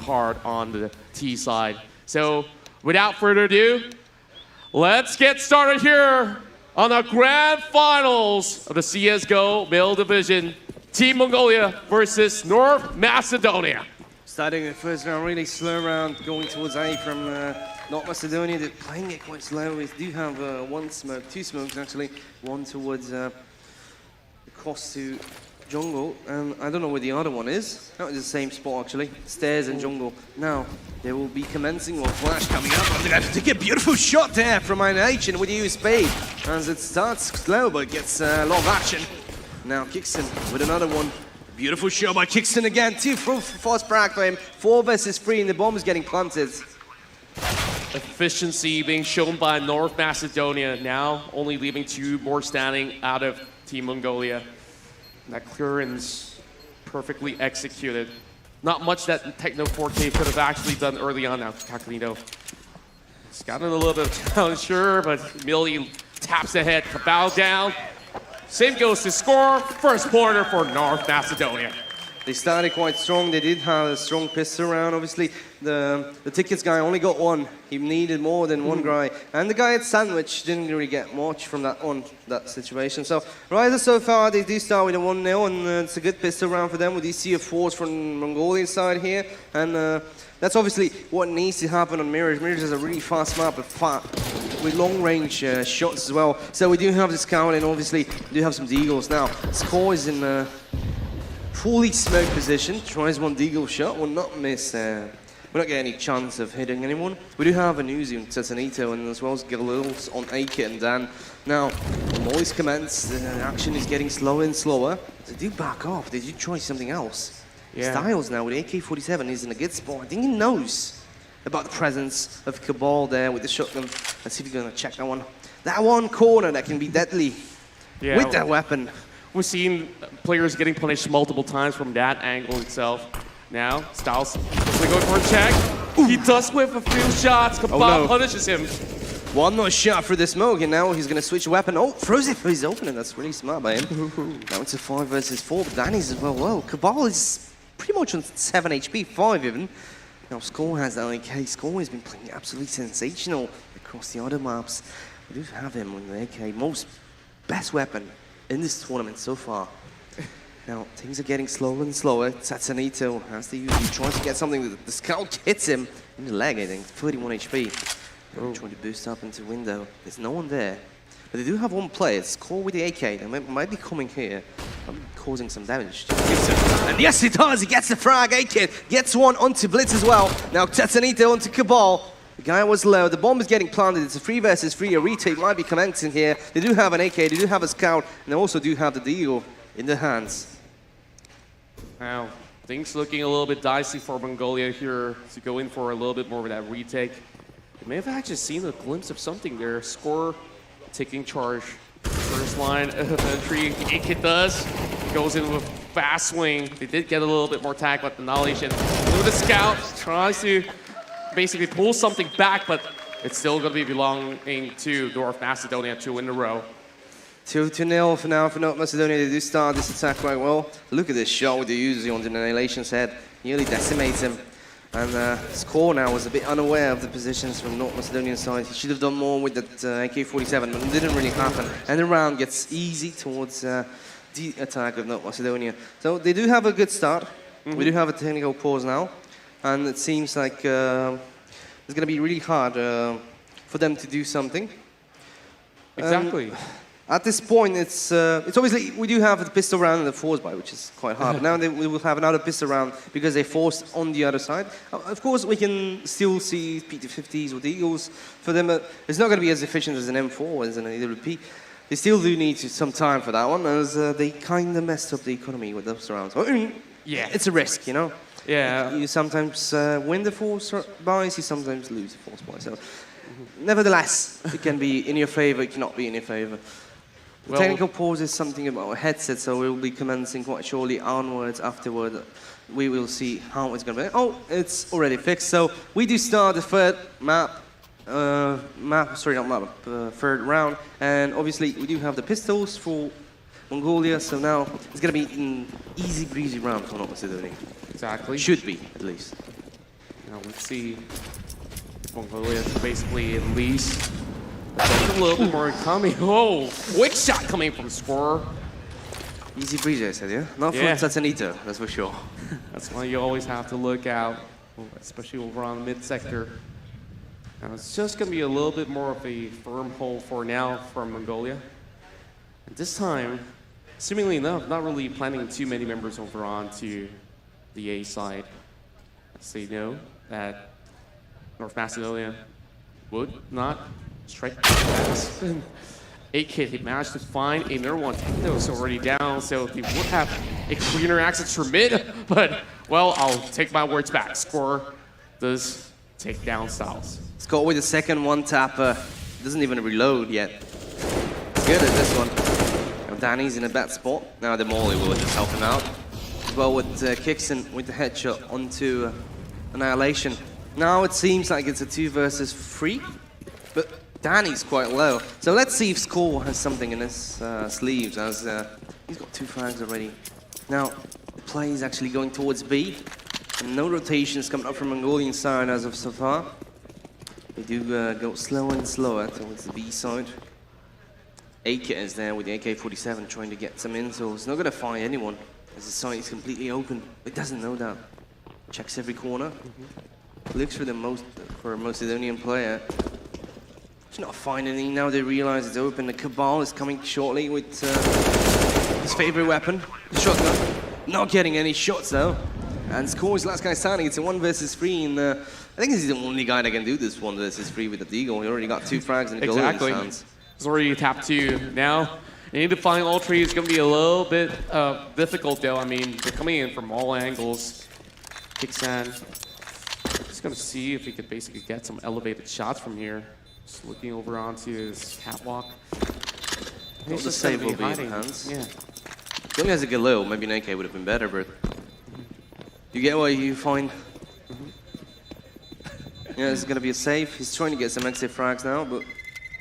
card on the T side. So without further ado, let's get started here on the grand finals of the CSGO Male Division. Team Mongolia versus North Macedonia. Starting the first round, really slow round, going towards A from North Macedonia. They're playing it quite slow. We do have one smoke, two smokes actually. One towards across to jungle, and I don't know where the other one is. Not in the same spot actually. Stairs and jungle. Now they will be commencing with flash coming up. They're going to take a beautiful shot there from INH with the US spade as it starts slow but gets a lot of action. Now Kickson with another one. Beautiful shot by Kickson again. 2 fast brag for him. 4 versus 3 and the bomb is getting planted. Efficiency being shown by North Macedonia, now only leaving 2 more standing out of Team Mongolia. That clearance perfectly executed. Not much that Techno 4K could have actually done early on now. Kakalino. It's gotten a little bit of challenge, sure, but Millie taps ahead, Cabal down. Same goes to score, first quarter for North Macedonia. They started quite strong. They did have a strong pistol round. Obviously, the tickets guy only got one. He needed more than one guy. And the guy at Sandwich didn't really get much from that situation. So, Ryder so far, they do start with a 1-0, and it's a good pistol round for them with these CF4s from Mongolian side here. And that's obviously what needs to happen on Mirage. Mirage is a really fast map, with long-range shots as well. So we do have the scout, and obviously we do have some deagles. Now, Score is in fully smoked position, tries one deagle shot, will not miss. We're not getting any chance of hitting anyone. We do have an Uzi and Tetanito, and as well as Galils on AK and Dan. Now, the noise commence, the action is getting slower and slower. They do back off, they do try something else. Yeah. Styles now with AK-47 is in a good spot. I think he knows about the presence of Cabal there with the shotgun. Let's see if he's gonna check that one. That one corner that can be deadly with that weapon. We've seen players getting punished multiple times from that angle itself. Now, Styles is going for a check. He does whiff a few shots. Cabal punishes him. One more shot for the smoke, and now he's gonna switch weapon. Oh, throws it for his opening. That's really smart by him. Now it's a 5 versus 4, but Danny's as well. Well, Cabal is pretty much on 7 HP, 5 even. Now Score has that AK. Score has been playing absolutely sensational across the other maps. We do have him on the AK, most best weapon in this tournament so far. Now things are getting slower and slower. Tatsanito has to use. He tries to get something. The scout hits him in the leg. I think 31 HP. Trying to boost up into window. There's no one there, but they do have one player. Score with the AK. They might be coming here, causing some damage. And yes, he does. He gets the frag. AK gets one onto Blitz as well. Now Tatsanito onto Cabal. The guy was low. The bomb is getting planted. It's a 3 versus 3. A retake might be commencing here. They do have an AK. They do have a scout, and they also do have the deal in their hands. Now, things looking a little bit dicey for Mongolia here to go in for a little bit more of that retake. They may have actually seen a glimpse of something there. Score taking charge. First line of entry, AK does. Goes in with fast swing. They did get a little bit more tag, but the knowledge and the scout tries to basically pull something back, but it's still going to be belonging to North Macedonia 2 in a row. 2-0 for now for North Macedonia. They do start this attack quite well. Look at this shot with the Uzi on the Annihilation's head. Nearly decimates him. And Score now was a bit unaware of the positions from North Macedonian side. He should have done more with that AK-47, but it didn't really happen. And the round gets easy towards the attack of North Macedonia. So they do have a good start. We do have a technical pause now. And it seems like it's going to be really hard for them to do something. Exactly. At this point, it's obviously, we do have the pistol round and the force buy, which is quite hard. Now we will have another pistol round because they forced on the other side. Of course, we can still see PT-50s or Eagles for them, but it's not going to be as efficient as an M4 or as an AWP. They still do need some time for that one, as they kind of messed up the economy with those rounds. Yeah, it's a risk, you know? Yeah. You sometimes win the force buys, you sometimes lose the force buy. So, nevertheless, it can be in your favor, it cannot be in your favor. The technical pause is something about a headset, so we'll be commencing quite shortly onwards. Afterward, we will see how it's going to be. Oh, it's already fixed. So we do start the third third round, and obviously we do have the pistols for Mongolia. So now it's going to be an easy breezy round for North Macedonia. Exactly. Should be, at least. Now let's see. Mongolia is basically at least a little bit more coming. Oh, quick shot coming from scorer. Easy breeze, I said, yeah? Not for Satanito, that's for sure. That's why you always have to look out, especially over on the mid sector. Now it's just going to be a little bit more of a firm hold for now from Mongolia. And this time, seemingly enough, not really planning too many members over on to the A side. As they know that North Macedonia would not strike pass. 8Kit, he managed to find another one. That was already down, so he would have a cleaner access for mid, but, well, I'll take my words back. Score does take down Styles. Scott with the second one-tapper. Doesn't even reload yet. It's good at this one. Now Danny's in a bad spot. Now the Molly will just help him out. As well with Kixon with the headshot onto Annihilation. Now it seems like it's a 2 versus 3, but Danny's quite low. So let's see if Score has something in his sleeves, as he's got 2 frags already. Now the play is actually going towards B. And no rotations coming up from Mongolian side as of so far. They do go slower and slower towards the B side. AK is there with the AK-47 trying to get some intel. He's not going to find anyone as the site is completely open. He doesn't know that. Checks every corner. Looks for a Macedonian player. He's not finding anything. Now they realize it's open. The Cabal is coming shortly with his favorite weapon, the shotgun. Not getting any shots though. And Score is last guy standing. It's a 1 versus 3, and I think he's the only guy that can do this 1 versus 3 with the Deagle. He already got 2 frags and a goal in his hands. He's already tapped 2. Now, you need to find all 3. It's going to be a little bit difficult though. I mean, they're coming in from all angles. Kixan, just going to see if he could basically get some elevated shots from here. Just looking over onto his catwalk. He's just save will be in the hands. Yeah. He only has a Galil. Maybe an AK would have been better, but you get what you find. Yeah, this is going to be a save. He's trying to get some exit frags now, but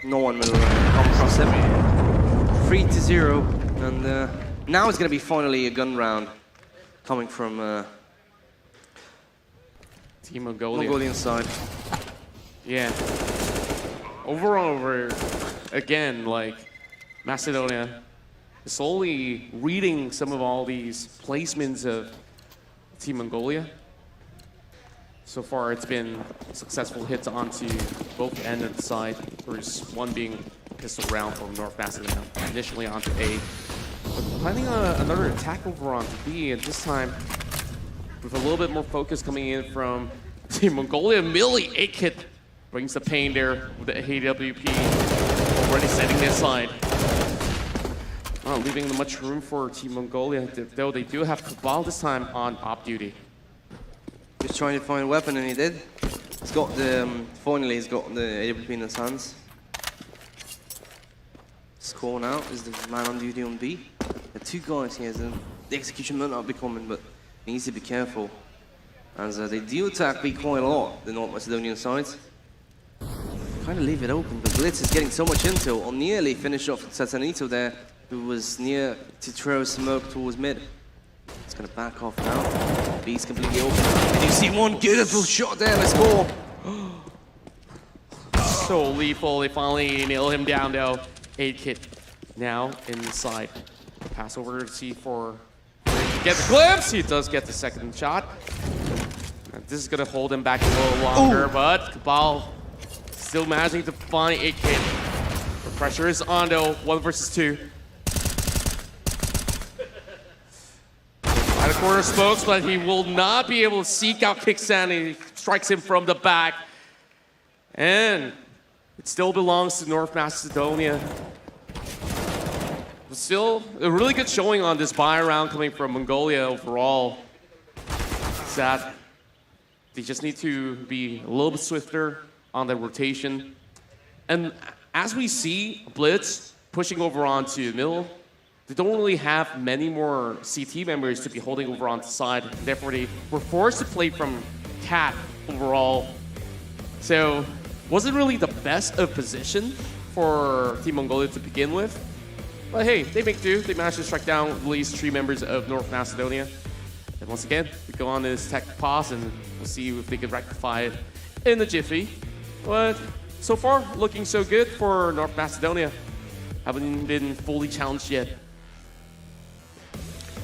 no one will come across him. 3-0, and now it's going to be finally a gun round coming from Team Mongolia. Mongolian side. Yeah. Over again, like Macedonia is slowly reading some of all these placements of Team Mongolia. So far, it's been successful hits onto both ends of the side. There's one being pistol round from North Macedonia, initially onto A. But planning another attack over onto B, and this time with a little bit more focus coming in from Team Mongolia. Millie 8Kit brings the pain there with the AWP already setting this side. Not leaving much room for Team Mongolia, though they do have Cabal this time on op duty. Just trying to find a weapon, and he did. He's got the, finally he's got the AWP in his hands. Score now is the man on duty on B. There are 2 guys here, and the execution might not be coming, but he needs to be careful. As they do attack B quite a lot, the North Macedonian sides. Kind of leave it open, but Blitz is getting so much intel. I'll nearly finish off Satanito there, who was near to throw smoke towards mid. It's going to back off now. B's completely open. And you see one beautiful shot there, let's go. So lethal, they finally nail him down though. 8Kit now inside. Pass over to C4. Get the glimpse, he does get the second shot. And this is going to hold him back a little longer, but Cabal still managing to find 8Kit. The pressure is on though, 1 versus 2. At a corner smokes, but he will not be able to seek out Kixan. He strikes him from the back. And it still belongs to North Macedonia. But still, a really good showing on this buy round coming from Mongolia overall. Is that they just need to be a little bit swifter on the rotation. And as we see Blitz pushing over onto middle, they don't really have many more CT members to be holding over on the side. Therefore, they were forced to play from Cat overall. So, wasn't really the best of position for Team Mongolia to begin with. But hey, they make do. They managed to strike down at least 3 members of North Macedonia. And once again, we go on this tech pause and we'll We'll see if they can rectify it in a jiffy. But so far, looking so good for North Macedonia. Haven't been fully challenged yet.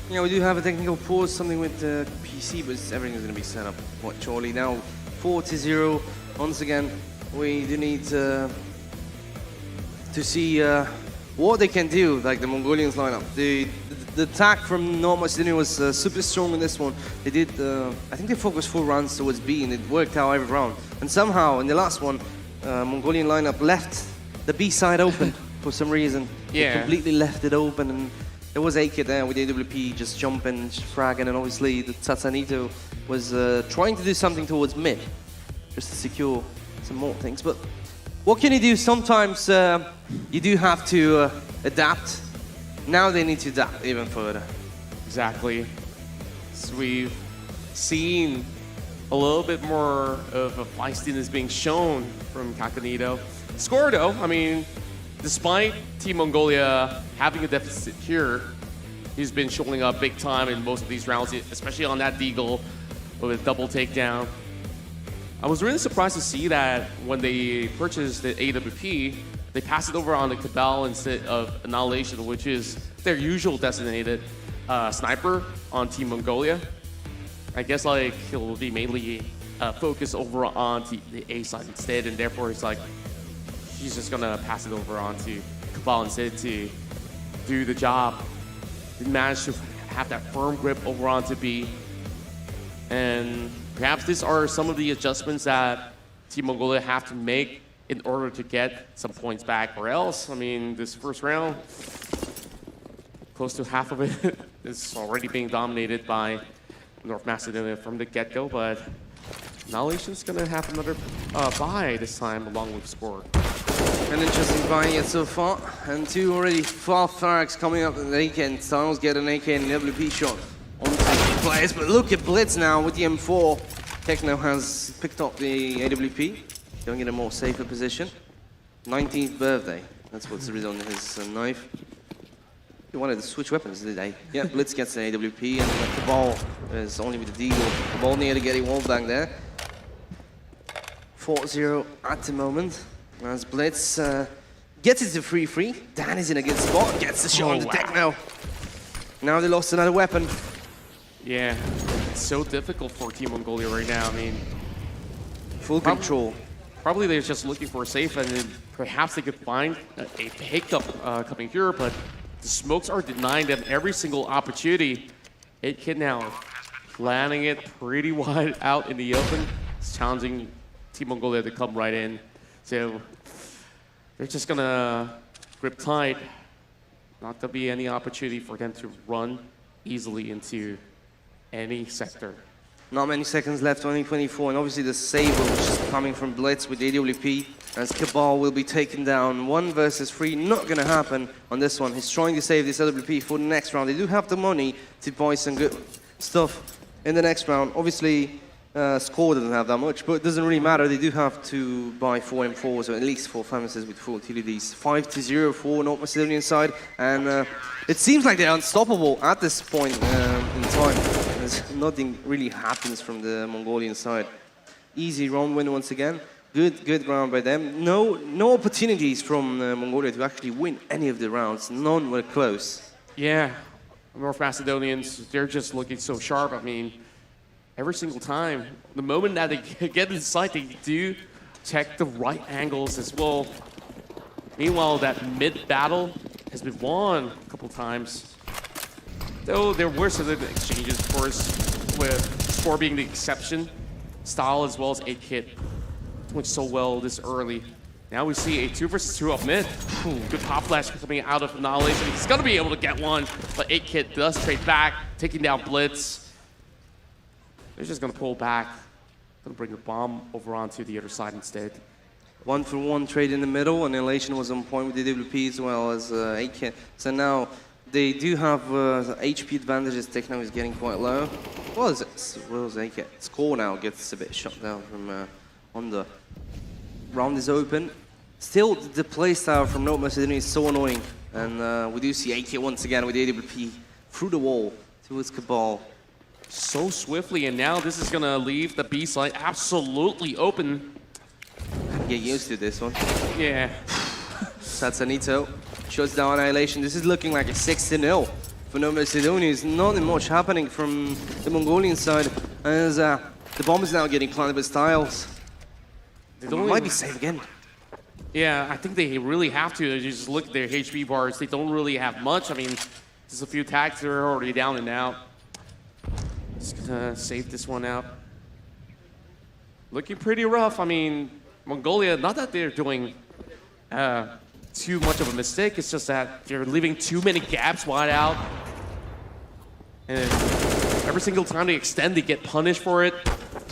Yeah, we do have a technical pause, something with the PC, but everything's going to be set up quite shortly. Now, 4-0. Once again, we do need to see what they can do, like the Mongolians lineup. The attack from North Macedonia was super strong in this one. They did, I think they focused 4 rounds towards B, and it worked out every round. And somehow, in the last one, Mongolian lineup left the B side open for some reason. Yeah. They completely left it open, and there was A-Kid there with AWP just jumping, fragging, and obviously the Tatsanito was trying to do something towards mid, just to secure some more things. But what can you do? Sometimes you do have to adapt. Now they need to adapt even further. Exactly. So we've seen a little bit more of a feistiness being shown from Kakanito. Score though, I mean, despite Team Mongolia having a deficit here, he's been showing up big time in most of these rounds, especially on that deagle with a double takedown. I was really surprised to see that when they purchased the AWP, they passed it over on the Cabal instead of Annihilation, which is their usual designated sniper on Team Mongolia. I guess like he'll be mainly focused over on the A side instead, and therefore it's like he's just gonna pass it over onto Cabal instead to do the job. Didn't manage to have that firm grip over onto B, and perhaps these are some of the adjustments that Team Mongolia have to make in order to get some points back, or else, I mean, this first round, close to half of it is already being dominated by North Macedonia from the get-go, but Annihilation's gonna have another bye this time along with Score. An interesting buy yet so far, and 2 already fast Tharax coming up at the AK, and Styles get an AK and WP shot onto the players, but look at Blitz now with the M4. Techno has picked up the AWP, going in a more safer position. 19th birthday, that's what's written on his knife. He wanted to switch weapons, did they? Yeah, Blitz gets an AWP, and the Cabal is only with the deagle. Cabal near to getting wall bang there. 4-0 at the moment. As Blitz gets it to 3-3. Dan is in a good spot, gets the shot on the Techno. Now they lost another weapon. Yeah, it's so difficult for Team Mongolia right now. I mean, Full control. Probably they're just looking for a safe, and then perhaps they could find a hiccup coming here, but the smokes are denying them every single opportunity. 8Kid now planning it pretty wide out in the open. It's challenging Team Mongolia to come right in. So they're just gonna grip tight. Not gonna be any opportunity for them to run easily into any sector. Not many seconds left, only 24, and obviously the Saber, which is coming from Blitz with AWP, as Cabal will be taken down. 1 versus 3, not gonna happen on this one. He's trying to save this AWP for the next round. They do have the money to buy some good stuff in the next round. Obviously, Score doesn't have that much, but it doesn't really matter. They do have to buy 4 M4s, or at least 4 Furnaces with full utilities. 5-0 for North Macedonian side, and it seems like they're unstoppable at this point in time. Nothing really happens from the Mongolian side. Easy round win once again. Good round by them. No opportunities from Mongolia to actually win any of the rounds. None were close. Yeah, North Macedonians, they're just looking so sharp. I mean, every single time, the moment that they get inside, they do check the right angles as well. Meanwhile, that mid battle has been won a couple times. Though there were some exchanges, of course, with Score being the exception. Style as well as 8Kid doing so well this early. Now we see a 2 versus 2 up mid. Ooh, good pop flash coming out of Annihilation. He's gonna be able to get one, but 8Kid does trade back, taking down Blitz. They're just gonna pull back. Gonna bring the bomb over onto the other side instead. 1-for-1 trade in the middle, and Annihilation was on point with the WP as well as 8Kid. So now they do have HP advantages. Techno is getting quite low. What is it? What was 8Kid? Score now gets a bit shot down from Honda. Round is open. Still, the playstyle from North Macedonia is so annoying. And we do see 8Kid once again with the AWP through the wall towards Cabal. so swiftly, and now this is gonna leave the B side absolutely open. Get used to this one. Yeah. Satanito shuts down Annihilation. This is looking like a 6-0 for North Macedonia. There's nothing much happening from the Mongolian side as the bomb is now getting planted with Styles. They Might be safe again. Yeah, I think they really have to. You just look at their HP bars. They don't really have much. I mean, just a few tags, they're already down and out. Just gonna save this one out. Looking pretty rough. I mean, Mongolia, not that they're doing too much of a mistake, it's just that they're leaving too many gaps wide out. And every single time they extend, they get punished for it.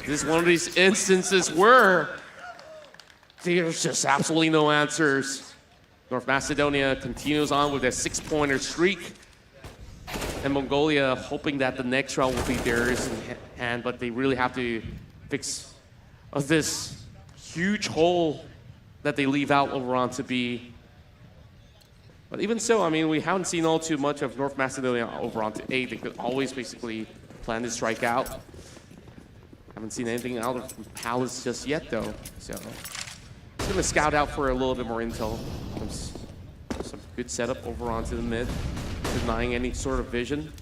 This is one of these instances where there's just absolutely no answers. North Macedonia continues on with a 6-pointer streak. And Mongolia hoping that the next round will be theirs in hand, but they really have to fix this huge hole that they leave out over onto B. But even so, I mean, we haven't seen all too much of North Macedonia over onto A. They could always basically plan to strike out. Haven't seen anything out of Palace just yet, though. So, just gonna scout out for a little bit more intel. Some good setup over onto the mid, denying any sort of vision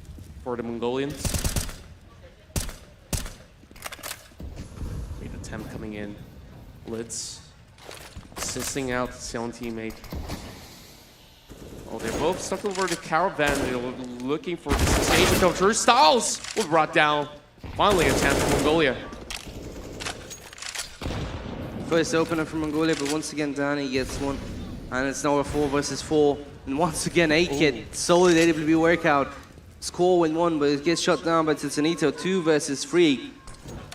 for the Mongolians. Great attempt coming in. Blitz assisting out his own teammate. Oh, they're both stuck over the caravan. They're looking for the sustain to come. Styles was brought down. Finally, a chance for Mongolia. First opener for Mongolia, but once again, Danny gets one. And it's now a 4 versus 4. And once again, A-Kid, solid AWB workout. Score win 1, but it gets shut down by Titanito. 2 versus 3.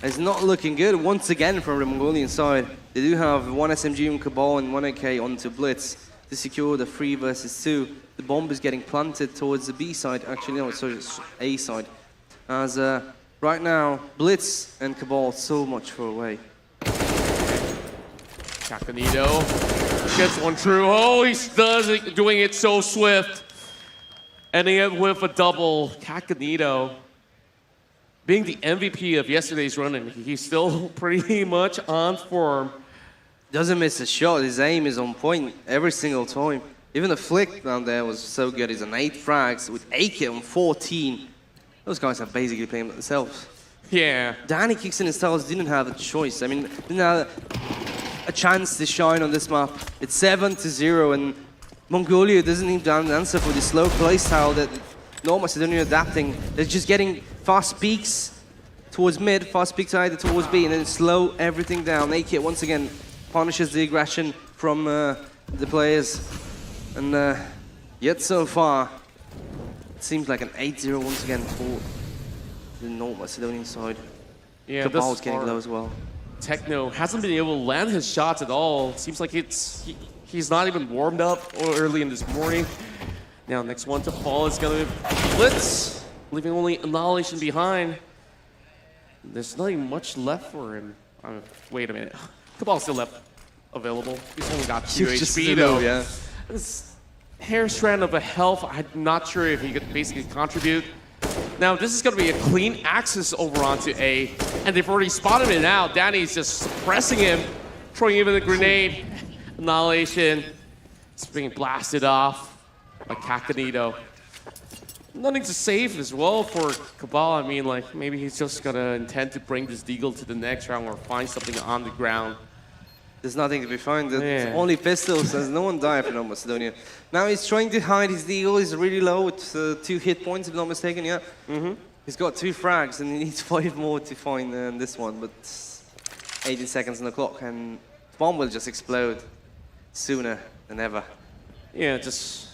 It's not looking good once again from the Mongolian side. They do have 1 SMG on Cabal and 1 AK onto Blitz to secure the 3 versus 2. The bomb is getting planted towards the B side. Actually, no, sorry, it's A side. As right now, Blitz and Cabal so much far away. Cacanito gets one true. Oh, he does it, doing it so swift. Ending it with a double. Cacanito being the MVP of yesterday's run, and he's still pretty much on form. Doesn't miss a shot. His aim is on point every single time. Even the flick down there was so good. He's on 8 frags with AK on 14. Those guys are basically playing themselves. Yeah. Danny Kickson and Styles didn't have a choice. I mean, didn't have a chance to shine on this map. It's 7-0, and Mongolia doesn't even have an answer for the slow playstyle that North Macedonia adapting. They're just getting fast peaks towards mid, fast peaks either towards B, and then slow everything down. AK once again punishes the aggression from the players. And yet so far, it seems like an 8-0 once again for the North Macedonian side. Yeah, Cabal's getting low as well. Techno hasn't been able to land his shots at all. Seems like he's not even warmed up early in this morning. Now, next one to fall is going to be Blitz, leaving only Annihilation behind. There's nothing much left for him. Wait a minute. Cabal's still left available. He's only got 2 HP though. Yeah. This hair strand of a health, I'm not sure if he could basically contribute. Now, this is going to be a clean access over onto A, and they've already spotted it now. Danny's just suppressing him, throwing him with a grenade. Annihilation. It's being blasted off by Cacanito. Nothing to save as well for Cabal. I mean, like, maybe he's just going to intend to bring this Deagle to the next round or find something on the ground. There's nothing to be found. There's only pistols. There's no one died for North Macedonia. Now he's trying to hide his Deagle. He's really low with 2 hit points, if I'm not mistaken, yeah? He's got 2 frags, and he needs 5 more to find this one, but 18 seconds on the clock, and bomb will just explode sooner than ever. Yeah, just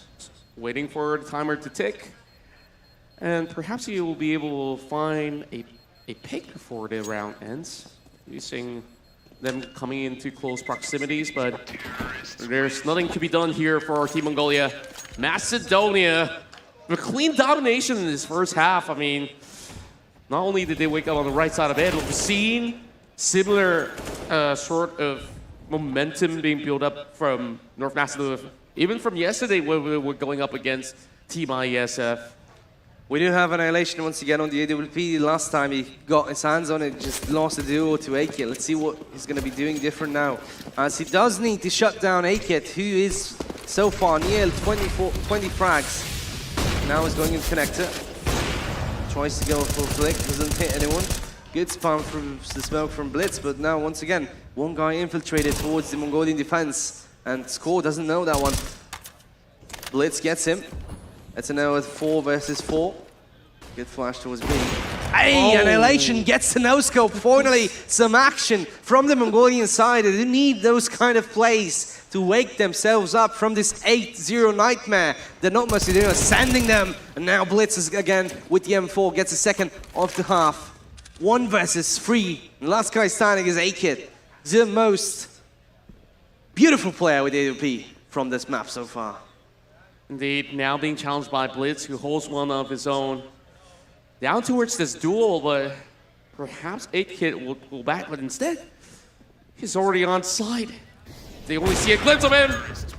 waiting for the timer to tick. And perhaps he will be able to find a pick before the round ends, using them coming into close proximities, but there's nothing to be done here for Team Mongolia. Macedonia, a clean domination in this first half. I mean, not only did they wake up on the right side of it, we've seen similar sort of momentum being built up from North Macedonia, even from yesterday when we were going up against Team IESF. We do have Annihilation once again on the AWP. Last time he got his hands on it, just lost the duo to A-Kit. Let's see what he's going to be doing different now. As he does need to shut down A-Kit, who is so far near 20 frags. Now he's going in connector. Tries to go full flick, doesn't hit anyone. Good spam from the smoke from Blitz, but now once again, one guy infiltrated towards the Mongolian defense, and Score doesn't know that one. Blitz gets him. It's now a 4 versus 4. Good flash towards B. Hey, Annihilation gets the no-scope. Finally, some action from the Mongolian side. They need those kind of plays to wake themselves up from this 8-0 nightmare. They're not Macedonia sending them. And now Blitz is again with the M4, gets a second of the half. 1 versus 3. The last guy standing is A-Kit. The most beautiful player with AWP from this map so far. Indeed, now being challenged by Blitz, who holds one of his own. Down towards this duel, but perhaps 8-Kit will go back, but instead, he's already on side. They only see a glimpse of him.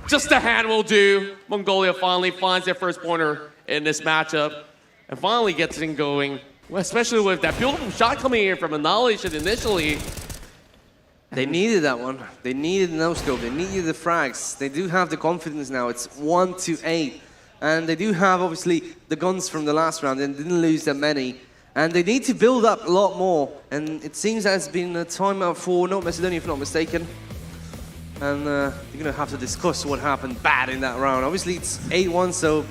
Just a hand will do. Mongolia finally finds their first pointer in this matchup and finally gets it going, especially with that beautiful shot coming in from Annihilation initially. They needed that one. They needed the no-scope. They needed the frags. They do have the confidence now. It's 1-8. And they do have, obviously, the guns from the last round and didn't lose that many. And they need to build up a lot more. And it seems that it's been a timeout for North Macedonia, if not mistaken. And you're going to have to discuss what happened bad in that round. Obviously, it's 8-1, so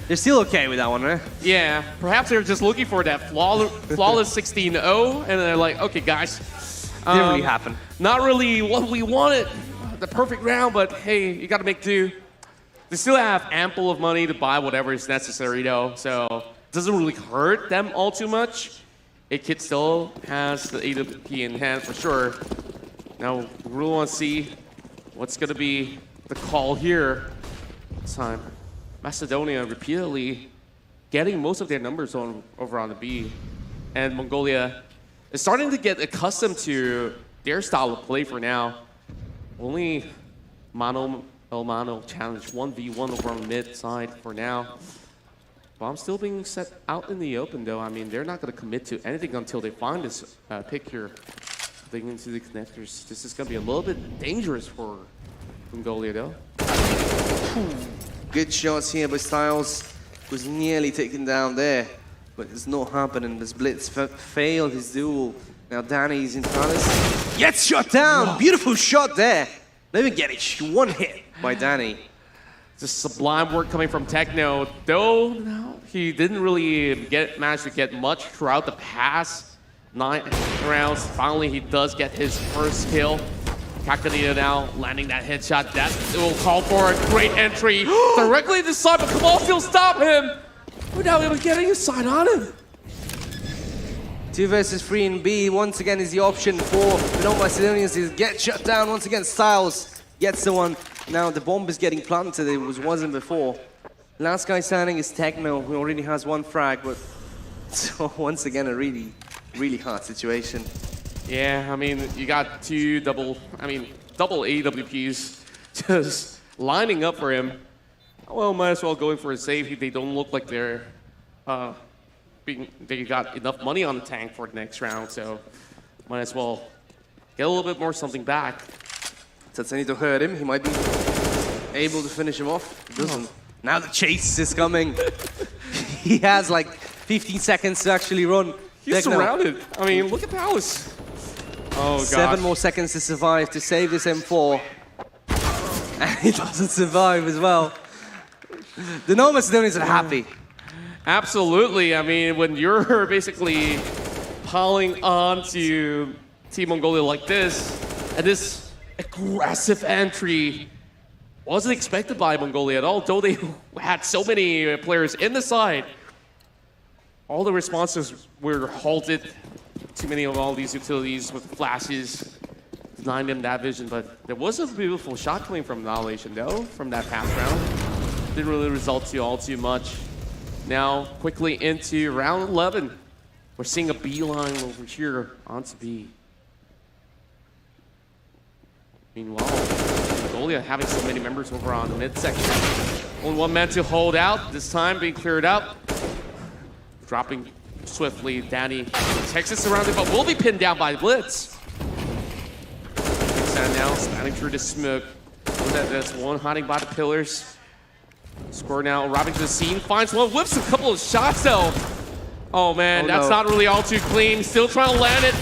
they're still okay with that one, right? Yeah, perhaps they're just looking for that flawless 16-0. And they're like, okay, guys. Didn't really happen. Not really what we wanted, the perfect round, but hey, you gotta make do. They still have ample of money to buy whatever is necessary though, so it doesn't really hurt them all too much. A-Kit still has the AWP in hand for sure. Now, we really wanna see what's gonna be the call here this time. Macedonia repeatedly getting most of their numbers over on the B, and Mongolia is starting to get accustomed to their style of play for now. Only mano challenge 1v1 over on the mid side for now. Bomb still being set out in the open though. I mean, they're not going to commit to anything until they find this pick here. Digging into the connectors. This is going to be a little bit dangerous for Mongolia though. Good shots here by Styles. Was nearly taken down there. But it's not happening. This Blitz failed his duel. Now Danny's in Palace. Gets shot down! Wow. Beautiful shot there. Let me get it. One hit by Danny. Just sublime work coming from Techno. Though no, he didn't really manage to get much throughout the past 9 rounds. Finally, he does get his first kill. Kakanita now landing that headshot. That will call for a great entry directly to side, but Kamal still stop him. We're now able to get a side on him. 2 versus 3 in B. Once again is the option for the North Macedonians to get shut down. Once again, Styles gets the one. Now the bomb is getting planted. It wasn't before. Last guy standing is Techno, who already has 1 frag, but so once again a really, really hard situation. Yeah, I mean, you got double AWPs just lining up for him. Well, might as well go in for a save. They don't look like they got enough money on the tank for the next round, so might as well get a little bit more something back. Tatsanito heard him. He might be able to finish him off. He doesn't. Now the chase is coming. He has like 15 seconds to actually run. He's surrounded. I mean, look at Palace. Oh, God. 7 more seconds to survive to save this M4. And he doesn't survive as well. The North Macedonians are happy. Absolutely. I mean, when you're basically piling on to Team Mongolia like this, and this aggressive entry wasn't expected by Mongolia at all, though they had so many players in the side. All the responses were halted. Too many of all these utilities with flashes denying them that vision, but there was a beautiful shot coming from Annihilation though, from that past round. Didn't really result to all too much. Now, quickly into round 11. We're seeing a beeline over here onto B. Meanwhile, Mongolia having so many members over on the mid section. Only 1 man to hold out, this time being cleared up. dropping swiftly. Danny, Texas surrounded, but will be pinned down by Blitz. Quicksand now spanning through the smoke. That's one hiding by the pillars. Score now, arriving to the scene, finds one, whips a couple of shots though. Oh man, that's not really all too clean. Still trying to land it,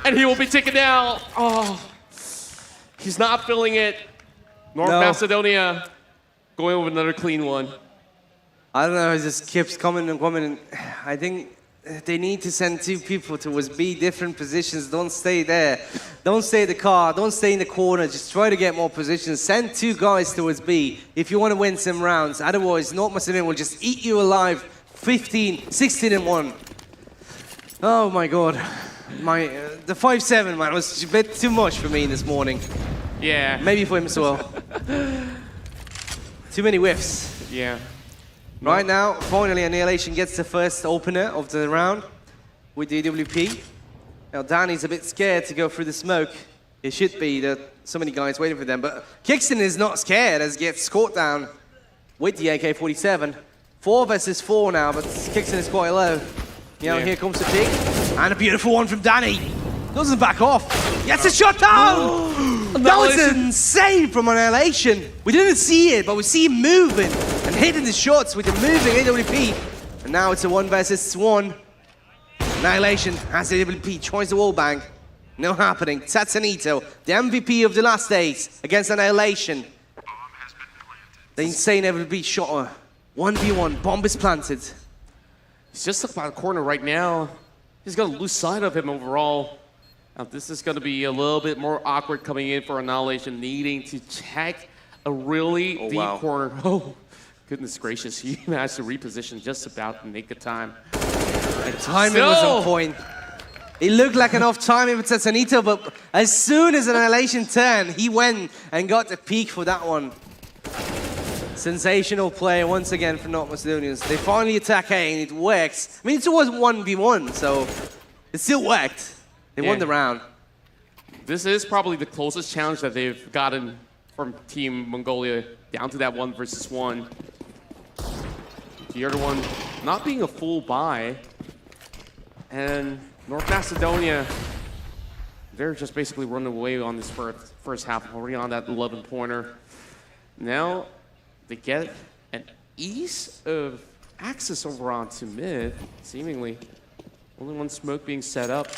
and he will be taken down. Oh, he's not feeling it. North Macedonia going with another clean one. I don't know, it just keeps coming and coming. And I think they need to send 2 people towards B, different positions. Don't stay there. Don't stay in the car. Don't stay in the corner. Just try to get more positions. Send 2 guys towards B if you want to win some rounds. Otherwise, North Macedonia will just eat you alive. 15, 16 and 1. Oh my God. The 5-7, man, was a bit too much for me this morning. Yeah. Maybe for him as well. Too many whiffs. Yeah. Right now, finally, Annihilation gets the first opener of the round with the AWP. Now, Danny's a bit scared to go through the smoke. It should be, there are so many guys waiting for them. But Kingston is not scared as he gets caught down with the AK-47. 4 versus 4 now, but Kingston is quite low. You know, here comes the pick. And a beautiful one from Danny. Doesn't back off. Gets a shot down! That was insane from Annihilation. We didn't see it, but we see him moving and hitting the shots with the moving AWP. And now it's a 1 versus 1. Annihilation has the AWP, tries the wall bang. No happening. Tatsanito, the MVP of the last days against Annihilation. The insane AWP shot. 1v1, bomb is planted. He's just up by the corner right now. He's going to lose sight of him overall. Now, this is going to be a little bit more awkward coming in for Annihilation, needing to check a really deep corner. Oh, goodness gracious. He managed to reposition just about in the nick of time. The timing was on point. It looked like enough timing for Tatsanito, but as soon as Annihilation turned, he went and got the peak for that one. Sensational play once again for North Macedonians. They finally attack A and it works. I mean, it was 1v1, so it still worked. They won the round. This is probably the closest challenge that they've gotten from Team Mongolia down to that 1 versus 1. The other one not being a full buy. And North Macedonia, they're just basically running away on this first half, already on that 11-pointer. Now they get an ease of access over onto mid, seemingly. Only one smoke being set up,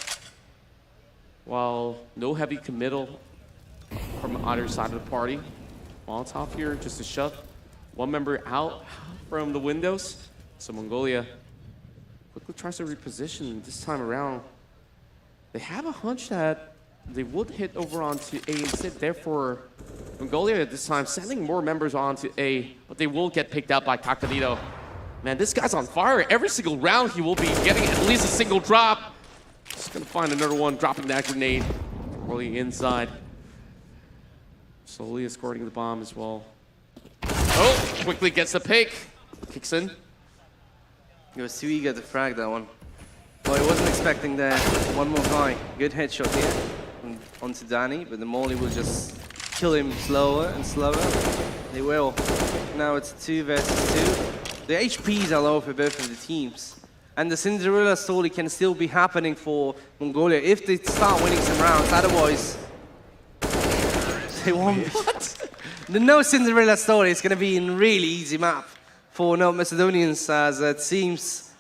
while no heavy committal from either side of the party. On top here, just to shut one member out from the windows. So Mongolia quickly tries to reposition this time around. They have a hunch that they would hit over onto A instead. Therefore, Mongolia at this time sending more members onto A, but they will get picked out by Kakanito. Man, this guy's on fire. Every single round he will be getting at least a single drop. Just gonna find another one, dropping that grenade. Rolling inside. Slowly escorting the bomb as well. Oh, quickly gets the pick. Kicks in. He was too eager to frag that one. Well, he wasn't expecting that. One more guy. Good headshot here onto Danny, but the Molly will just kill him slower and slower. They will. Now it's 2 versus 2. The HPs are low for both of the teams. And the Cinderella story can still be happening for Mongolia if they start winning some rounds. Otherwise, they won't. What? The no Cinderella story is going to be a really easy map for North Macedonians, as it seems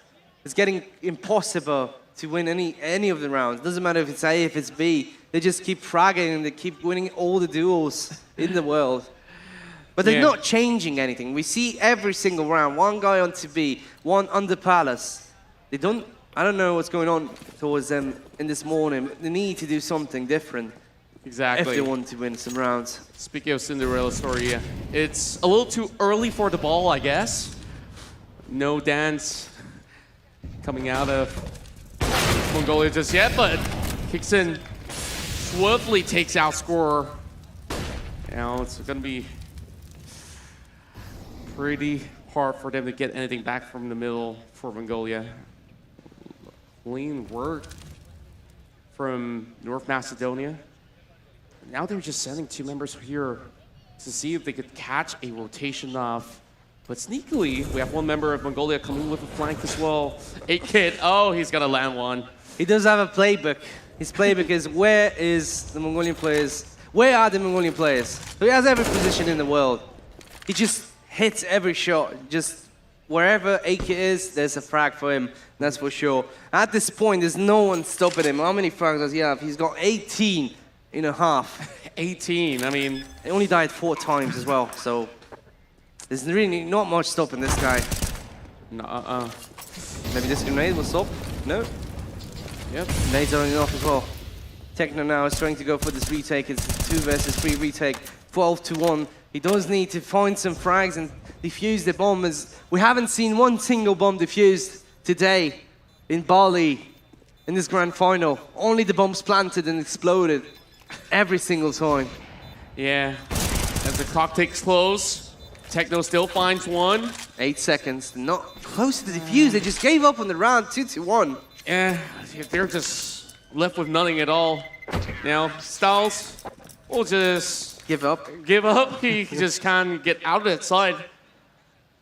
it's getting impossible to win any of the rounds. Doesn't matter if it's A, if it's B. They just keep fragging and they keep winning all the duels in the world. But they're not changing anything. We see every single round, one guy onto B, one under Palace. They don't, I don't know what's going on towards them in this morning. They need to do something different. Exactly. If they want to win some rounds. Speaking of Cinderella story, it's a little too early for the ball, I guess. No dance coming out of Mongolia just yet, but kicks in, swiftly takes out scorer. Now it's going to be pretty hard for them to get anything back from the middle for Mongolia. Clean work from North Macedonia. Now they're just sending 2 members here to see if they could catch a rotation of But sneakily, we have one member of Mongolia coming with a flank as well. 8Kid, oh, he's gonna land one. He does have a playbook. His playbook is where are the Mongolian players? So he has every position in the world. He just hits every shot. Just wherever 8Kid is, there's a frag for him, that's for sure. At this point, there's no one stopping him. How many frags does he have? He's got 18 in a half. 18, I mean... He only died 4 times as well, so... There's really not much stopping this guy. No, Maybe this grenade will stop? No? Yep. Nades are enough as well. Techno now is trying to go for this retake. It's 2 versus 3 retake. 12-1. He does need to find some frags and defuse the bomb. As we haven't seen one single bomb defused today in Bali in this grand final. Only the bombs planted and exploded every single time. Yeah. As the clock ticks close, Techno still finds one. 8 seconds. Not close to the defuse. They just gave up on the round 2-1. Yeah, they're just left with nothing at all. Now, Styles will just give up. He just can't get out of that side.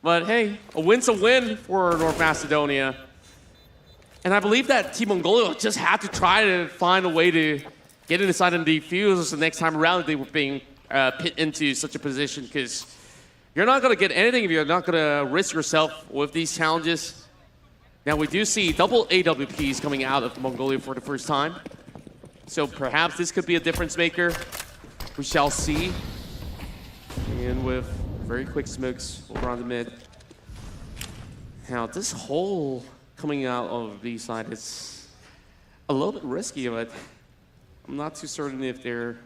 But hey, a win's a win for North Macedonia. And I believe that Team Mongolia just had to try to find a way to get inside and defuse the next time around they were being put into such a position, because you're not going to get anything if you're not going to risk yourself with these challenges. Now, we do see double AWPs coming out of Mongolia for the first time. So perhaps this could be a difference maker. We shall see. And with very quick smokes over on the mid. Now, this hole coming out of the side is a little bit risky, but I'm not too certain if they're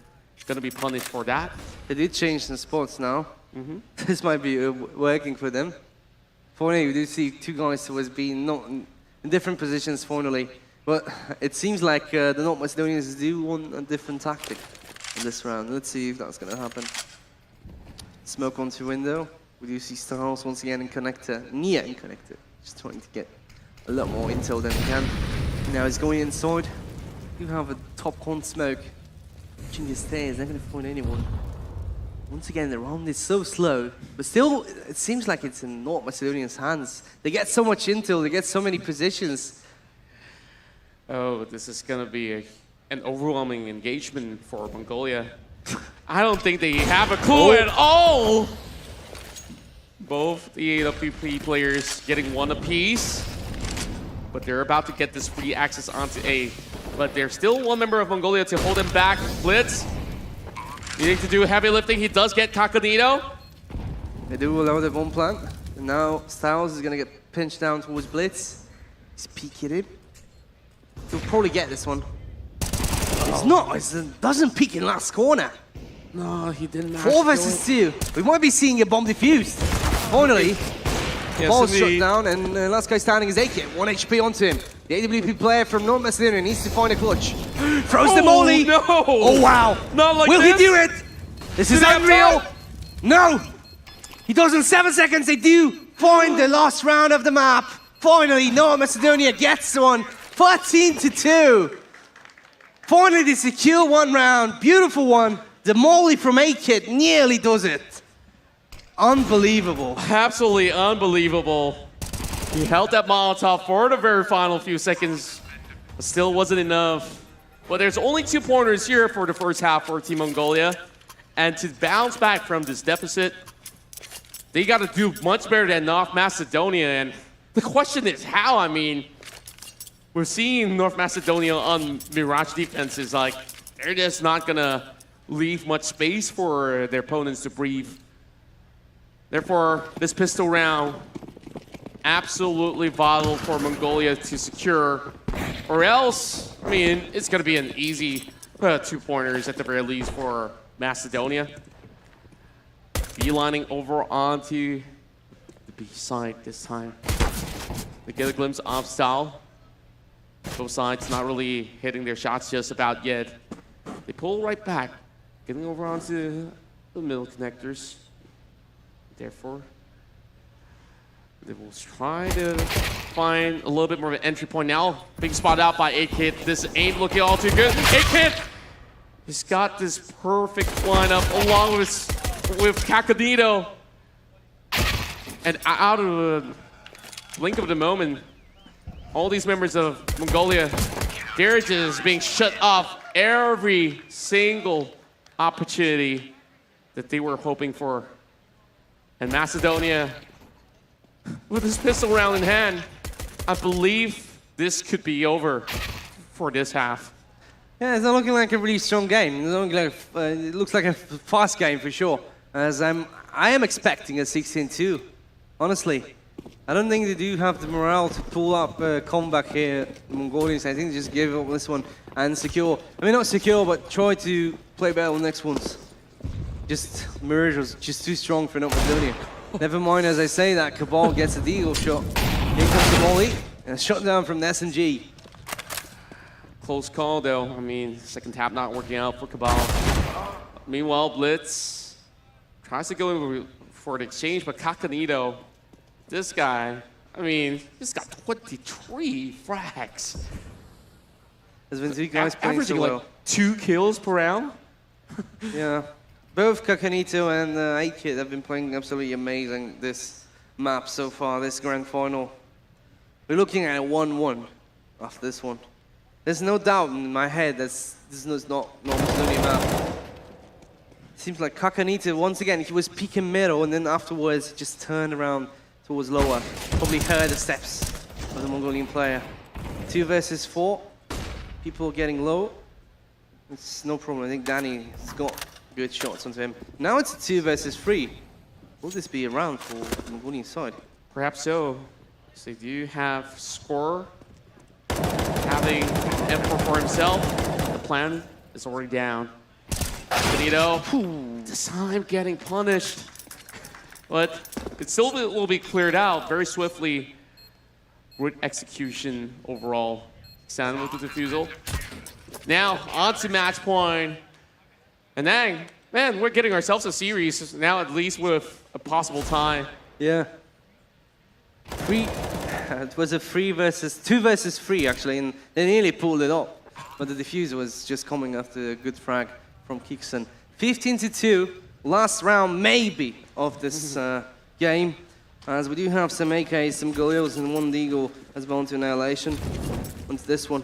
going to be punished for that. They did change some spots now. This might be working for them. Finally, we do see 2 guys who was being not in different positions finally. But it seems like the North Macedonians do want a different tactic in this round. Let's see if that's going to happen. Smoke onto window. We do see Styles once again in connector, near in connector. Just trying to get a lot more intel than he can. Now he's going inside. You have a top con smoke. Watching the stairs, they're going to find anyone. Once again, the round is so slow, but still, it seems like it's in North Macedonia's hands. They get so much intel, they get so many positions. Oh, this is going to be an overwhelming engagement for Mongolia. I don't think they have a clue at all. Both the AWP players getting 1 apiece, but they're about to get this free access onto A. But there's still 1 member of Mongolia to hold him back. Blitz. Needing to do heavy lifting, he does get Kakanito. They do allow the bomb plant. And now Styles is going to get pinched down towards Blitz. He's peeking him. He'll probably get this one. It's not, it doesn't peek in last corner. No, he didn't. 4 versus 2. We might be seeing a bomb defused. Finally, ball's shut down, and last guy standing is 8Kid. 1 HP onto him. The AWP player from North Macedonia needs to find a clutch. Throws the molly. No! Oh wow! Not like Will this. he do it? This is unreal. No! He does in 7 seconds. They do find the last round of the map. Finally, North Macedonia gets one. 14-2. Finally, they secure 1 round. Beautiful one. The molly from 8Kid nearly does it. Unbelievable. Absolutely unbelievable. He held that Molotov for the very final few seconds, but still wasn't enough. But there's only 2 pointers here for the first half for Team Mongolia. And to bounce back from this deficit, they got to do much better than North Macedonia. And the question is how? I mean, we're seeing North Macedonia on Mirage defenses, like, they're just not going to leave much space for their opponents to breathe. Therefore, this pistol round, absolutely vital for Mongolia to secure, or else, I mean, it's going to be an easy 2 pointers at the very least for Macedonia. Beelining over onto the B side this time. They get a glimpse of Style. Both sides not really hitting their shots just about yet. They pull right back, getting over onto the middle connectors. Therefore, they will try to find a little bit more of an entry point now. Being spotted out by 8Kid. This ain't looking all too good. 8Kid has got this perfect lineup along with Kakanito. And out of the blink of the moment, all these members of Mongolia, they're just being shut off every single opportunity that they were hoping for. And Macedonia, with this pistol round in hand, I believe this could be over for this half. Yeah, it's not looking like a really strong game. It looks like a fast game for sure. As I am expecting a 16-2, honestly. I don't think they do have the morale to pull up a comeback here, the Mongolians. I think they just give up this one and secure. I mean, not secure, but try to play better on the next ones. Just Mirage was just too strong for Macedonia. Never mind, as I say that, Cabal gets a deagle shot. Here comes the volley, and a shutdown from the SMG. Close call, though. I mean, second tap not working out for Cabal. Meanwhile, Blitz tries to go for an exchange, but Kakanito, this guy, I mean, he's got 23 frags. There's been two guys playing so averaging well. like 2 kills per round. Yeah, both Kakanito and A-Kid have been playing absolutely amazing this map so far, this grand final. We're looking at a 1-1 after this one. There's no doubt in my head that this is not Macedonia map. Seems like Kakanito, once again, he was peeking middle and then afterwards just turned around towards lower. Probably heard the steps of the Mongolian player. 2 versus 4. People getting low. It's no problem. I think Danny's got good shots onto him. Now it's a 2 versus 3. Will this be a round for the Mongolian side? Perhaps so. So they do have Score having M4 for himself. The plan is already down. Benito, this time getting punished. But it still will be cleared out very swiftly with execution overall. Sound with the defusal. Now, on to match point. And then, man, we're getting ourselves a series now, at least with a possible tie. Yeah. It was a 2 versus 3 actually, and they nearly pulled it off. But the diffuser was just coming after a good frag from Kikson. 15-2, last round maybe of this game. As we do have some AKs, some Galils, and one Deagle has gone to Annihilation. Onto this one.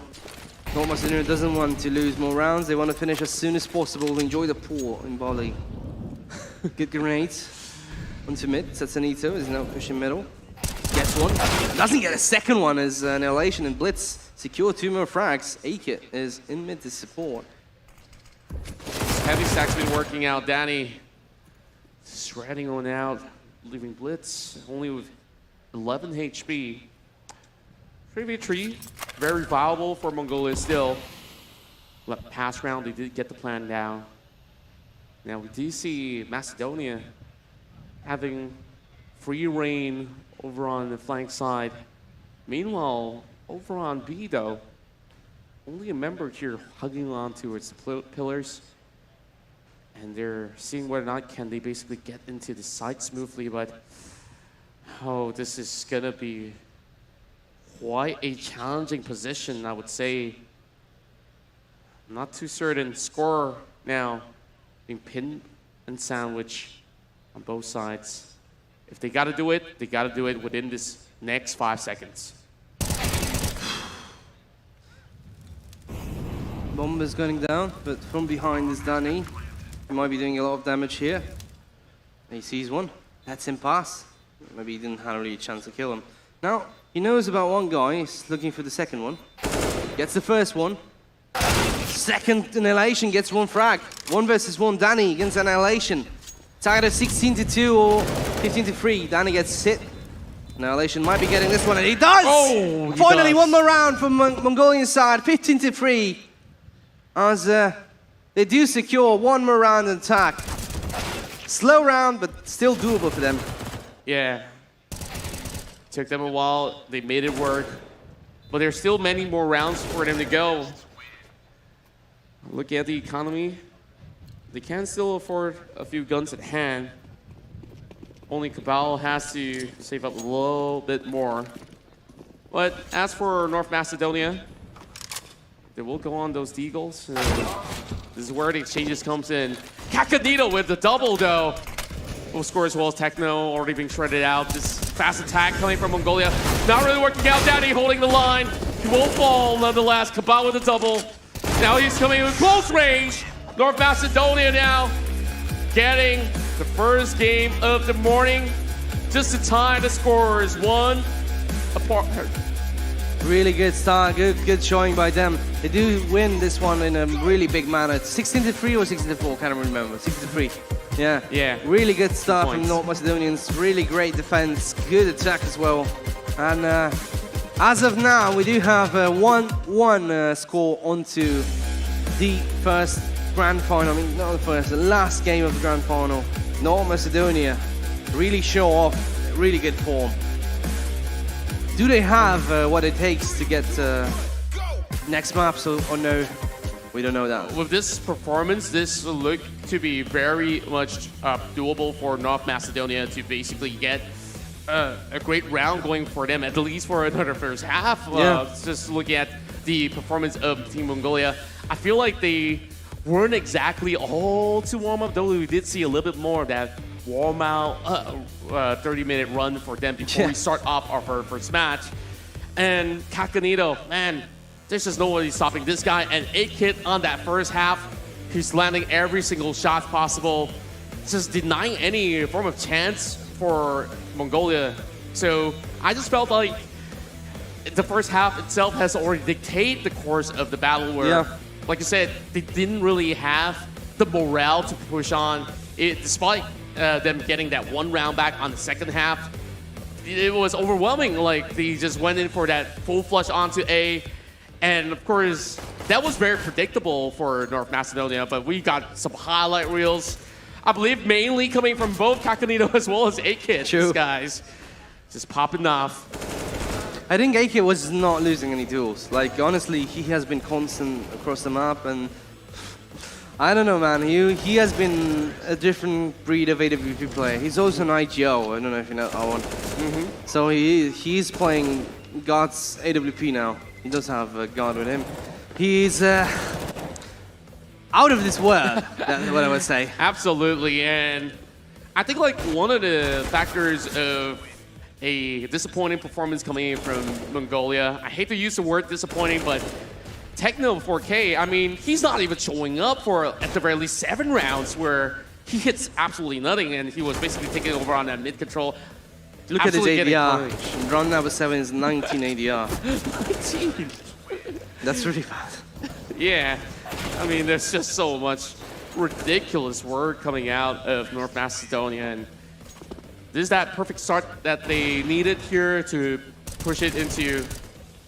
North Macedonia doesn't want to lose more rounds. They want to finish as soon as possible to enjoy the pool in Bali. Good grenades. Onto mid. Satsanito is now pushing middle. Gets one. Doesn't get a second one as Annihilation and Blitz secure 2 more frags. A-Kit is in mid to support. Heavy stack's been working out. Danny shredding on out, leaving Blitz only with 11 HP. 3v3, very viable for Mongolia still. But past round, they did get the plan down. Now we do see Macedonia having free reign over on the flank side. Meanwhile, over on B though, only a member here hugging on towards the pillars. And they're seeing whether or not can they basically get into the site smoothly, but oh, this is gonna be quite a challenging position, I would say. I'm not too certain. Score now being pinned and sandwiched on both sides. If they gotta do it, they gotta do it within this next 5 seconds. Bomb is going down, but from behind is Danny. He might be doing a lot of damage here. He sees one. Lets him pass. Maybe he didn't have really a chance to kill him. Now, he knows about one guy. He's looking for the second one. Gets the first one. Second Annihilation gets 1 frag. 1 versus 1. Danny against Annihilation. Target of 16-2 or 15-3. Danny gets hit. Annihilation might be getting this one, and he does! Oh, he Finally, does. one more round from Mongolian side. 15-3. As they do secure 1 more round in attack. Slow round, but still doable for them. Yeah. Took them a while. They made it work. But there's still many more rounds for them to go. Looking at the economy, they can still afford a few guns at hand. Only Cabal has to save up a little bit more. But as for North Macedonia, they will go on those Deagles. This is where the exchanges comes in. Kakanito with the double, though. will score as well as Techno, already being shredded out. This fast attack coming from Mongolia. Not really working out. Danny holding the line. He won't fall nonetheless. Cabal with a double. Now he's coming in close range. North Macedonia now getting the first game of the morning. Just to tie the scores, 1 apart. Really good start, good showing by them. They do win this one in a really big manner. 16-3 or 16-4, can't remember. 16-3. Yeah. Yeah. Really good start from Points. North Macedonians. Really great defense, good attack as well. And as of now, we do have a 1-1 score onto the first grand final. I mean, not the first, the last game of the grand final. North Macedonia really show off really good form. Do they have what it takes to get next maps or no? We don't know that. With this performance, this will look to be very much doable for North Macedonia to basically get a great round going for them, at least for another first half. Just looking at the performance of Team Mongolia, I feel like they weren't exactly all too warm up, though we did see a little bit more of that warm out 30-minute run for them before we start off our first match. And Cacanito, man, there's just nobody stopping this guy. And 8-Kit on that first half, he's landing every single shot possible, just denying any form of chance for Mongolia. So I just felt like the first half itself has already dictated the course of the battle where, like you said, they didn't really have the morale to push on. Despite them getting that one round back on the second half, it was overwhelming. Like, they just went in for that full flush onto A. And of course, that was very predictable for North Macedonia, but we got some highlight reels, I believe mainly coming from both Cacanito as well as 8-Kit. These guys just popping off. I think 8-Kit was not losing any duels. Like, honestly, he has been constant across the map, and I don't know, man. He has been a different breed of AWP player. He's also an IGO. I don't know if you know that one. So he's playing God's AWP now. He does have God with him. He's out of this world, that's what I would say. Absolutely, and I think like one of the factors of a disappointing performance coming in from Mongolia, I hate to use the word disappointing, but Techno 4K, I mean, he's not even showing up for, at the very least, 7 rounds where he hits absolutely nothing, and he was basically taking over on that mid control. Look at his ADR. Round number 7 is 19 ADR. 19. That's really bad. Yeah, I mean, there's just so much ridiculous work coming out of North Macedonia, and this is that perfect start that they needed here to push it into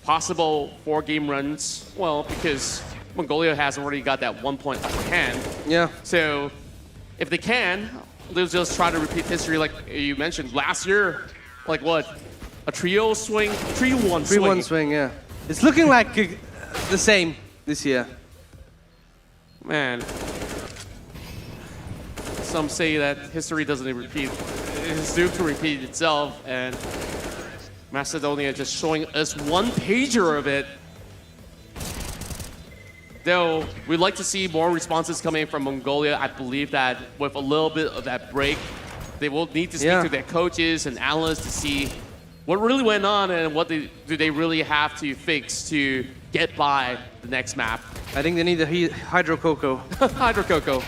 possible 4-game runs. Well, because Mongolia has already got that 1 point upper hand. Yeah. So if they can, they'll just try to repeat history like you mentioned last year. Like what? A trio swing? 3-1 swing. 3-1 swing, yeah. It's looking like the same this year. Man. Some say that history doesn't repeat. It's due to repeat itself, and Macedonia just showing us one pager of it. Though we'd like to see more responses coming from Mongolia. I believe that with a little bit of that break, they will need to speak to their coaches and analysts to see what really went on and what do they really have to fix to get by the next map. I think they need the Hydro Cocoa. Hydro Cocoa.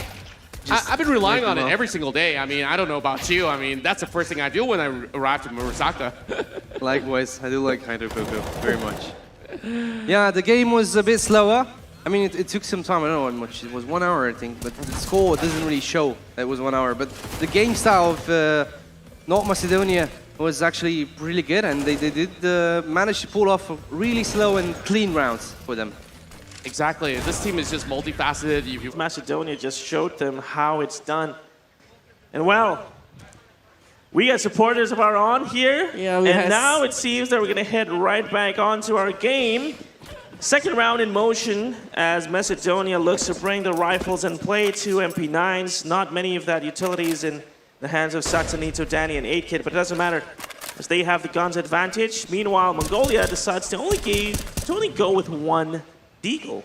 I've been relying on it every single day. I mean, I don't know about you. I mean, that's the first thing I do when I arrive to Murasaka. Likewise, I do like Hydro Cocoa very much. Yeah, the game was a bit slower. I mean, it took some time. I don't know how much. It was 1 hour, I think. But the score doesn't really show that it was 1 hour. But the game style of North Macedonia was actually really good. And they did manage to pull off really slow and clean rounds for them. Exactly. This team is just multifaceted. Macedonia just showed them how it's done. And well, we got supporters of our own here. Yeah, and now it seems that we're going to head right back onto our game. Second round in motion as Macedonia looks to bring the rifles and play 2 MP9s. Not many of that utilities in the hands of Saxonito, Danny, and 8-Kit, but it doesn't matter as they have the guns advantage. Meanwhile, Mongolia decides to only go with 1 Deagle.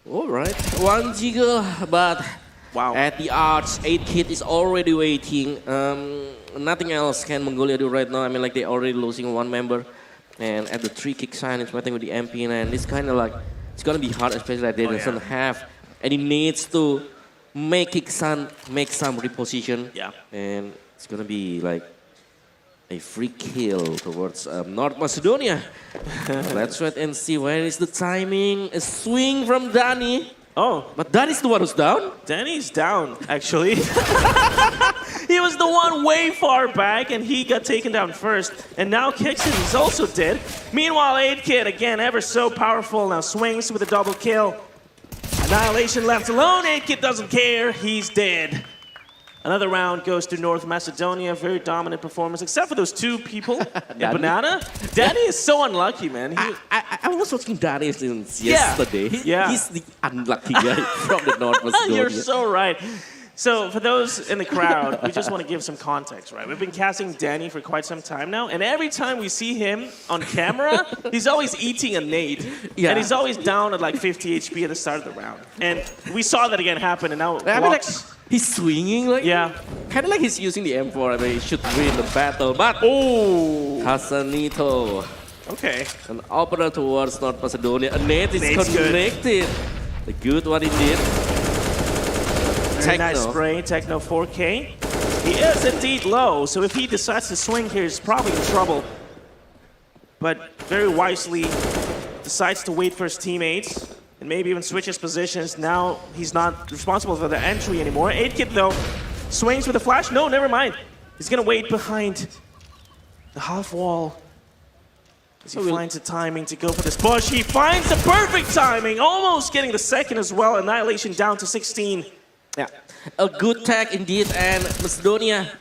All right, 1 Deagle, but Wow. At the arch, 8 Kid is already waiting. Nothing else can Mongolia do right now. I mean, like, they're already losing one member. And at the 3 kick sign, it's waiting with the MP9. It's kind of like, it's going to be hard, especially that they doesn't have any needs to make Kicksan make some reposition. Yeah. And it's going to be like a free kill towards North Macedonia. Let's wait and see where is the timing. A swing from Danny. Oh, But Danny's the one who's down. Danny's down, actually. He was the one way far back, and he got taken down first. And now Kixon is also dead. Meanwhile, 8Kid, again, ever so powerful, now swings with a double kill. Annihilation left alone. 8Kid doesn't care. He's dead. Another round goes to North Macedonia. Very dominant performance, except for those 2 people in Banana. Danny is so unlucky, man. I was watching Danny since yesterday. He's the unlucky guy from the North Macedonia. You're so right. So for those in the crowd, we just want to give some context, right? We've been casting Danny for quite some time now, and every time we see him on camera, he's always eating a nade. Yeah. And he's always down at like 50 HP at the start of the round. And we saw that again happen, and now I mean, like, Glocks- he's swinging like kind of like he's using the M4. I mean, he should win the battle, but Hasanito, okay. an opener towards North Macedonia. A nade is Nade's good. connected. The good one indeed. Very nice spray, Techno 4K. He is indeed low, so if he decides to swing here, he's probably in trouble. But very wisely decides to wait for his teammates and maybe even switch his positions. Now he's not responsible for the entry anymore. 8Kid though, swings with a flash. No, never mind. He's gonna wait behind the half wall. As he finds the timing to go for this push. He finds the perfect timing, almost getting the second as well. Annihilation down to 16. Yeah, a good tag indeed, and Macedonia,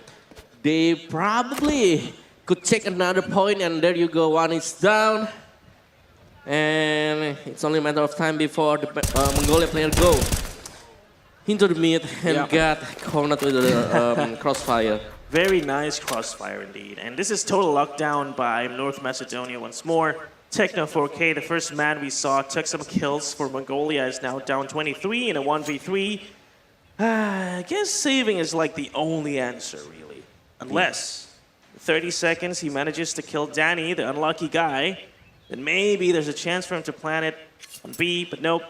they probably could take another point, and there you go, one is down. And it's only a matter of time before the Mongolia player go into the mid and got cornered with the crossfire. Very nice crossfire indeed. And this is total lockdown by North Macedonia once more. Techno 4K, the first man we saw, took some kills for Mongolia, is now down 23 in a 1v3. I guess saving is like the only answer, really. Unless, in 30 seconds, he manages to kill Danny, the unlucky guy, then maybe there's a chance for him to plant it on B, but nope.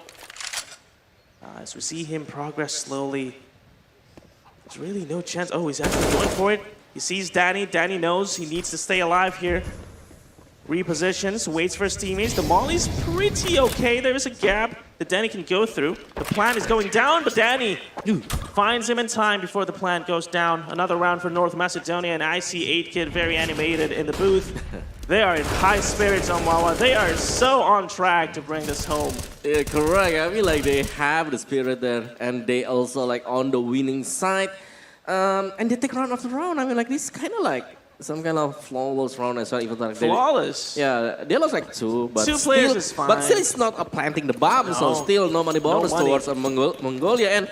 As we see him progress slowly, there's really no chance. Oh, he's actually going for it. He sees Danny. Danny knows he needs to stay alive here. Repositions, waits for his teammates. The molly's pretty okay. There is a gap that Danny can go through. The plant is going down, but Danny finds him in time before the plant goes down. Another round for North Macedonia, and I see 8Kid very animated in the booth. They are in high spirits on Wawa. They are so on track to bring this home. Yeah, correct. I mean, like, they have the spirit there, and they also, like, on the winning side. And they take round after round. I mean, like, this kind of like some kind of flawless round as well. Even like Flawless? They lost like 2, but Two still, players is fine. But still, it's not planting the bomb, so still no money bonus towards Mongolia, and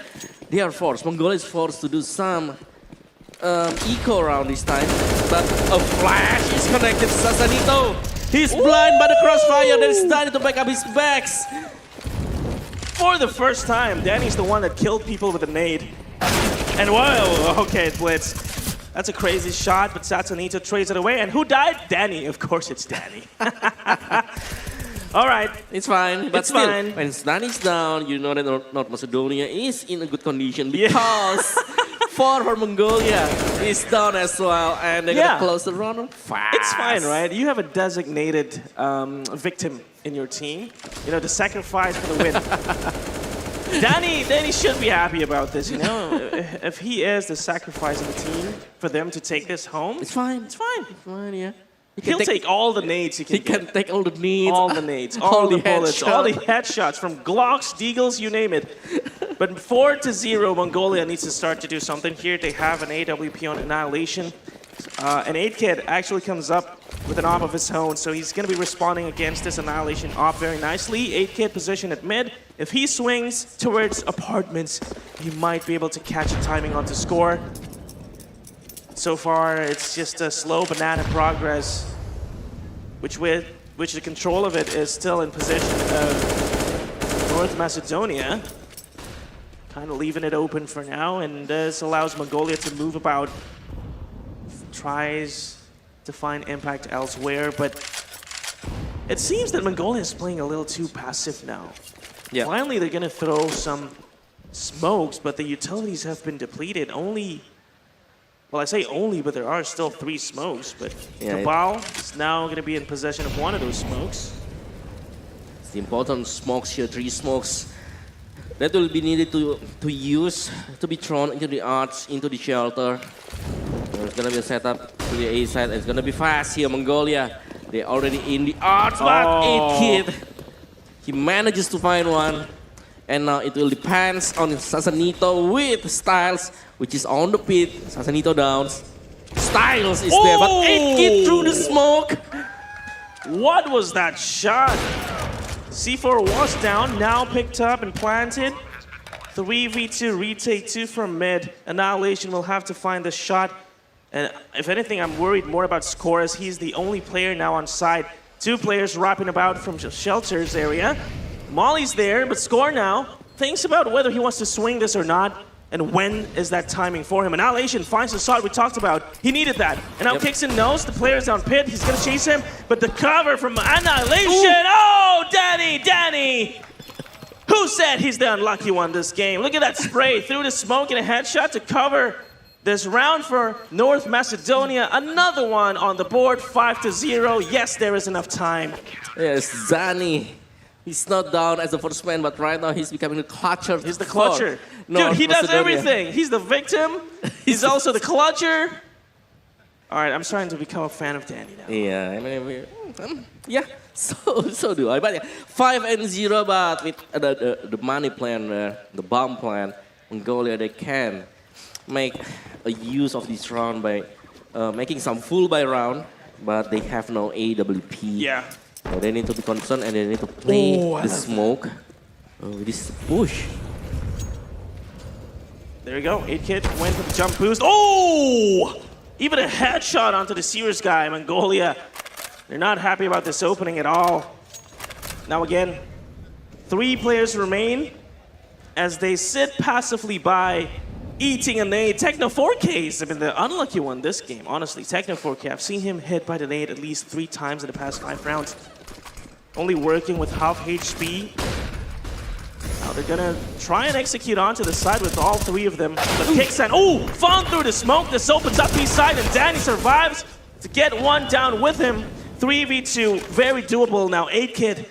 they are forced. Mongolia is forced to do some eco round this time, but a flash is connected to Sasanito. He's blind by the crossfire. Then he's starting to back up his backs. For the first time, Danny's the one that killed people with a nade. And whoa, okay, Blitz. That's a crazy shot, but Sasanito trades it away. And who died? Danny. Of course it's Danny. All right. It's fine, but It's still, fine. when Danny's down, you know that North Macedonia is in a good condition because for Mongolia is down as well, and they're gonna close the round fast. It's fine, right? You have a designated victim in your team. You know, the sacrifice for the win. Danny should be happy about this, you know? If he is the sacrifice of the team for them to take this home, It's fine. it's fine. It's fine, yeah. He'll take all the nades he can He can take all the needs, all the nades, all the bullets, headshots. all the headshots from Glocks, Deagles, you name it. But 4-0, Mongolia needs to start to do something here. They have an AWP on Annihilation. And 8Kid actually comes up with an op of his own, so he's going to be responding against this Annihilation op very nicely. 8Kid position at mid. If he swings towards apartments, he might be able to catch a timing on to score. So far, it's just a slow banana progress, which the control of it is still in position of North Macedonia. kind of leaving it open for now, and this allows Mongolia to move about, tries to find impact elsewhere, but it seems that Mongolia is playing a little too passive now. Yeah. Finally, they're going to throw some smokes, but the utilities have been depleted. Only, well, I say only, but there are still 3 smokes, but Yeah, Cabal is now going to be in possession of one of those smokes. It's the important smokes here, 3 smokes that will be needed to use, to be thrown into the arch, into the shelter. There's gonna be a setup to the A side. It's gonna be fast here, Mongolia. They're already in the arch, but 8kid, he manages to find one. And now it will depend on Sasanito with Styles, which is on the pit. Sasanito down. Styles is there, but 8kid through the smoke. What was that shot? C4 was down, now picked up and planted. 3v2, retake 2 from mid. Annihilation will have to find the shot. And if anything, I'm worried more about Score, as he's the only player now on side. 2 players wrapping about from shelters area. Molly's there, but Score now thinks about whether he wants to swing this or not, and when is that timing for him. Annihilation finds the shot we talked about. He needed that. And now Kixon knows the player's down pit. He's going to chase him, but the cover from Annihilation. Oh, Danny! Who said he's the unlucky one this game? Look at that spray through the smoke and a headshot to cover this round for North Macedonia. Another one on the board, 5-0. Yes, there is enough time. Yes, Zani. He's not down as the first man, but right now he's becoming the clutcher. He's the clutcher. Dude, he does everything. He's the victim. He's also the clutcher. All right, I'm starting to become a fan of Danny now. Yeah, I mean, yeah, so do I. But yeah, 5-0, but with the money plan, the bomb plan, Mongolia, they can make a use of this round by making some full buy round, but they have no AWP. Yeah. So they need to be concerned and they need to play the smoke. This push. There you go. 8kid went for the jump boost. Oh! Even a headshot onto the Sears guy. Mongolia, they're not happy about this opening at all. Now again, 3 players remain as they sit passively by, eating a nade. Techno 4Ks have been the unlucky one this game, honestly. Techno 4K, I've seen him hit by the nade at least 3 times in the past 5 rounds. Only working with half HP. Now they're gonna try and execute onto the side with all 3 of them. But Kixan, oh, found through the smoke. This opens up east side, and Danny survives to get one down with him. 3v2, very doable now. 8kid,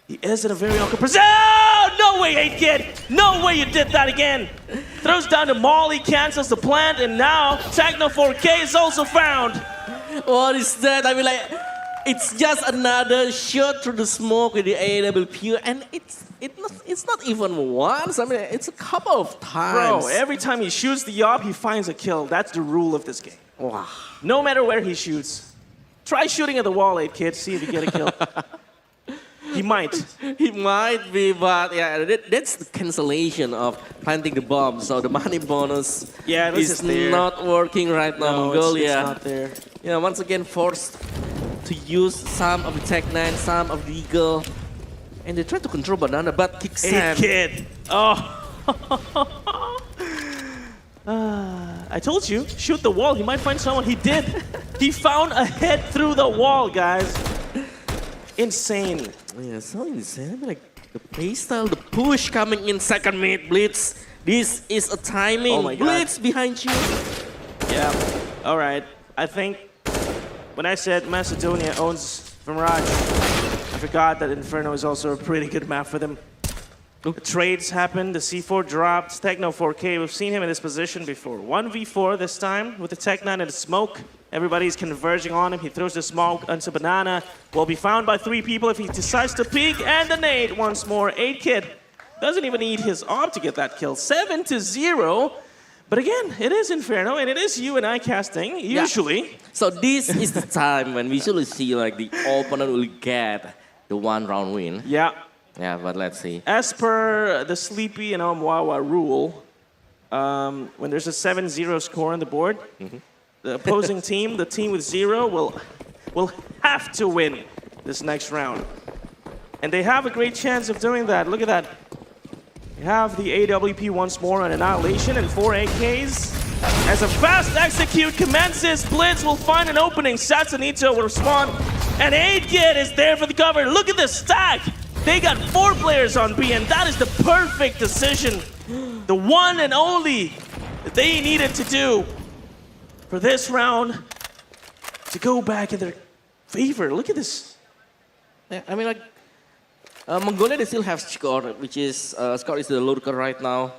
he is in a very awkward position. Oh, no way, 8kid. No way you did that again. Throws down to Molly, cancels the plant, and now Techno 4K is also found. What is that? I mean, like, it's just another shot through the smoke with the AWP, and it's not even once. I mean, it's a couple of times. Bro, every time he shoots the op, he finds a kill. That's the rule of this game. Wow. No matter where he shoots. Try shooting at the wall, 8kid, see if you get a kill. He might. He might be, but yeah, that's the cancellation of planting the bomb. So the money bonus is not working right now, No, Mongolia. it's not there. Yeah, once again forced to use some of the Tech 9, some of the Eagle. And they try to control Banana, but kick Sam. 8kid. Oh. I told you, shoot the wall. He might find someone. He did. He found a head through the wall, guys. Insane. Yeah, so insane. I mean, like the playstyle, the push coming in second mid, Blitz. This is a timing. Oh my God. Blitz behind you. Yeah. All right. I think when I said Macedonia owns Mirage, I forgot that Inferno is also a pretty good map for them. The trades happened, the C4 dropped, Techno 4K, we've seen him in this position before. 1v4 this time with the Tech 9 and the smoke. Everybody's converging on him, he throws the smoke onto Banana. Will be found by 3 people if he decides to peek, and the nade once more. 8kid doesn't even need his AWP to get that kill. 7-0. But again, it is Inferno, and it is you and I casting, usually. Yeah. So this is the time when we usually see like the opponent will get the 1-round win. Yeah. Yeah, but let's see. As per the Sleepy and Omwawa rule, when there's a 7-0 score on the board, the opposing team, the team with 0, will have to win this next round. And they have a great chance of doing that. Look at that. We have the AWP once more on Annihilation and 4 AKs. As a fast execute commences, Blitz will find an opening. Satsunito will respond. And 8kid is there for the cover. Look at the stack. They got 4 players on B, and that is the perfect decision. The one and only that they needed to do for this round to go back in their favor. Look at this. Yeah, I mean, like, Mongolia, they still have Scott, which is, Scott is the lurker right now.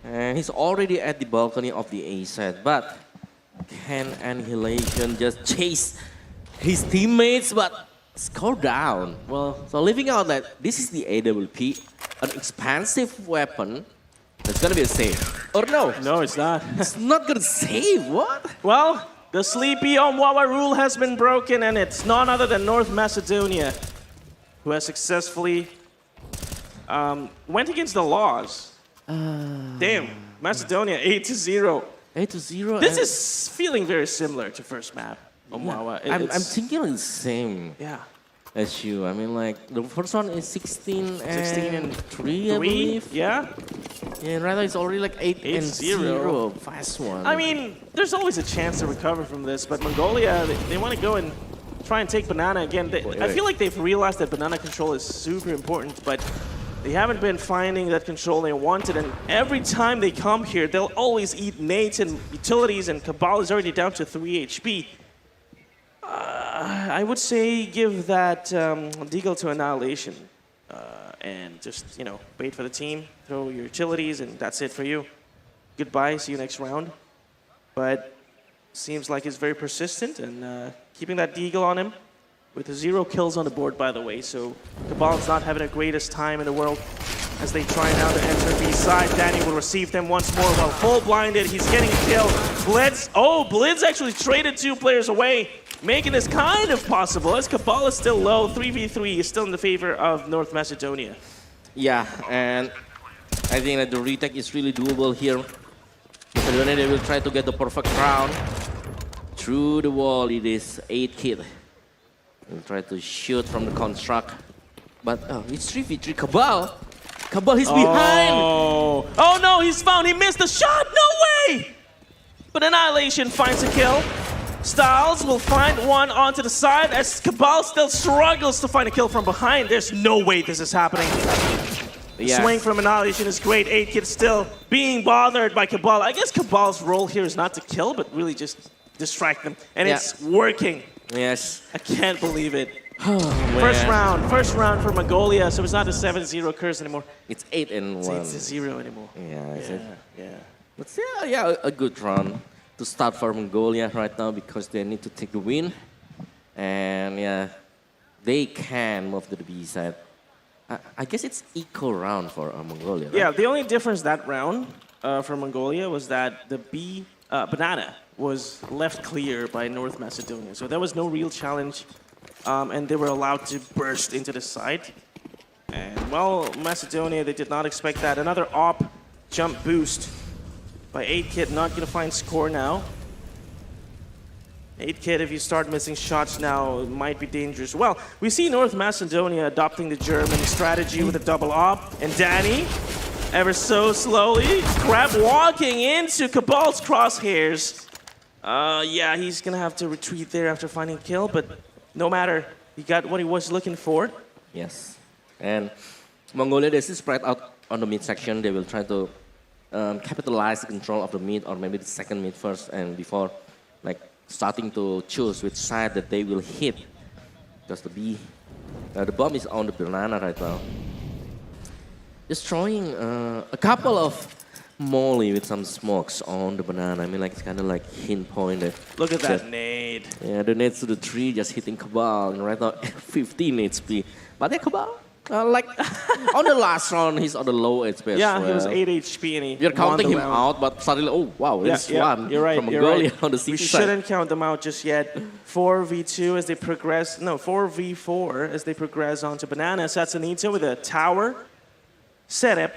And he's already at the balcony of the A side. But can Annihilation just chase his teammates, but score down? Well, so leaving out that this is the AWP, an expansive weapon that's gonna be a save. Or no? No, it's not. It's not gonna save, what? Well, the sleepy Omwawa rule has been broken, and it's none other than North Macedonia who has successfully went against the laws. Damn, Macedonia 8-0. 8-0. This is feeling very similar to first map, Omwawa. I'm thinking the same Yeah. as you. I mean, like, the first one is 16 and 3, I 3, believe. yeah. Yeah, rather it's already like 8-0. 8-0. Fast one. I mean, there's always a chance to recover from this, but Mongolia, they want to go and try and take Banana again. I feel like they've realized that Banana control is super important, but they haven't been finding that control they wanted, and every time they come here, they'll always eat nades and utilities, and Cabal is already down to 3 HP. I would say give that Deagle to Annihilation and just, you know, wait for the team, throw your utilities, and that's it for you. Goodbye, see you next round. But seems like he's very persistent and keeping that Deagle on him with 0 kills on the board, by the way. So Cabal's not having the greatest time in the world as they try now to enter B side. Danny will receive them once more while full blinded. He's getting a kill. Blitz, Blitz actually traded 2 players away, making this kind of possible as Cabal is still low. 3v3 is still in the favor of North Macedonia. Yeah, and I think that the retake is really doable here. Macedonia, they will try to get the perfect round. Through the wall, it is 8kid. He'll try to shoot from the construct. But it's 3v3. Cabal! Cabal, he's behind! Oh no, he's found. He missed the shot. No way! But Annihilation finds a kill. Styles will find one onto the side as Cabal still struggles to find a kill from behind. There's no way this is happening. The swing from Annihilation is great. 8kid still being bothered by Cabal. I guess Cabal's role here is not to kill, but really just distract them. And it's working. Yes. I can't believe it. Oh, First round for Mongolia, so it's not a 7-0 curse anymore. It's 8-1. It's 8-0 anymore. Yeah. But yeah, a good run to start for Mongolia right now because they need to take the win. And yeah, they can move to the B side. I guess it's equal round for Mongolia, right? Yeah, the only difference that round for Mongolia was that the B Banana was left clear by North Macedonia. So there was no real challenge, and they were allowed to burst into the side. And well, Macedonia, they did not expect that. Another op jump boost by 8kid, not gonna find score now. 8kid, if you start missing shots now, it might be dangerous. Well, we see North Macedonia adopting the German strategy with a double op, and Danny, ever so slowly, crab walking into Cabal's crosshairs. Yeah, he's gonna have to retreat there after finding a kill, but no matter, he got what he was looking for. Yes, and Mongolia, they still spread out on the mid section. They will try to capitalize the control of the mid, or maybe the second mid first, and before like starting to choose which side that they will hit. Because the bomb is on the Banana right now. Just throwing a couple of molly with some smokes on the Banana. I mean, like, it's kind of like hint pointed. Look at that nade. Yeah, the nades to the tree just hitting Cabal. And right now, 15 HP. But yeah, Cabal, like, on the last round, he's on the low HP. Yeah, he was 8 HP and he You're counting him round. out, but suddenly, oh, wow, there's one you're right, from Mongolia right. on the CT We side. shouldn't count them out just yet. 4v2 as they progress, no, 4v4 as they progress onto Banana. Satsunito with a tower setup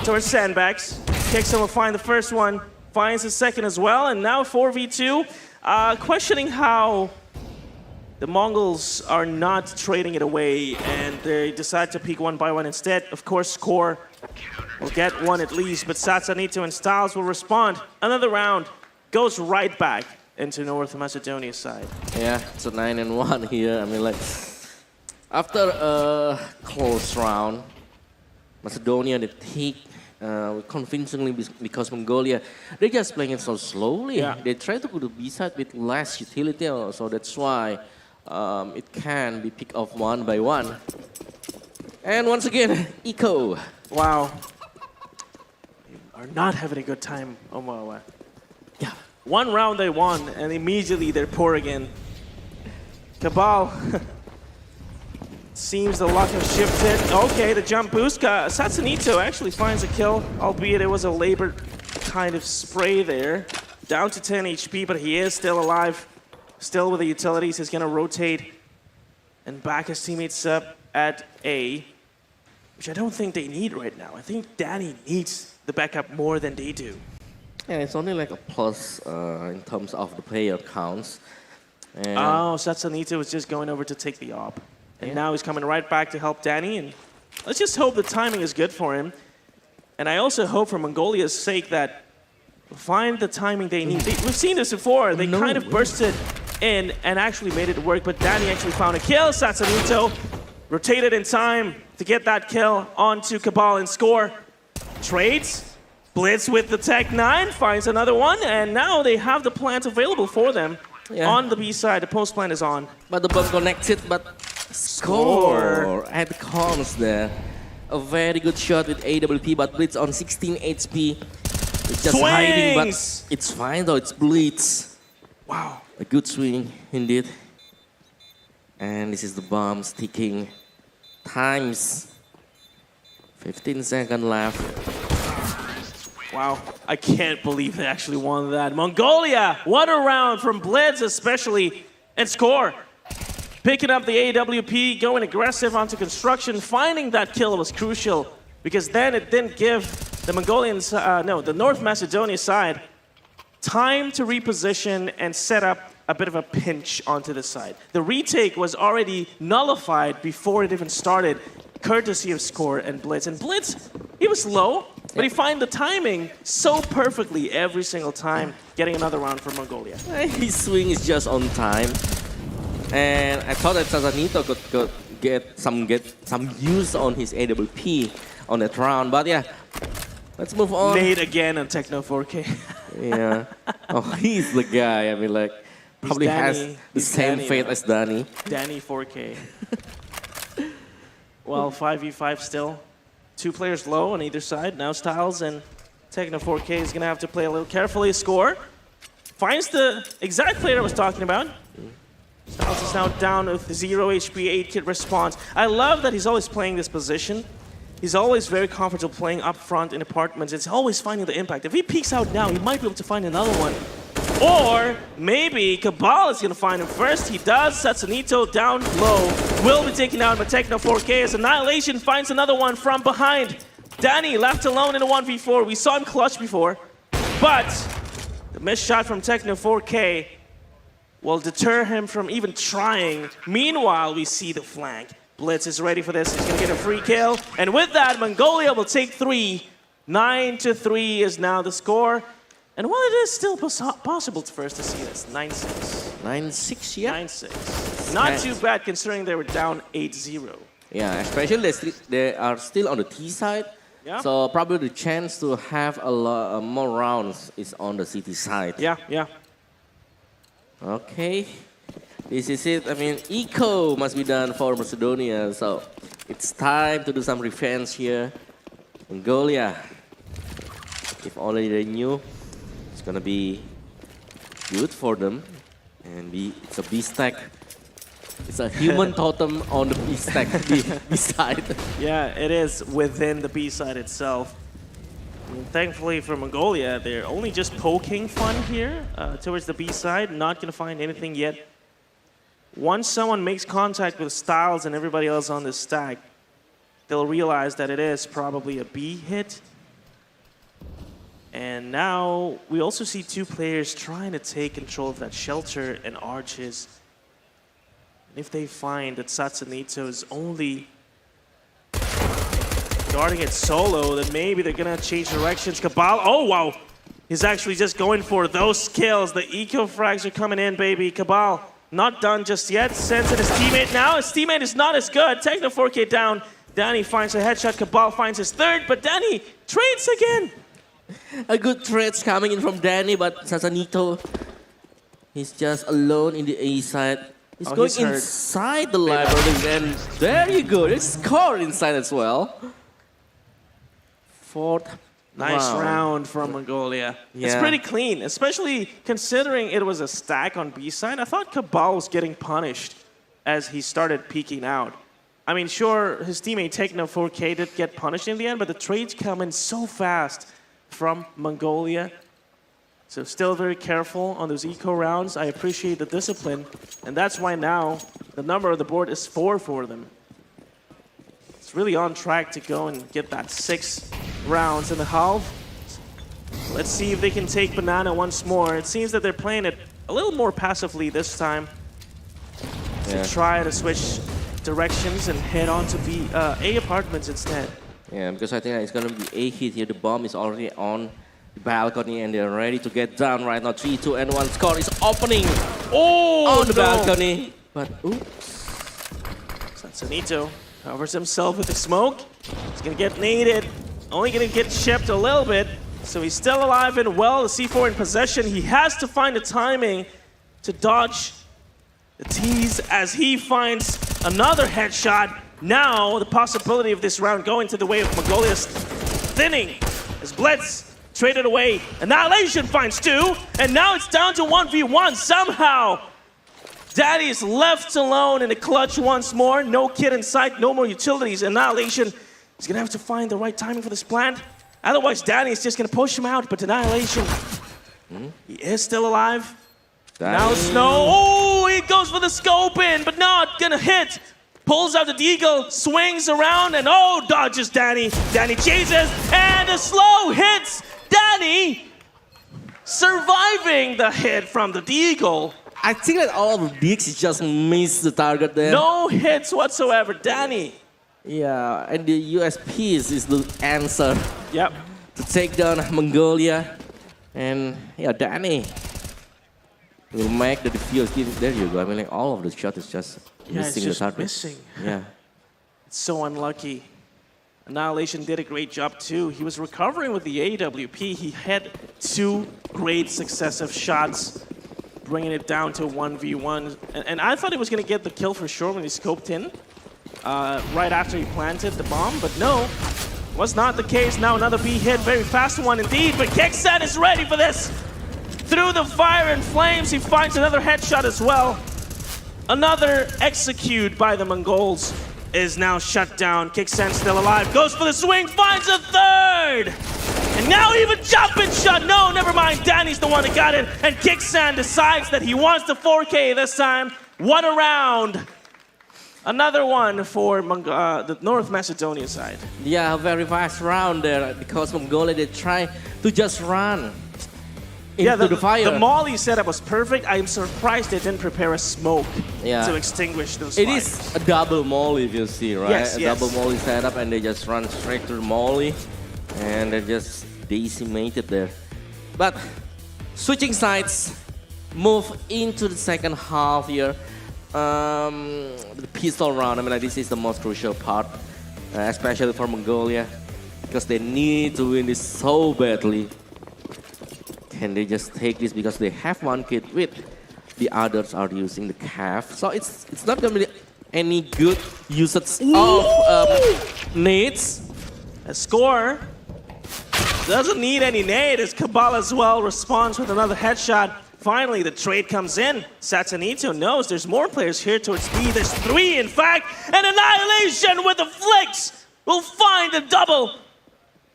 towards sandbags. Kixon will find the first one, finds the second as well, and now 4v2. Questioning how the Mongols are not trading it away, and they decide to peek one by one instead. Of course, Score will get one at least, but Satsanito and Styles will respond. Another round goes right back into North Macedonia's side. Yeah, it's a 9-1 here. I mean, like, after a close round, Macedonia, they take convincingly because Mongolia, they're just playing it so slowly. Yeah. They try to go to B-side with less utility, so that's why it can be picked off one by one. And once again, Eco. Wow. They are not having a good time, Omawa. Yeah. One round they won, and immediately they're poor again. Cabal. Seems the luck has shifted. Okay, the jump boost. Satsanito actually finds a kill, albeit it was a labored kind of spray there. Down to 10 HP, but he is still alive. Still with the utilities. He's going to rotate and back his teammates up at A, which I don't think they need right now. I think Danny needs the backup more than they do. Yeah, it's only like a plus in terms of the player counts. And Oh, Satsanito was just going over to take the op. And now he's coming right back to help Danny. And let's just hope the timing is good for him. And I also hope for Mongolia's sake that find the timing they need. We've seen this before. They kind of bursted in and actually made it work. But Danny actually found a kill. Satsanito rotated in time to get that kill onto Cabal and score. Trades. Blitz with the Tech 9 finds another one. And now they have the plant available for them. Yeah. On the B side, the post plant is on. But the bomb connected, but score at comms there. A very good shot with AWP, but Blitz on 16 HP. It's just hiding, but it's fine though, it's Blitz. Wow. A good swing, indeed. And this is the bomb sticking. Times 15 seconds left. Wow, I can't believe they actually won that. Mongolia, what a round from Blitz especially, and score. Picking up the AWP, going aggressive onto construction, finding that kill was crucial because then it didn't give the Mongolians, the North Macedonia side time to reposition and set up a bit of a pinch onto the side. The retake was already nullified before it even started, courtesy of Score and Blitz. And Blitz, he was low, but he found the timing so perfectly every single time, getting another round for Mongolia. His swing is just on time. And I thought that Satsanito could get some use on his AWP on that round. But yeah, let's move on. Nade again on Techno 4K. Yeah. Oh, he's the guy. I mean, like, probably has the same fate as Danny. Danny 4K. Well, 5v5 still. 2 players low on either side. Now Styles and Techno 4K is going to have to play a little carefully. Score. Finds the exact player I was talking about. Styles is now down with 0 HP, 8 kit response. I love that he's always playing this position. He's always very comfortable playing up front in apartments. It's always finding the impact. If he peeks out now, he might be able to find another one. Or maybe Cabal is going to find him first. He does. Satsanito down low. Will be taken out by Techno 4K as Annihilation finds another one from behind. Danny left alone in a 1v4. We saw him clutch before. But the missed shot from Techno 4K will deter him from even trying. Meanwhile, we see the flank. Blitz is ready for this. He's going to get a free kill. And with that, Mongolia will take 3. 9-3 is now the score. And while it is still possible for us to see this, 9-6. 9-6, yeah. 9-6. Not too bad considering they were down 8-0. Yeah, especially they are still on the T side. Yeah. So probably the chance to have a lot more rounds is on the CT side. Yeah, yeah. Okay. This is it. I mean, eco must be done for Macedonia. So it's time to do some revenge here. Mongolia. If only they knew, it's gonna be good for them. And it's a B stack. It's a human totem on the B stack, B side. Yeah, it is within the B side itself. And thankfully for Mongolia, they're only just poking fun here towards the B side. Not going to find anything yet. Once someone makes contact with Styles and everybody else on this stack, they'll realize that it is probably a B hit. And now we also see 2 players trying to take control of that shelter and arches. And if they find that Satsanito is only starting it solo, then maybe they're gonna change directions. Cabal, oh wow! He's actually just going for those kills. The eco frags are coming in, baby. Cabal, not done just yet. Sends in his teammate now. His teammate is not as good. Techno 4K down. Danny finds a headshot. Cabal finds his third, but Danny trades again. A good trade's coming in from Danny, but Sazanito, he's just alone in the A side. He's going he's hurt. inside the library, and there you go. There's score inside as well. Fourth. Nice round. round from Mongolia. It's Yeah. pretty clean, especially considering it was a stack on B side. I thought Cabal was getting punished as he started peeking out. I mean, sure, his teammate Techno 4K did get punished in the end, but the trades come in so fast from Mongolia. So still very careful on those eco rounds. I appreciate the discipline, and that's why now the number of the board is 4 for them. It's really on track to go and get that 6 rounds in the half. Let's see if they can take Banana once more. It seems that they're playing it a little more passively this time. Yeah. To try to switch directions and head on to B, A apartments instead. Yeah, because I think it's gonna be a hit here. The bomb is already on the balcony, and they're ready to get down right now. 3, 2, and 1. Score is opening on the balcony. But oops. Sansanito covers himself with the smoke. He's gonna get naded. Only gonna get chipped a little bit. So he's still alive and well. The C4 in possession. He has to find the timing to dodge the tease as he finds another headshot. Now the possibility of this round going to the way of Mongolia is thinning as Blitz traded away. Annihilation finds 2, and now it's down to 1v1 somehow. Daddy is left alone in the clutch once more. No kid in sight, no more utilities. Annihilation is gonna have to find the right timing for this plant. Otherwise, Daddy is just gonna push him out, but Annihilation, he is still alive. Now Snow, oh, he goes for the scope in, but not gonna hit. Pulls out the deagle, swings around, and oh, dodges Danny. Danny chases, and a slow hits Danny, surviving the hit from the deagle. I think that all of Dix just missed the target there. No hits whatsoever, Danny. Yeah, and the USPs is the answer Yep. to take down Mongolia. And yeah, Danny will make the defuse. There you go. I mean, like all of the shot is just Yeah, it's missing just the target. missing. Yeah. It's so unlucky. Annihilation did a great job too. He was recovering with the AWP. He had 2 great successive shots, bringing it down to 1v1. And I thought he was going to get the kill for sure when he scoped in right after he planted the bomb, but no, was not the case. Now another B hit, very fast one indeed, but Keksan is ready for this. Through the fire and flames, he finds another headshot as well. Another execute by the Mongols is now shut down. Keksan still alive, goes for the swing, finds a third! And now even jumping shot, no, never mind, Danny's the one that got it, and Keksan decides that he wants the 4K this time. What a round! Another one for the North Macedonia side. Yeah, very fast round there because Mongolia, they try to just run into the fire. The Molly setup was perfect. I'm surprised they didn't prepare a smoke Yeah. to extinguish those It fires. is a double molly, if you see, right? Yes, a yes. double molly setup, and they just run straight to the molly, and they just decimated there. But switching sides, move into the second half here. The pistol round, I mean, like, this is the most crucial part, especially for Mongolia, because they need to win this so badly. Can they just take this because they have one kid with the others are using the calf? So it's not gonna be any good usage of nades. A score doesn't need any nade as Cabal as well responds with another headshot. Finally, the trade comes in. Satanito knows there's more players here towards B. There's 3, in fact. And Annihilation with the flicks will find a double,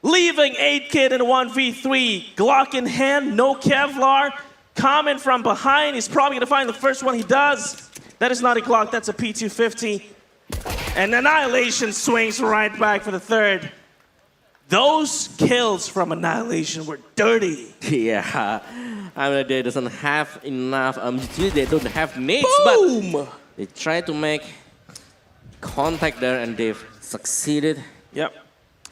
leaving 8-Kid in 1v3. Glock in hand, no Kevlar. Comment from behind. He's probably going to find the first one. He does. That is not a Glock. That's a P250. And Annihilation swings right back for the third. Those kills from Annihilation were dirty. Yeah, I mean, they doesn't have enough. They don't have nades, Boom! but they try to make contact there, and they've succeeded. Yep.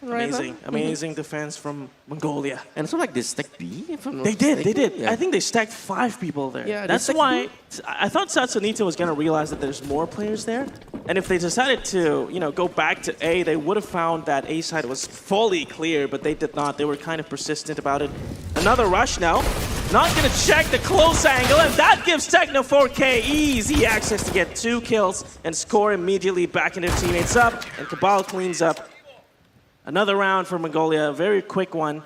right now. Amazing defense from Mongolia. And so like they stack B. If I'm not They did. mistaken. Yeah. I think they stacked 5 people there. Yeah, they That's stacked why I thought Satsunita was going to realize that there's more players there. And if they decided to, go back to A, they would have found that A side was fully clear, but they did not. They were kind of persistent about it. Another rush now. Not going to check the close angle, and that gives Techno 4K easy access to get 2 kills and score immediately, backing their teammates up, and Cabal cleans up. Another round for Mongolia, a very quick one.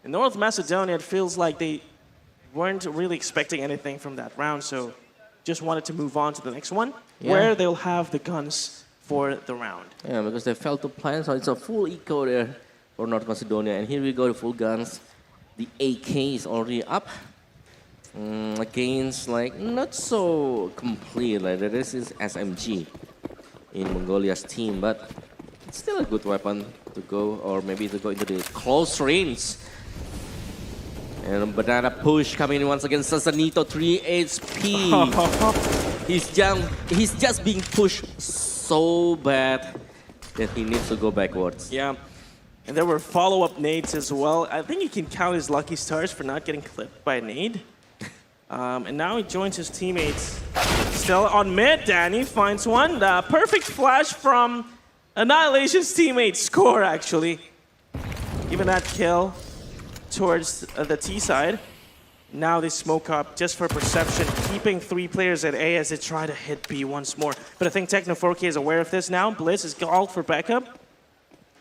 In North Macedonia, it feels like they weren't really expecting anything from that round, so just wanted to move on to the next one, where they'll have the guns for the round. Yeah, because they failed to plan, so it's a full eco there for North Macedonia. And here we go, the full guns. The AK is already up. Against, like, not so complete. Like, this is SMG in Mongolia's team, but it's still a good weapon to go, or maybe to go into the close range. And banana push coming in once again. Sasanito 3 HP. He's just being pushed so bad that he needs to go backwards. Yeah, and there were follow-up nades as well. I think he can count his lucky stars for not getting clipped by a nade. And now he joins his teammates. Still on mid, Danny finds one. The perfect flash from Annihilation's teammate score, actually. Even that kill towards the T side. Now they smoke up just for perception, keeping 3 players at A as they try to hit B once more. But I think Techno 4K is aware of this now. Blitz is called for backup.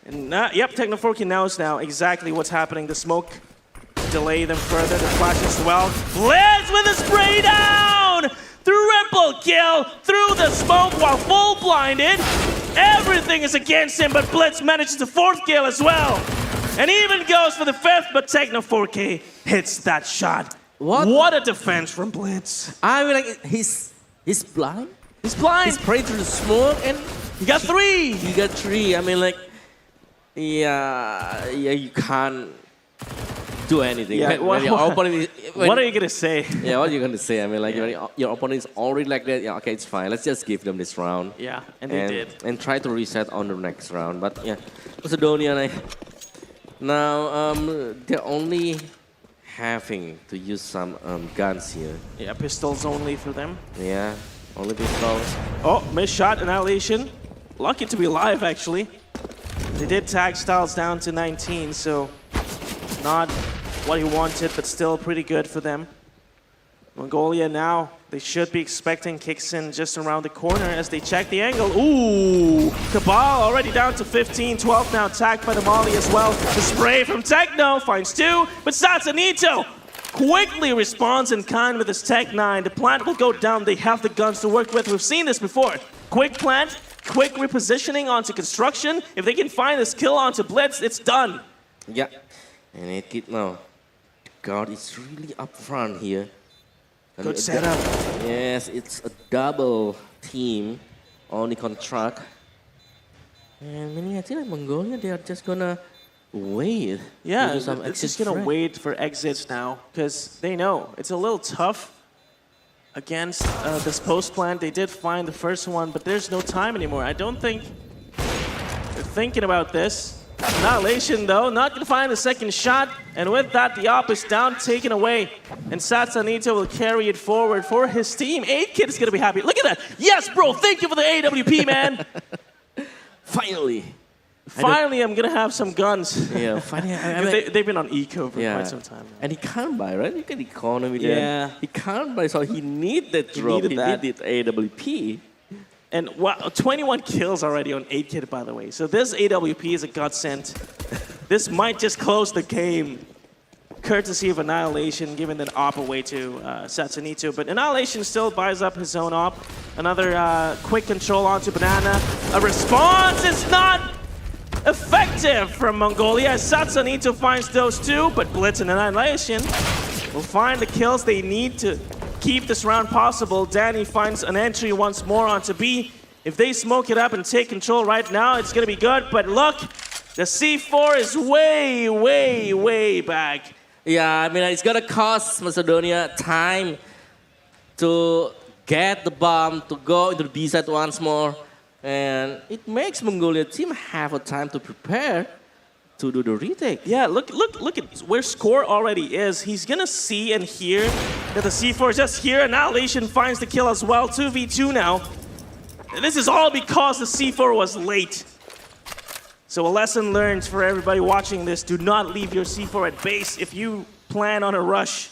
And yep, Techno 4K knows now exactly what's happening. The smoke delay them further. The flash as well. Blitz with a spray down! Triple kill through the smoke while full blinded. Everything is against him, but Blitz manages the 4th kill as well. And even goes for the 5th, but Techno 4K hits that shot. What a defense from Blitz. I mean, like, he's blind. He's blind. He's praying through the smoke, and He got 3. you got 3. I mean, like, yeah, you can't do anything. Yeah, when your opponent is, What are you going to say? Yeah, what are you going to say? I mean, like, when your opponent is already like that, yeah, okay, it's fine. Let's just give them this round. Yeah, and they did. And try to reset on the next round. But, yeah, Macedonia, like, now, they're only having to use some guns here. Yeah, pistols only for them. Yeah, only pistols. Oh, missed shot, Annihilation. Lucky to be alive, actually. They did tag Styles down to 19, so not what he wanted, but still pretty good for them. Mongolia now, they should be expecting kicks in just around the corner as they check the angle. Ooh, Cabal already down to 15, 12 now tagged by the Molly as well. The spray from Techno finds 2, but Satsunito quickly responds in kind with his Tech 9. The plant will go down, they have the guns to work with. We've seen this before. Quick plant, quick repositioning onto construction. If they can find this kill onto Blitz, it's done. Yeah, and it get now. God is really up front here. And Good setup. Yes, it's a double team on the contract. And many, I think like Mongolia, they are just gonna wait. Yeah, to do some it's just exit gonna threat. wait for exits now because they know it's a little tough against this post plant. They did find the first one, but there's no time anymore. I don't think they're thinking about this. Annihilation, though, not gonna find the second shot, and with that, the op is down, taken away, and Satsunito will carry it forward for his team. 8kid is gonna be happy. Look at that! Yes, bro, thank you for the AWP, man. Finally. Finally, I'm gonna have some guns. Yeah, finally. They've been on eco for Yeah. quite some time now. And he can't buy, right? You can economy there. Yeah. He can't buy, so he need that drop. needed that. Needed AWP. And wow, 21 kills already on 8kid, by the way. So this AWP is a godsend. This might just close the game, courtesy of Annihilation, giving the op away to Satsunito. But Annihilation still buys up his own op. Another quick control onto Banana. A response is not effective from Mongolia. Satsunito finds those 2, but Blitz and Annihilation will find the kills they need to keep this round possible. Danny finds an entry once more onto B. If they smoke it up and take control right now, it's gonna be good. But look, the C4 is way, way, way back. Yeah, I mean, it's gonna cost Macedonia time to get the bomb, to go into the B side once more. And it makes Mongolia team have a time to prepare. to do the retake. Yeah, look at where Score already is. He's gonna see and hear that the C4 is just here. Annihilation finds the kill as well. 2v2 now. And this is all because the C4 was late. So a lesson learned for everybody watching this: do not leave your C4 at base if you plan on a rush.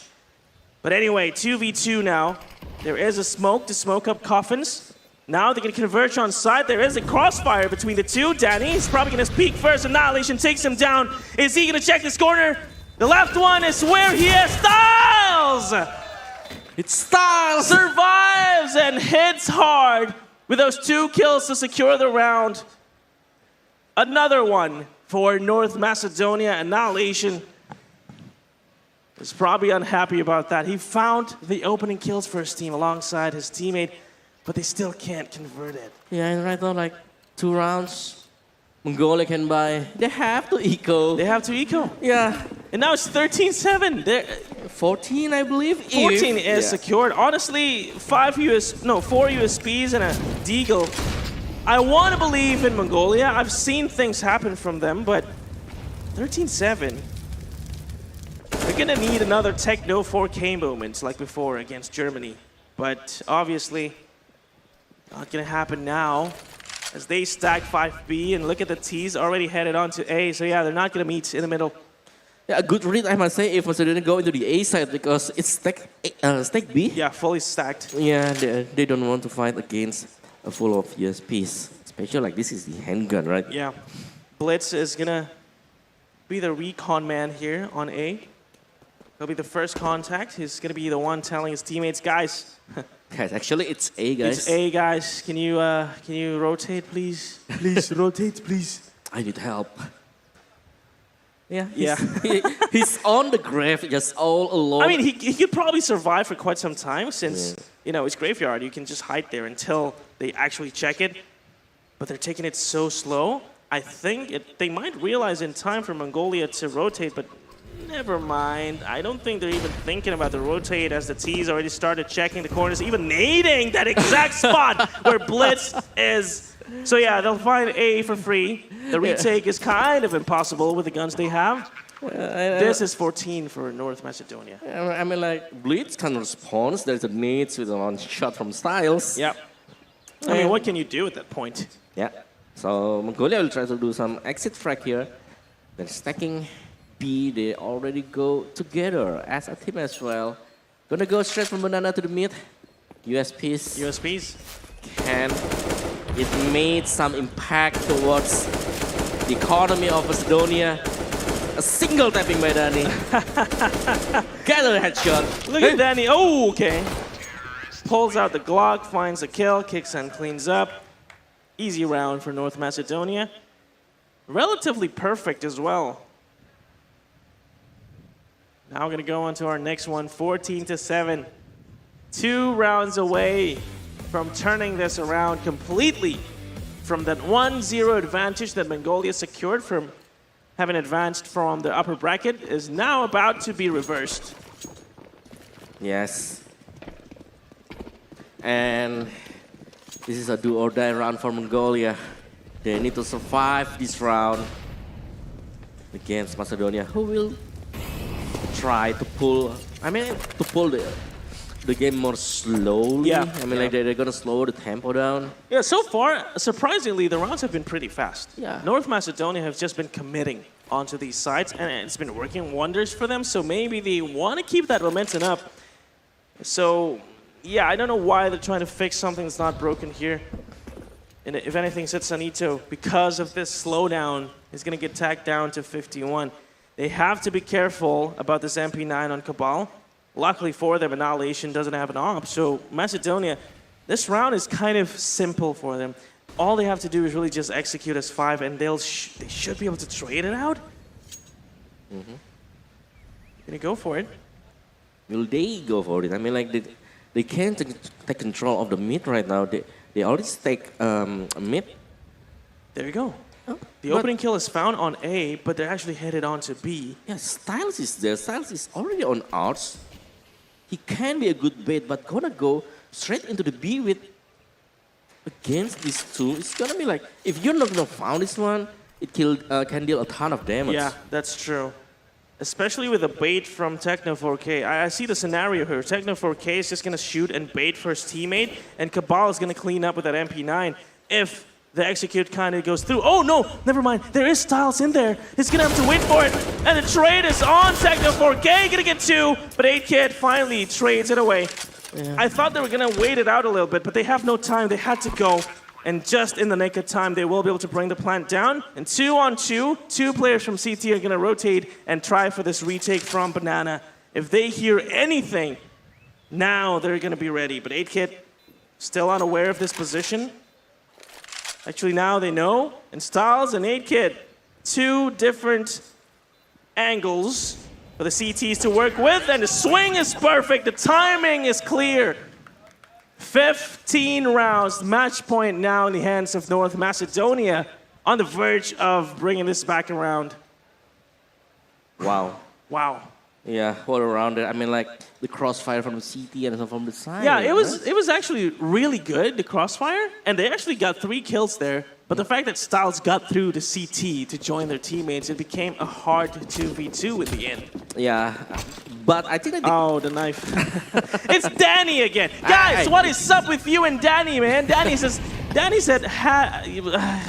But anyway, 2v2 now. There is a smoke to smoke up coffins. Now they're going to converge on side. There is a crossfire between the two. Danny is probably going to peek first. Annihilation takes him down. Is he going to check this corner? The left one is where he is. Styles! It's Styles! Survives and hits hard with those 2 kills to secure the round. Another one for North Macedonia. Annihilation is probably unhappy about that. He found the opening kills for his team alongside his teammate, but they still can't convert it. Yeah, and right now, like 2 rounds, Mongolia can buy. They have to eco. They have to eco. Yeah, And now it's 13-7. 14, I believe. 14 is Yeah. secured. Honestly, 4 USPs and a deagle. I want to believe in Mongolia. I've seen things happen from them, but 13-7. They're gonna need another Techno 4K moment like before against Germany. But obviously, not gonna happen now as they stack 5B and look at the T's already headed on to A. So yeah, they're not gonna meet in the middle. Yeah, a good read, I must say, if Macedonia go into the A side because it's stack B. Yeah, fully stacked. Yeah, they don't want to fight against a full of USPs. Especially like this is the handgun, right? Yeah. Blitz is gonna be the recon man here on A. He'll be the first contact. He's gonna be the one telling his teammates, guys, Guys, actually it's A, guys. it's A, guys. Can you rotate, please? Please rotate, please. I need help. Yeah, Yeah. he's on the grave just all alone. I mean, he could probably survive for quite some time since, you know, it's graveyard. You can just hide there until they actually check it. But they're taking it so slow. I think they might realize in time for Mongolia to rotate, but never mind. I don't think they're even thinking about the rotate as the T's already started checking the corners, even nading that exact spot where Blitz is. So yeah, they'll find A for free. The retake is kind of impossible with the guns they have. This is 14 for North Macedonia. I mean, like, Blitz can respond. There's a need with a one shot from Styles. Yep. I mean, what can you do at that point? Yeah. So Mongolia will try to do some exit frag here. Then stacking B, they already go together as a team as well. Gonna go straight from banana to the mid. USPs. USPs? And it made some impact towards the economy of Macedonia. A single tapping by Danny. Get a headshot. Look at Danny. Oh, okay. Pulls out the Glock, finds a kill, kicks and cleans up. Easy round for North Macedonia. Relatively perfect as well. Now we're going to go on to our next one, 14-7. 2 rounds away from turning this around completely from that 1-0 advantage that Mongolia secured from having advanced from the upper bracket is now about to be reversed. Yes. And this is a do or die round for Mongolia. They need to survive this round against Macedonia, who will try to pull, the game more slowly. Yeah. I mean, like they're gonna slow the tempo down. Yeah, so far, surprisingly, the rounds have been pretty fast. Yeah. North Macedonia have just been committing onto these sides, and it's been working wonders for them, so maybe they want to keep that momentum up. So, yeah, I don't know why they're trying to fix something that's not broken here. And if anything, Setsanito, because of this slowdown, is going to get tacked down to 51. They have to be careful about this MP9 on Cabal. Luckily for them, Annihilation doesn't have an op, so Macedonia, this round is kind of simple for them. All they have to do is really just execute as 5, and they should be able to trade it out. Gonna go for it. Will they go for it? I mean, like they can't take control of the mid right now. They already take mid. There you go. Oh, The but- opening kill is found on A, but they're actually headed on to B. Yeah, Styles is there. Styles is already on arts. He can be a good bait, but gonna go straight into the B with against these two. It's gonna be like, if you're not gonna found this one, can deal a ton of damage. Yeah, that's true. Especially with a bait from Techno 4K. I see the scenario here. Techno 4K is just going to shoot and bait for his teammate, and Cabal is going to clean up with that MP9 if the execute kind of goes through. Oh no, never mind. There is Styles in there. He's going to have to wait for it. And the trade is on Techno 4K. Going to get 2, but 8kid finally trades it away. Yeah. I thought they were going to wait it out a little bit, but they have no time. They had to go. And just in the nick of time, they will be able to bring the plant down. And 2-on-2, 2 players from CT are going to rotate and try for this retake from Banana. If they hear anything, now they're going to be ready. But 8kid still unaware of this position. Actually, now they know. And Styles and 8kid, 2 different angles for the CTs to work with. And the swing is perfect. The timing is clear. 15 rounds, match point now in the hands of North Macedonia, on the verge of bringing this back around. Wow. Wow. Yeah, all around it. I mean, like the crossfire from the CT and from the side. Yeah, it was actually really good, the crossfire, and they actually got 3 kills there. But the fact that Styles got through the CT to join their teammates, it became a hard 2v2 in the end. Yeah, but I think that Oh, the knife. It's Danny again. Guys, what is up with you and Danny, man? Danny said,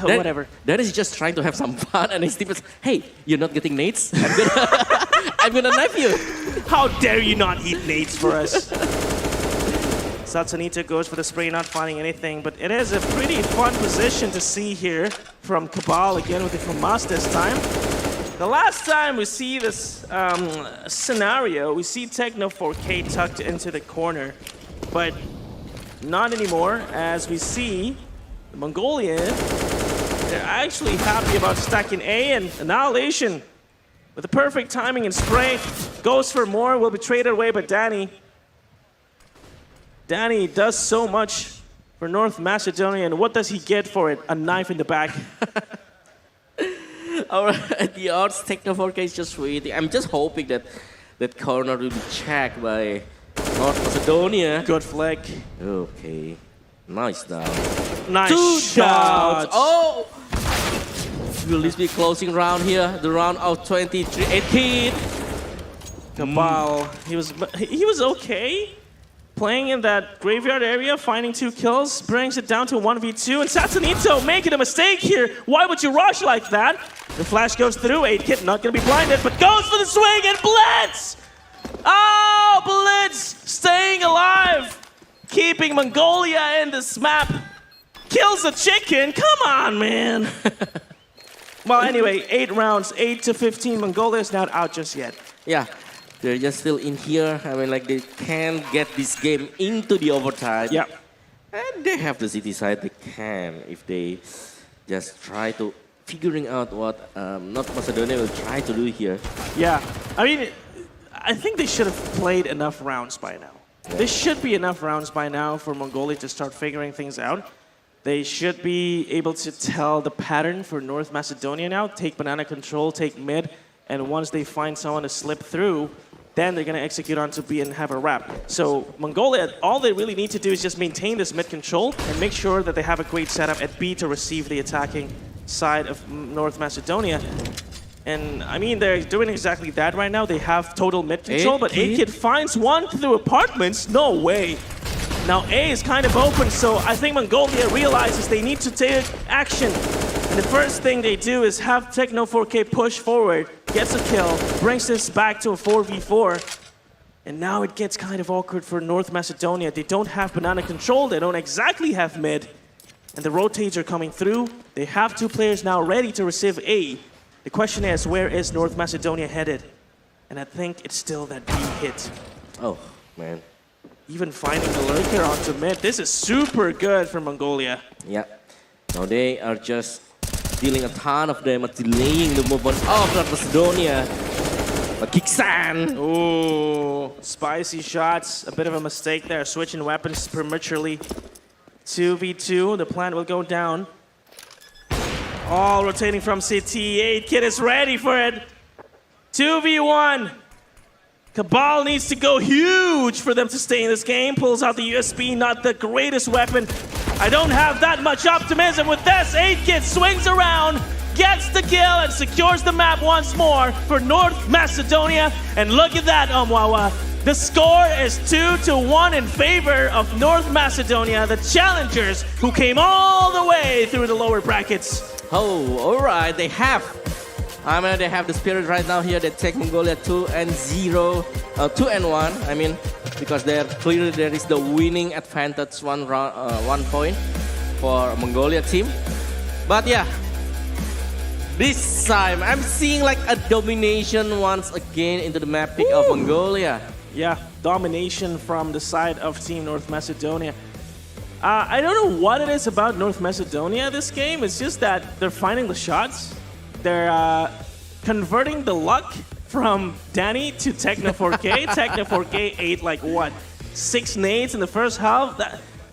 whatever. That is just trying to have some fun, and his team is, hey, you're not getting nades? I'm gonna, I'm gonna knife you. How dare you not eat nades for us? Satsanita goes for the spray, not finding anything, but it is a pretty fun position to see here from Cabal, again with the FAMAS this time. The last time we see this scenario, we see Techno 4K tucked into the corner, but not anymore, as we see the Mongolian, they're actually happy about stacking A, and Annihilation with the perfect timing and spray goes for more, will be traded away by Danny. Danny does so much for North Macedonia, and what does he get for it? A knife in the back. Alright, the odds Techno 4K is just waiting. I'm just hoping that that corner will be checked by North Macedonia. Good flick. Okay, nice down. Nice 2 shot. shots. Oh! Will this be closing round here? The round of 23. 8kid. Cabal, he was okay. Playing in that graveyard area, finding 2 kills, brings it down to 1v2, and Satsanito making a mistake here. Why would you rush like that? The flash goes through, 8kid not gonna be blinded, but goes for the swing, and Blitz! Oh, Blitz staying alive, keeping Mongolia in this map. Kills the chicken, come on, man. Well, anyway, 8 rounds, 8-15, Mongolia is not out just yet. Yeah, they're just still in here. I mean, like they can get this game into the overtime. Yeah. And they have the city side. They can if they just try to figuring out what North Macedonia will try to do here. Yeah, I mean, I think they should have played enough rounds by now. There should be enough rounds by now for Mongolia to start figuring things out. They should be able to tell the pattern for North Macedonia now. Take banana control, take mid, and once they find someone to slip through, then they're going to execute onto B and have a wrap. So Mongolia, all they really need to do is just maintain this mid control and make sure that they have a great setup at B to receive the attacking side of North Macedonia. And I mean, they're doing exactly that right now. They have total mid control, but 8kid finds one through apartments. No way. Now A is kind of open, so I think Mongolia realizes they need to take action. And the first thing they do is have Techno 4K push forward, gets a kill, brings this back to a 4v4. And now it gets kind of awkward for North Macedonia. They don't have banana control, they don't exactly have mid. And the rotates are coming through. They have 2 players now ready to receive A. The question is, where is North Macedonia headed? And I think it's still that B hit. Oh, man. Even finding the lurker onto mid. This is super good for Mongolia. Yeah. Now they are just dealing a ton of damage, delaying the movement of North Macedonia. But Kiksan! Ooh, spicy shots. A bit of a mistake there. Switching weapons prematurely. 2v2. The plan will go down. All rotating from CT. 8kid is ready for it. 2v1. Cabal needs to go huge for them to stay in this game. Pulls out the USB, not the greatest weapon. I don't have that much optimism with this. 8kid swings around, gets the kill and secures the map once more for North Macedonia. And look at that, Omwawa. The score is 2-1 in favor of North Macedonia, the challengers who came all the way through the lower brackets. Oh, all right. They have the spirit right now here. They take Mongolia 2-0, 2-1. I mean, because there is the winning advantage 1 point for Mongolia team. But yeah, this time I'm seeing like a domination once again into the map pick of Mongolia. Yeah, domination from the side of Team North Macedonia. I don't know what it is about North Macedonia this game. It's just that they're finding the shots. They're converting the luck from Danny to Techno 4K. Techno 4K ate like what, 6 nades in the first half?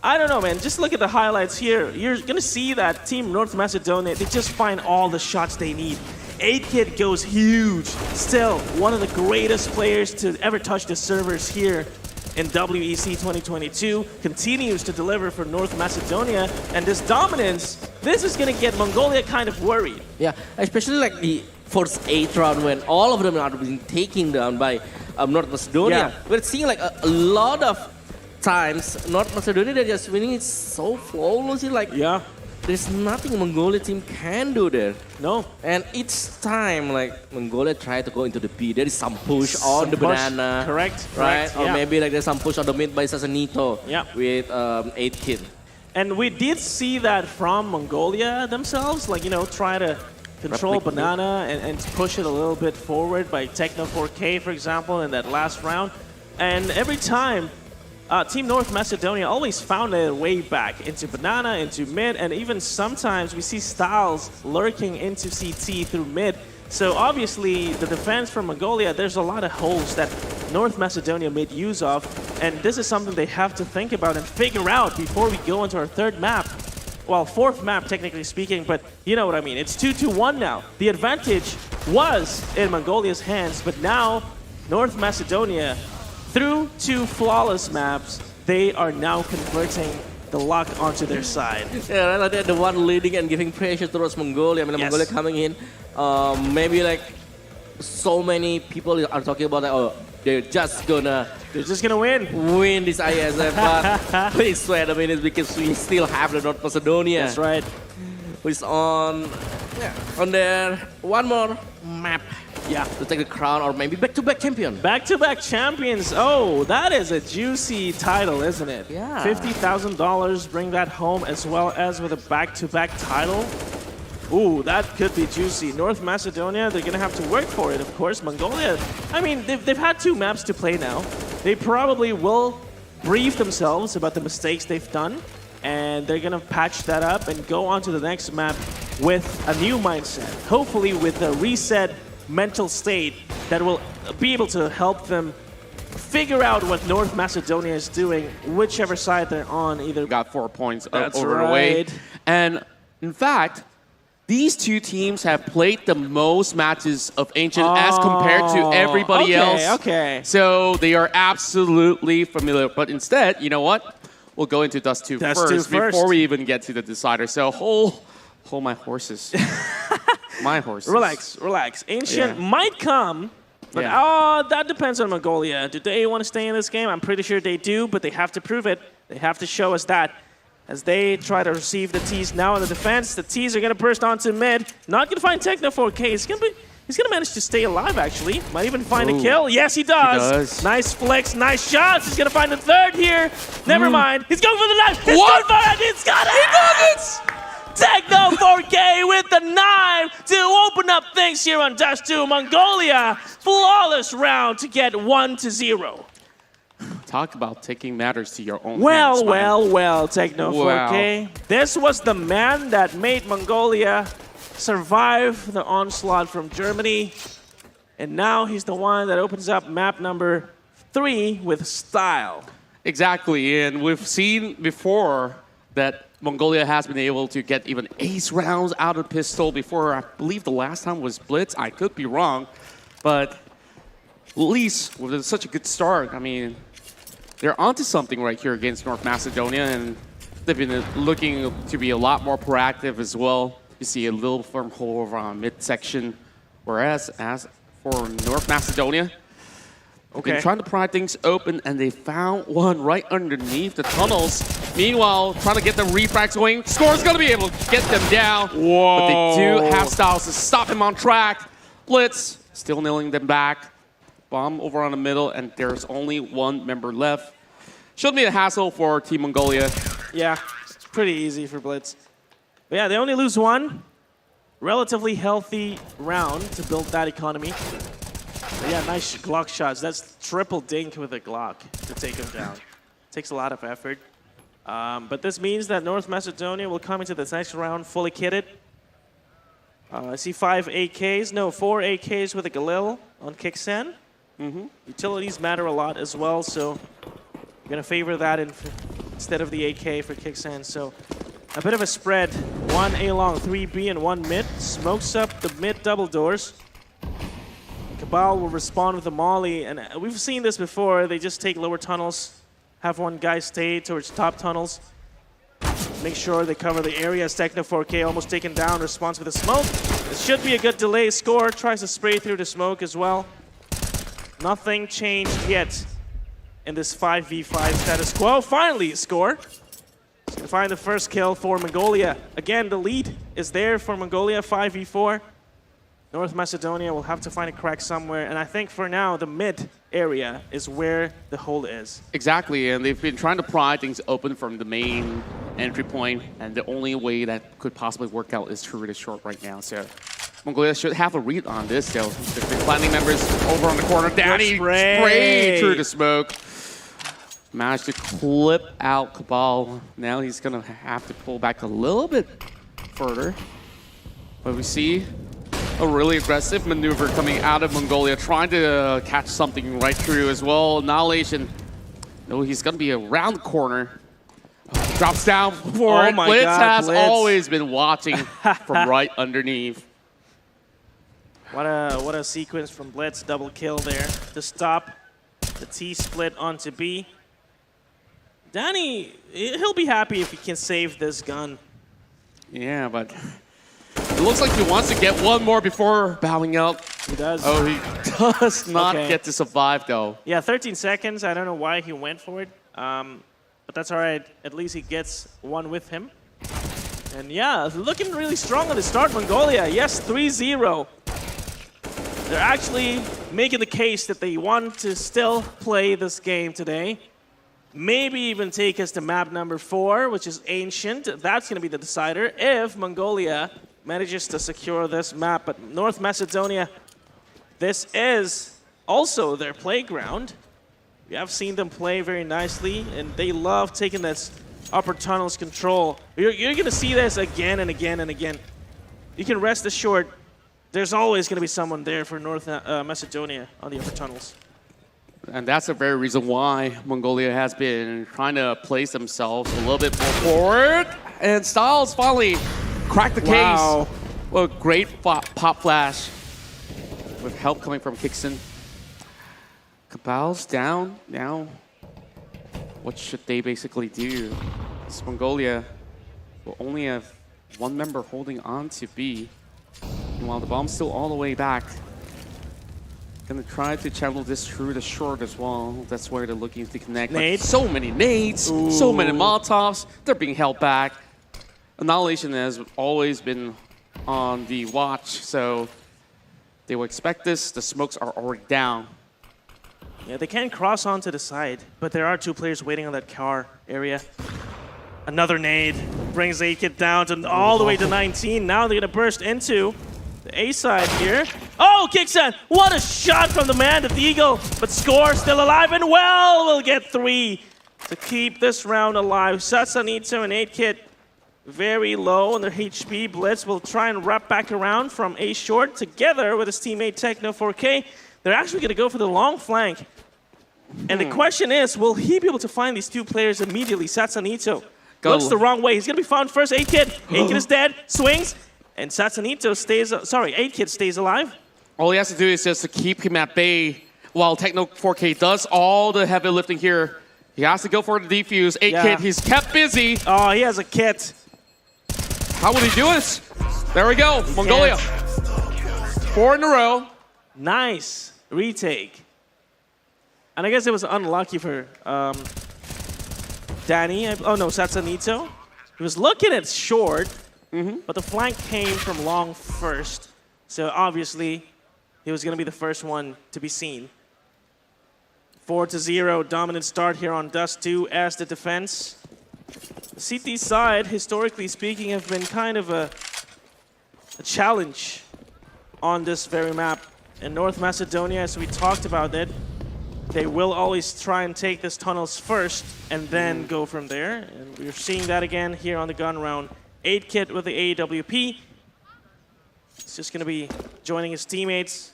I don't know, man. Just look at the highlights here. You're gonna see that Team North Macedonia, they just find all the shots they need. 8kid goes huge. Still, one of the greatest players to ever touch the servers here in WEC 2022, continues to deliver for North Macedonia. And this dominance, this is going to get Mongolia kind of worried. Yeah, especially like the first 8 round when all of them are being taken down by North Macedonia. Yeah. We're seeing like a lot of times North Macedonia, they're just winning it so flawlessly. Like, Yeah. there's nothing Mongolia team can do there. No. And each time, like, Mongolia try to go into the B, there is some push on Some the push. banana. Correct. Right? Correct, Or yeah. maybe like there's some push on the mid by Sasanito Yeah. with 8kid. And we did see that from Mongolia themselves, like, you know, try to control Replicate. Banana and push it a little bit forward by Techno 4K, for example, in that last round. And every time, Team North Macedonia always found their way back into Banana, into mid, and even sometimes we see Styles lurking into CT through mid. So obviously, the defense from Mongolia, there's a lot of holes that North Macedonia made use of, and this is something they have to think about and figure out before we go into our third map. Well, fourth map, technically speaking, but you know what I mean. It's 2-1 now. The advantage was in Mongolia's hands, but now North Macedonia, through 2 flawless maps, they are now converting the luck onto their side. Yeah, right, like they're the one leading and giving pressure towards Mongolia. I mean, Yes. Mongolia coming in, maybe like so many people are talking about like, oh, they're just gonna win. this IESF, but we swear, I mean, it's because we still have the North Macedonia. That's right. Who's on their one more map. Yeah. To take the crown or maybe back-to-back champion. Back-to-back champions. Oh, that is a juicy title, isn't it? Yeah. $50,000, bring that home, as well as with a back-to-back title. Ooh, that could be juicy. North Macedonia, they're going to have to work for it, of course. Mongolia, I mean, they've had 2 maps to play now. They probably will brief themselves about the mistakes they've done, and they're going to patch that up and go on to the next map with a new mindset. Hopefully with a reset mental state that will be able to help them figure out what North Macedonia is doing, whichever side they're on. Either Got 4 points That's over the way. right. And in fact, these 2 teams have played the most matches of Ancient as compared to everybody else. Okay. So they are absolutely familiar. But instead, you know what? We'll go into Dust 2 Dust 2 first before we even get to the decider. So hold my horses. My horses. Relax. Ancient might come, but that depends on Mongolia. Do they want to stay in this game? I'm pretty sure they do, but they have to prove it. They have to show us that. As they try to receive the T's now in the defense, the T's are going to burst onto mid. Not going to find Techno 4K. He's going to manage to stay alive, actually. Might even find a kill. Yes, he does. He does. Nice flex, nice shots. He's going to find the third here. Never mind. He's going for the knife. He's What? going for it. He's got it. He got it. Techno 4K with the knife to open up things here on Dash 2. Mongolia, flawless round to get 1-0. Talk about taking matters to your own hands, man. Well, Techno 4K. This was the man that made Mongolia survive the onslaught from Germany. And now he's the one that opens up map number 3 with style. Exactly, and we've seen before that Mongolia has been able to get even ace rounds out of pistol before. I believe the last time was Blitz. I could be wrong, but at least with such a good start, I mean, they're onto something right here against North Macedonia, and they've been looking to be a lot more proactive as well. You see a little firm hole over on midsection. Whereas as for North Macedonia, been trying to pry things open, and they found one right underneath the tunnels. Meanwhile, trying to get the refrags going. Score's gonna be able to get them down. Whoa. But they do have styles to stop him on track. Blitz, still nailing them back. Bomb over on the middle, and there's only one member left. Shouldn't be a hassle for Team Mongolia. Yeah, it's pretty easy for Blitz. But yeah, they only lose one. Relatively healthy round to build that economy. But yeah, nice Glock shots. That's triple dink with a Glock to take him down. Takes a lot of effort. But this means that North Macedonia will come into this next round fully kitted. I see 4 AKs with a Galil on Kixen. Utilities matter a lot as well, so I'm going to favor that instead of the AK for Kixen. So a bit of a spread. 1 A long, 3 B, and 1 mid. Smokes up the mid double doors. Cabal will respond with a molly, and we've seen this before. They just take lower tunnels, have one guy stay towards top tunnels, make sure they cover the area. As Techno 4K almost taken down, responds with a smoke. It should be a good delay score. Tries to spray through the smoke as well. Nothing changed yet in this 5v5 status quo. Finally, score. He's gonna find the first kill for Mongolia. Again, the lead is there for Mongolia, 5v4. North Macedonia will have to find a crack somewhere, and I think for now the mid area is where the hole is. Exactly, and they've been trying to pry things open from the main entry point, and the only way that could possibly work out is through the short right now. So Mongolia should have a read on this. So the planning members over on the corner. Danny spray through the smoke. Managed to clip out Cabal. Now he's gonna have to pull back a little bit further. But we see a really aggressive maneuver coming out of Mongolia, trying to catch something right through as well. Annihilation. No, he's gonna be around the corner. Drops down for it. Blitz has always been watching from right underneath. What a sequence from Blitz. Double kill there to stop the T split onto B. Danny, he'll be happy if he can save this gun. Yeah, but it looks like he wants to get one more before bowing out. He does. Oh, he does not get to survive, though. Yeah, 13 seconds. I don't know why he went for it. But that's all right. At least he gets one with him. And yeah, looking really strong on the start, Mongolia. Yes, 3-0. They're actually making the case that they want to still play this game today. Maybe even take us to map number 4, which is Ancient. That's going to be the decider if Mongolia manages to secure this map. But North Macedonia, this is also their playground. We have seen them play very nicely, and they love taking this upper tunnels control. You're going to see this again and again and again. You can rest assured there's always going to be someone there for North Macedonia on the upper tunnels. And that's the very reason why Mongolia has been trying to place themselves a little bit more forward. And Styles finally cracked the case. What a great pop flash with help coming from Kixen. Cabal's down. Now, what should they basically do? This Mongolia will only have one member holding on to B. Meanwhile, the bomb's still all the way back. Gonna try to channel this through the short as well. That's where they're looking to connect. Nades. So many nades, so many Molotovs. They're being held back. Annihilation has always been on the watch, so they will expect this. The smokes are already down. Yeah, they can cross onto the side, but there are 2 players waiting on that car area. Another nade brings A-Kid down to all the way to 19. Now they're gonna burst into the A side here. Oh, Kixen! What a shot from the man, the Deagle! But Score still alive, and well, we'll get 3 to keep this round alive. Satsanito and 8-Kid very low on their HP. Blitz will try and wrap back around from A short together with his teammate Techno 4K. They're actually going to go for the long flank. And the question is, will he be able to find these 2 players immediately? Satsanito looks the wrong way. He's going to be found first. 8-Kid. 8-Kid is dead. Swings. And Satsanito stays, 8-Kid stays alive. All he has to do is just to keep him at bay while Techno 4K does all the heavy lifting here. He has to go for the defuse. 8-Kid, he's kept busy. Oh, he has a kit. How will he do it? There we go, Mongolia. 4 in a row. Nice retake. And I guess it was unlucky for Danny. Oh no, Satsanito. He was looking at short, but the flank came from long first. So obviously, he was going to be the first one to be seen. 4-0, dominant start here on Dust 2 as the defense. The CT side, historically speaking, have been kind of a challenge on this very map. In North Macedonia, as we talked about it, they will always try and take this tunnels first and then go from there. And we're seeing that again here on the gun round. 8-Kit with the AWP. It's just going to be joining his teammates.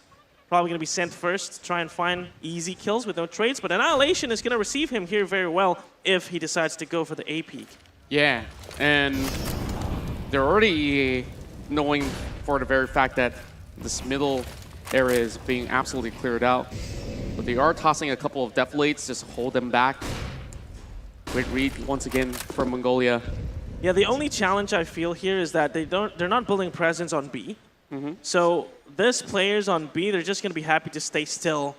Probably going to be sent first to try and find easy kills with no trades. But Annihilation is going to receive him here very well if he decides to go for the A peak. Yeah, and they're already knowing for the very fact that this middle area is being absolutely cleared out. But they are tossing a couple of deflates just to hold them back. Great read once again from Mongolia. Yeah, the only challenge I feel here is that they're not building presence on B. So this players on B, they're just going to be happy to stay still.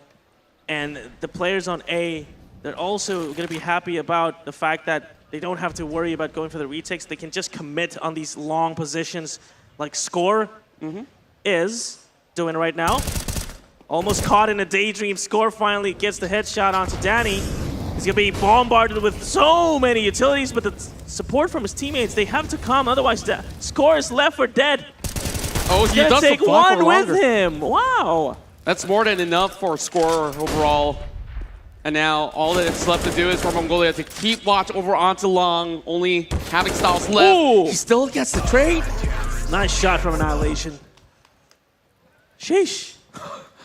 And the players on A, they're also going to be happy about the fact that they don't have to worry about going for the retakes. They can just commit on these long positions like Score is doing right now. Almost caught in a daydream. Score finally gets the headshot onto Danny. He's going to be bombarded with so many utilities, but the support from his teammates, they have to come. Otherwise, Score is left for dead. Oh, he does take one with him. Wow. That's more than enough for Score overall. And now all that's left to do is for Mongolia to keep watch over onto Long, only having Styles left. Ooh. He still gets the trade. Nice shot from Annihilation. Sheesh.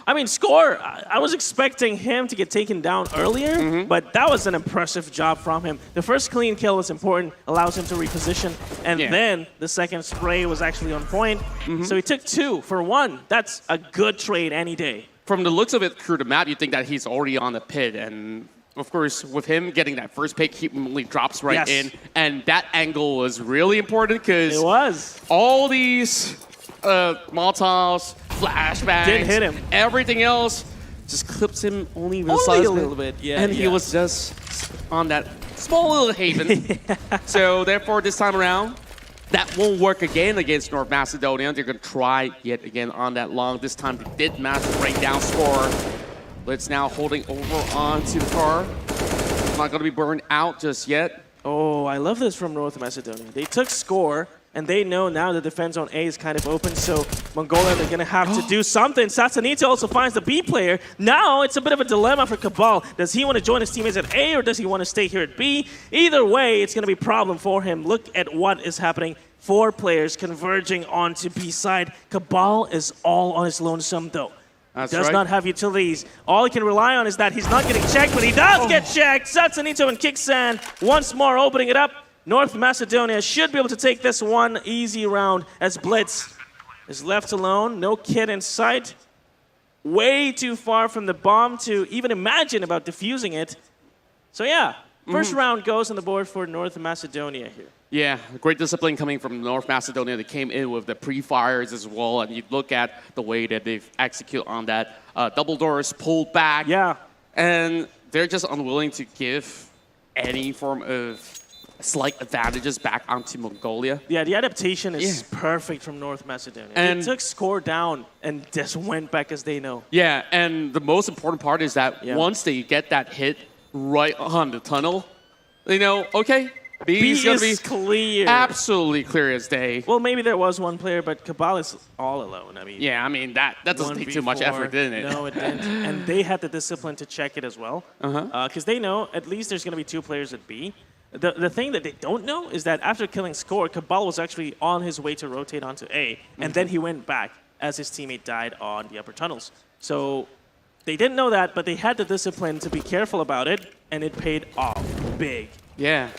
I mean, Score, I was expecting him to get taken down earlier, but that was an impressive job from him. The first clean kill was important, allows him to reposition, and then the second spray was actually on point. So he took 2 for 1. That's a good trade any day. From the looks of it through the map, you think that he's already on the pit. And of course, with him getting that first pick, he immediately drops right in. And that angle was really important because it was all these Molotovs, flashbangs, didn't hit him. Everything else just clips him only a little bit. Yeah, and he was just on that small little haven. So therefore, this time around, that won't work again against North Macedonia. They're going to try yet again on that long. This time they did manage to break down Score. But it's now holding over onto the car. Not going to be burned out just yet. Oh, I love this from North Macedonia. They took Score, and they know now the defense on A is kind of open, so Mongolia, they're going to have to do something. Satsanito also finds the B player. Now it's a bit of a dilemma for Cabal. Does he want to join his teammates at A, or does he want to stay here at B? Either way, it's going to be a problem for him. Look at what is happening. 4 players converging onto B side. Cabal is all on his lonesome, though. That's does not have utilities. All he can rely on is that he's not getting checked, but he does get checked. Satsanito and Kicksan once more opening it up. North Macedonia should be able to take this one easy round as Blitz is left alone. No kid in sight. Way too far from the bomb to even imagine about defusing it. So yeah, first round goes on the board for North Macedonia here. Yeah, great discipline coming from North Macedonia. They came in with the pre-fires as well, and you look at the way that they've executed on that. Double doors pulled back. Yeah. And they're just unwilling to give any form of slight advantages back onto Mongolia. Yeah, the adaptation is perfect from North Macedonia. And they took Score down and just went back as they know. Yeah, and the most important part is that once they get that hit right on the tunnel, they know, okay, B is going to be clear. Absolutely clear as day. Well, maybe there was one player, but Cabal is all alone. I mean, yeah, I mean, that doesn't take too much effort, didn't it? No, it didn't. And they had the discipline to check it as well. Because they know at least there's going to be 2 players at B. The thing that they don't know is that after killing Score, Cabal was actually on his way to rotate onto A, and then he went back as his teammate died on the upper tunnels. So they didn't know that, but they had the discipline to be careful about it, and it paid off big. Yeah,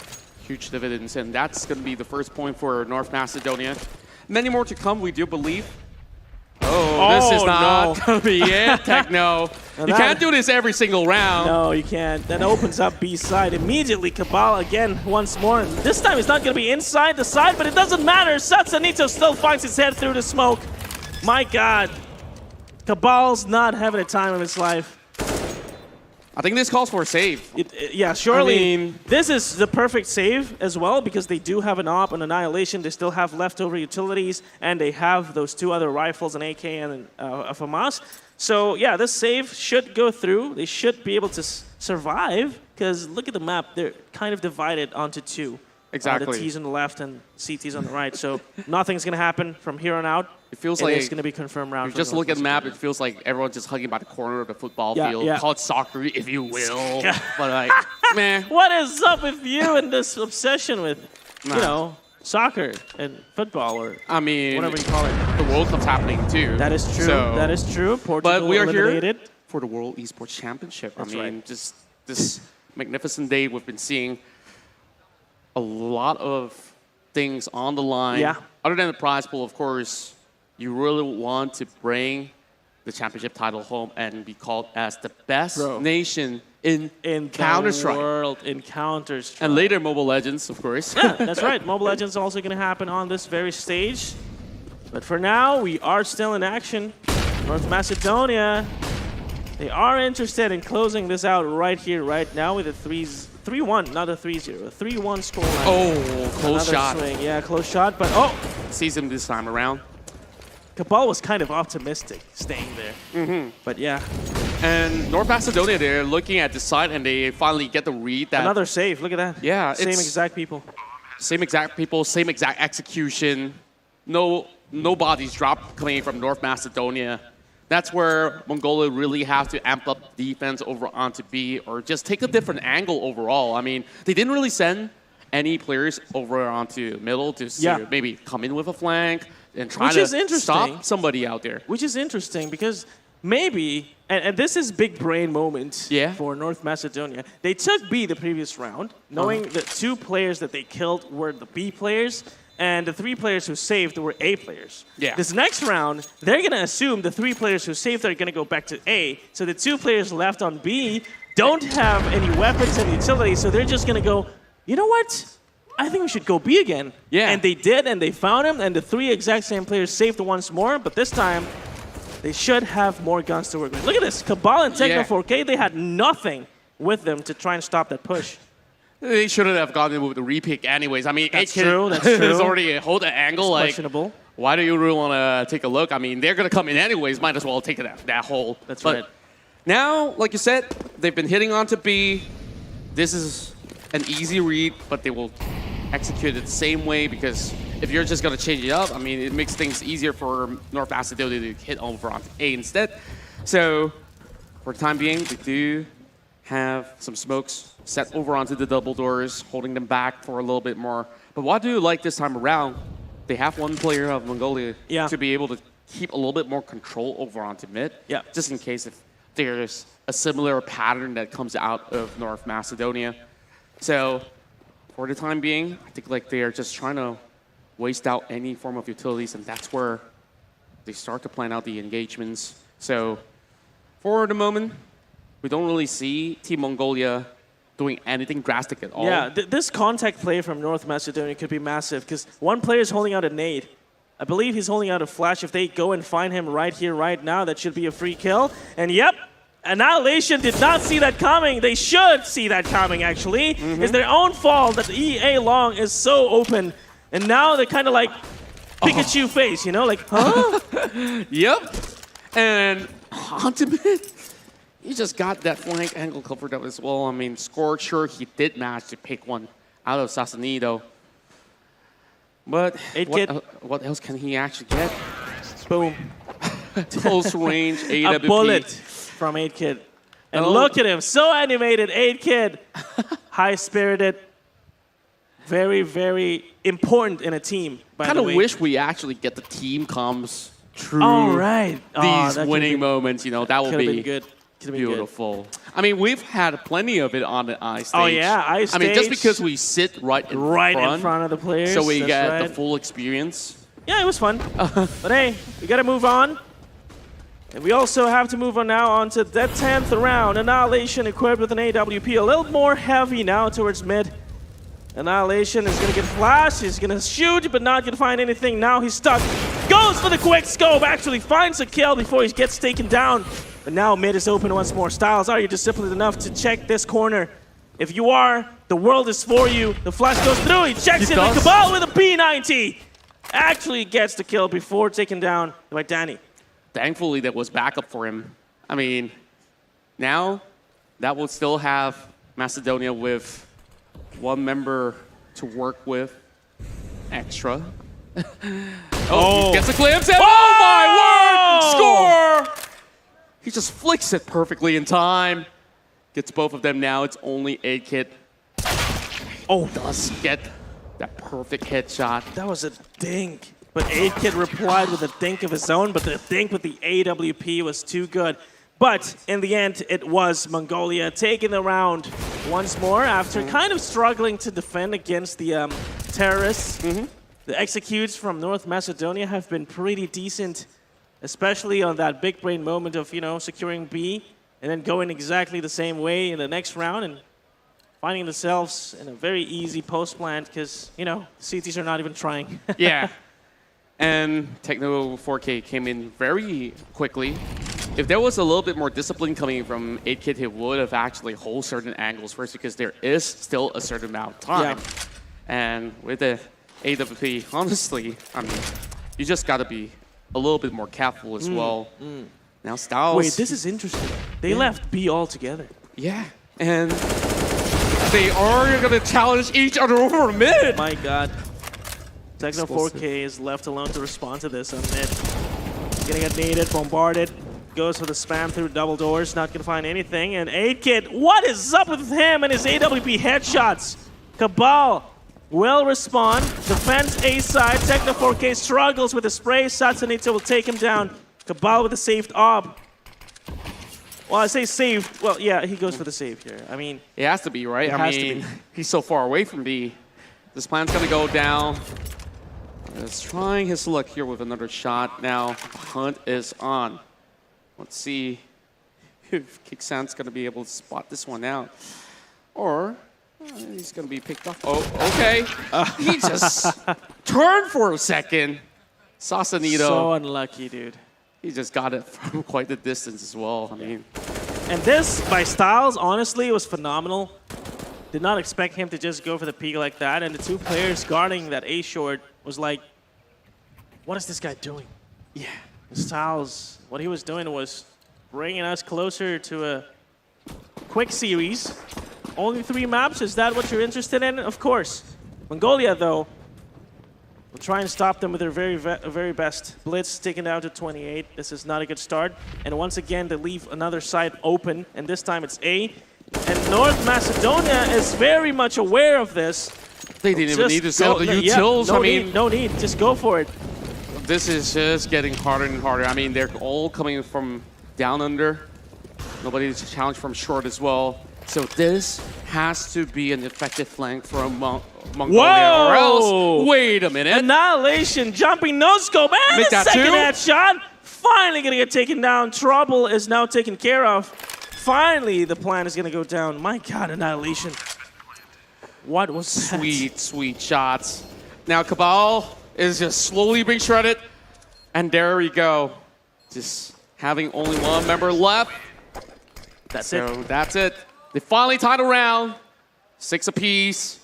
huge dividends, and that's going to be the first point for North Macedonia. Many more to come, we do believe. Oh, this is Oh, not no. going to be it, Techno. Now You that- can't do this every single round. No, you can't. That opens up B side immediately. Cabal again once more. This time it's not going to be inside the side, but it doesn't matter. Satsanito still finds his head through the smoke. My God. Cabal's not having a time of his life. I think this calls for a save. Yeah, surely. I mean- this is the perfect save as well because they do have an AWP and Annihilation. They still have leftover utilities, and they have those 2 other rifles, an AK and a FAMAS. So yeah, this save should go through. They should be able to survive because look at the map. They're kind of divided onto 2. Exactly. The T's on the left and CT's on the right. So nothing's going to happen from here on out. It feels like it's going to be confirmed round. If you just look at the map, it feels like everyone's just hugging by the corner of the football Yeah, field. yeah. Call it soccer, if you will. Yeah. But like, man. What is up with you and this obsession with, Nah. you know, soccer and football or I mean, whatever you call it? the World Cup's happening too. That is true. So- That is true. Portugal But we are eliminated. here for the World Esports Championship. That's I mean, right. just this magnificent day, we've been seeing a lot of things on the line. Yeah. Other than the prize pool, of course, you really want to bring the championship title home and be called as the best Bro. nation in In Counter-Strike. the world, in Counter-Strike. And later, Mobile Legends, of course. Yeah, that's right. Mobile Legends is also going to happen on this very stage. But for now, we are still in action. North Macedonia, they are interested in closing this out right here, right now with a 3-1, not a 3-0, a 3-1 scoreline. Oh, close Another shot. swing. Yeah, close shot. But oh, Sees him this time around. Cabal was kind of optimistic staying there. Mm-hmm. But yeah, And North Macedonia, they're looking at the side and they finally get the read that another save. Look at that. Yeah, Same it's- exact people. same exact people, same exact execution. No bodies dropped coming from North Macedonia. That's where Mongolia really have to amp up defense over onto B or just take a different angle overall. I mean, they didn't really send any players over onto middle to Yeah. maybe come in with a flank and try Which to is interesting. stop somebody out there. Which is interesting because maybe, and this is big brain moment Yeah. for North Macedonia. They took B the previous round, knowing the 2 players that they killed were the B players, and the 3 players who saved were A players. Yeah. This next round, they're going to assume the 3 players who saved are going to go back to A, so the 2 players left on B don't have any weapons and utilities, so they're just going to go, you know what? I think we should go B again. Yeah. And they did, and they found him, and the 3 exact same players saved once more, but this time, they should have more guns to work with. Look at this. Cabal and Techno Yeah. 4K, they had nothing with them to try and stop that push. They shouldn't have gone in with the repick anyways. I mean, That's 8 true, that's is true. already a hold the angle. Like, Questionable. why do you really want to take a look? I mean, they're going to come in anyways. Might as well take that hole. That's But right. now, like you said, they've been hitting onto B. This is an easy read, but they will execute it the same way because if you're just going to change it up, I mean, it makes things easier for North Macedonia to hit over onto A instead. So, for the time being, they do have some smokes set over onto the double doors, holding them back for a little bit more. But what I do like this time around, they have one player of Mongolia Yeah. to be able to keep a little bit more control over onto mid, Yeah. just in case if there's a similar pattern that comes out of North Macedonia. So for the time being, I think like they are just trying to waste out any form of utilities, and that's where they start to plan out the engagements. So for the moment, we don't really see Team Mongolia doing anything drastic at all. Yeah, this contact play from North Macedonia could be massive because one player is holding out a nade. I believe he's holding out a flash. If they go and find him right here, right now, that should be a free kill. And yep, Annihilation did not see that coming. They should see that coming, actually. It's their own fault that EA Long is so open. And now they're kind of like Pikachu face, you know? Like, huh? Yep. And onto mid. He just got that flank angle covered up as well. I mean, sure, he did manage to pick one out of Sassanito. But what else can he actually get? Boom. Close range, A AWP. bullet from 8Kid. And Oh. look at him, so animated, 8Kid. High-spirited. Very, very important in a team, by Kind the of way. wish we actually get the team comms through All right. these that winning moments. You know, that would Could have be been good. Could have been good. beautiful. I mean, we've had plenty of it on the I stage. Oh, yeah, I I mean, just stage. because we sit right in front, of the players. so we that's get right. the full experience. Yeah, it was fun. But hey, we got to move on. And we also have to move on now onto the 10th round. Annihilation equipped with an AWP, a little more heavy now towards mid. Annihilation is gonna get flashed, he's gonna shoot, but not gonna find anything. Now he's stuck. Goes for the quick scope, actually finds a kill before he gets taken down. But now mid is open once more. Styles, are you disciplined enough to check this corner? If you are, the world is for you. The flash goes through, he checks it, and Cabal with a P90 actually gets the kill before taken down by Danny. Thankfully, that was backup for him. I mean, now that will still have Macedonia with one member to work with extra. He gets a glimpse and oh my word! Score! He just flicks it perfectly in time. Gets both of them now. It's only 8-Kit. Oh, does get that perfect headshot. That was a dink. But 8-Kit replied with a dink of his own, but the dink with the AWP was too good. But in the end, it was Mongolia taking the round once more after kind of struggling to defend against the terrorists. The executes from North Macedonia have been pretty decent, especially on that big brain moment of, you know, securing B and then going exactly the same way in the next round and finding themselves in a very easy post plant because, you know, CTs are not even trying. Yeah. And Techno 4K came in very quickly. If there was a little bit more discipline coming from 8-Kit, he would have actually hold certain angles first because there is still a certain amount of time. Yeah. And with the AWP, honestly, I mean, you just got to be a little bit more careful as well. Now Styles... Wait, this is interesting. They left B altogether. Yeah, and they are going to challenge each other over mid. My God. Techno 4K is left alone to respond to this on mid. Gonna get naded, bombarded. Goes for the spam through double doors, not gonna find anything. And 8-Kit, what is up with him and his AWP headshots? Cabal will respond, defends A side. Techno 4K struggles with the spray. Satsanita will take him down. Cabal with a saved ob. Well, I say saved. Well, yeah, he goes for the save here. I mean, it has to be, right? I mean, he's so far away from B. This plan's gonna go down. He's trying his luck here with another shot. Now, hunt is on. Let's see if Kicksan's going to be able to spot this one out. Or he's going to be picked off. Oh, okay. He just turned for a second. Sausanito. So unlucky, dude. He just got it from quite the distance as well. I mean, and this, by Styles, honestly, was phenomenal. Did not expect him to just go for the peak like that. And the two players guarding that A short was like, what is this guy doing? yeah. Styles, what he was doing was bringing us closer to a quick series. Only 3 maps, is that what you're interested in? Of course. Mongolia, though, will try and stop them with their very best. Blitz taken down to 28. This is not a good start. And once again, they leave another side open, and this time it's A. And North Macedonia is very much aware of this. They didn't even need to sell the utils. Yeah, no need, just go for it. This is just getting harder and harder. I mean, they're all coming from down under. Nobody's challenged from short as well. So this has to be an effective flank from Mongolia, or else, wait a minute. Annihilation, jumping no-scope, and a second headshot. Finally gonna get taken down. Trouble is now taken care of. Finally, the plan is gonna go down. My God, Annihilation. What was that? Sweet, sweet shots. Now Cabal is just slowly being shredded. And there we go. Just having only one member left. That's it. They finally tied around. 6 apiece.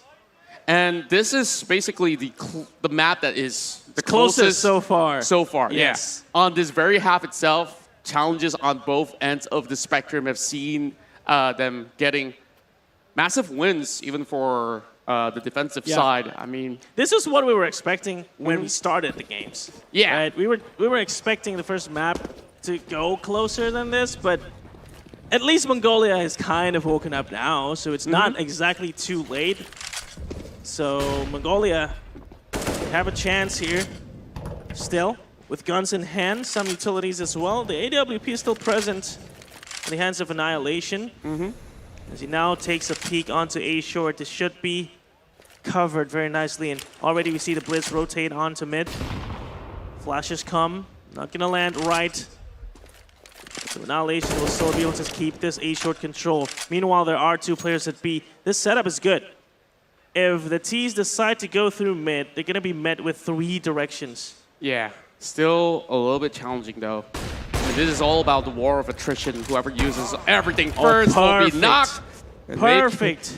And this is basically the map that is the closest so far. So far, yes. Yeah. On this very half itself, challenges on both ends of the spectrum have seen them getting massive wins, even for the defensive side. I mean, this is what we were expecting when we started the games. Yeah, right? We were expecting the first map to go closer than this, but at least Mongolia has kind of woken up now, so it's not exactly too late. So Mongolia have a chance here, still with guns in hand, some utilities as well. The AWP is still present in the hands of Annihilation. As he now takes a peek onto A short, this should be covered very nicely, and already we see the Blitz rotate onto mid. Flashes come, not gonna land right. So Annihilation will still be able to keep this A short control. Meanwhile, there are 2 players at B. This setup is good. If the T's decide to go through mid, they're going to be met with 3 directions. Yeah, still a little bit challenging though. And this is all about the war of attrition. Whoever uses everything first will be knocked. And Perfect.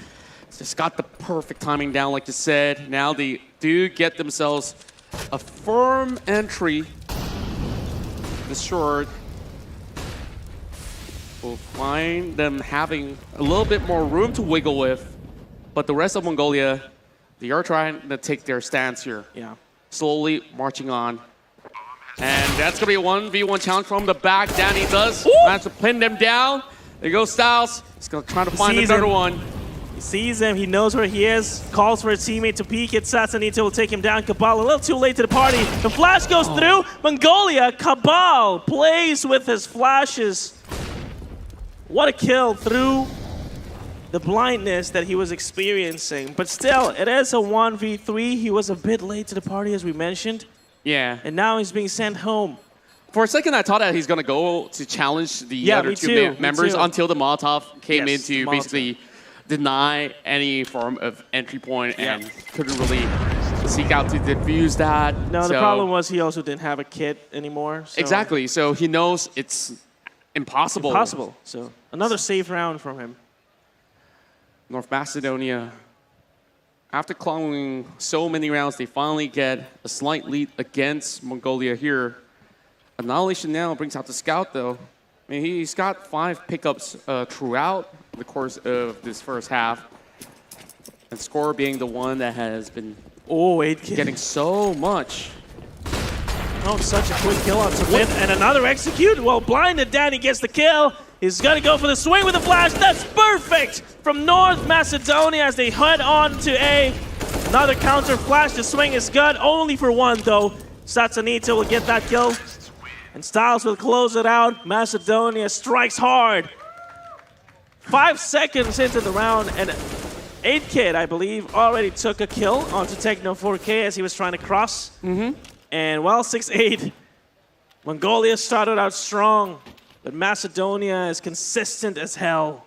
Just got the perfect timing down, like you said. Now they do get themselves a firm entry. The short will find them having a little bit more room to wiggle with. But the rest of Mongolia, they are trying to take their stance here. Yeah. Slowly marching on. And that's going to be a 1v1 challenge from the back. Danny does manage to pin them down. There goes Styles. He's going to try to find another one. He sees him, he knows where he is, calls for a teammate to peek it. Satsanito will take him down. Cabal a little too late to the party. The flash goes through. Mongolia, Cabal plays with his flashes. What a kill through the blindness that he was experiencing. But still, it is a 1v3. He was a bit late to the party, as we mentioned. Yeah. And now he's being sent home. For a second, I thought that he's going to go to challenge the other me 2 too, members too. until the Molotov came in Yes, to Molotov. basically deny any form of entry point and couldn't really seek out to defuse that. No, the So- problem was he also didn't have a kit anymore. So Exactly. So he knows it's impossible. Impossible. So another safe round from him. North Macedonia, after clawing so many rounds, they finally get a slight lead against Mongolia here. Annihilation now brings out the scout, though. I mean, he's got 5 pickups throughout the course of this first half. And Score being the one that has been getting so much. Oh, such a quick kill on Submit. And another execute. Well, blinded, Danny gets the kill. He's going to go for the swing with the flash. That's perfect from North Macedonia as they head on to A. Another counter flash. The swing is good. Only for 1, though. Satsanito will get that kill. And Styles will close it out. Macedonia strikes hard. 5 seconds into the round, and 8Kid, I believe, already took a kill onto Techno 4K as he was trying to cross. And well, 6-8. Mongolia started out strong, but Macedonia is consistent as hell.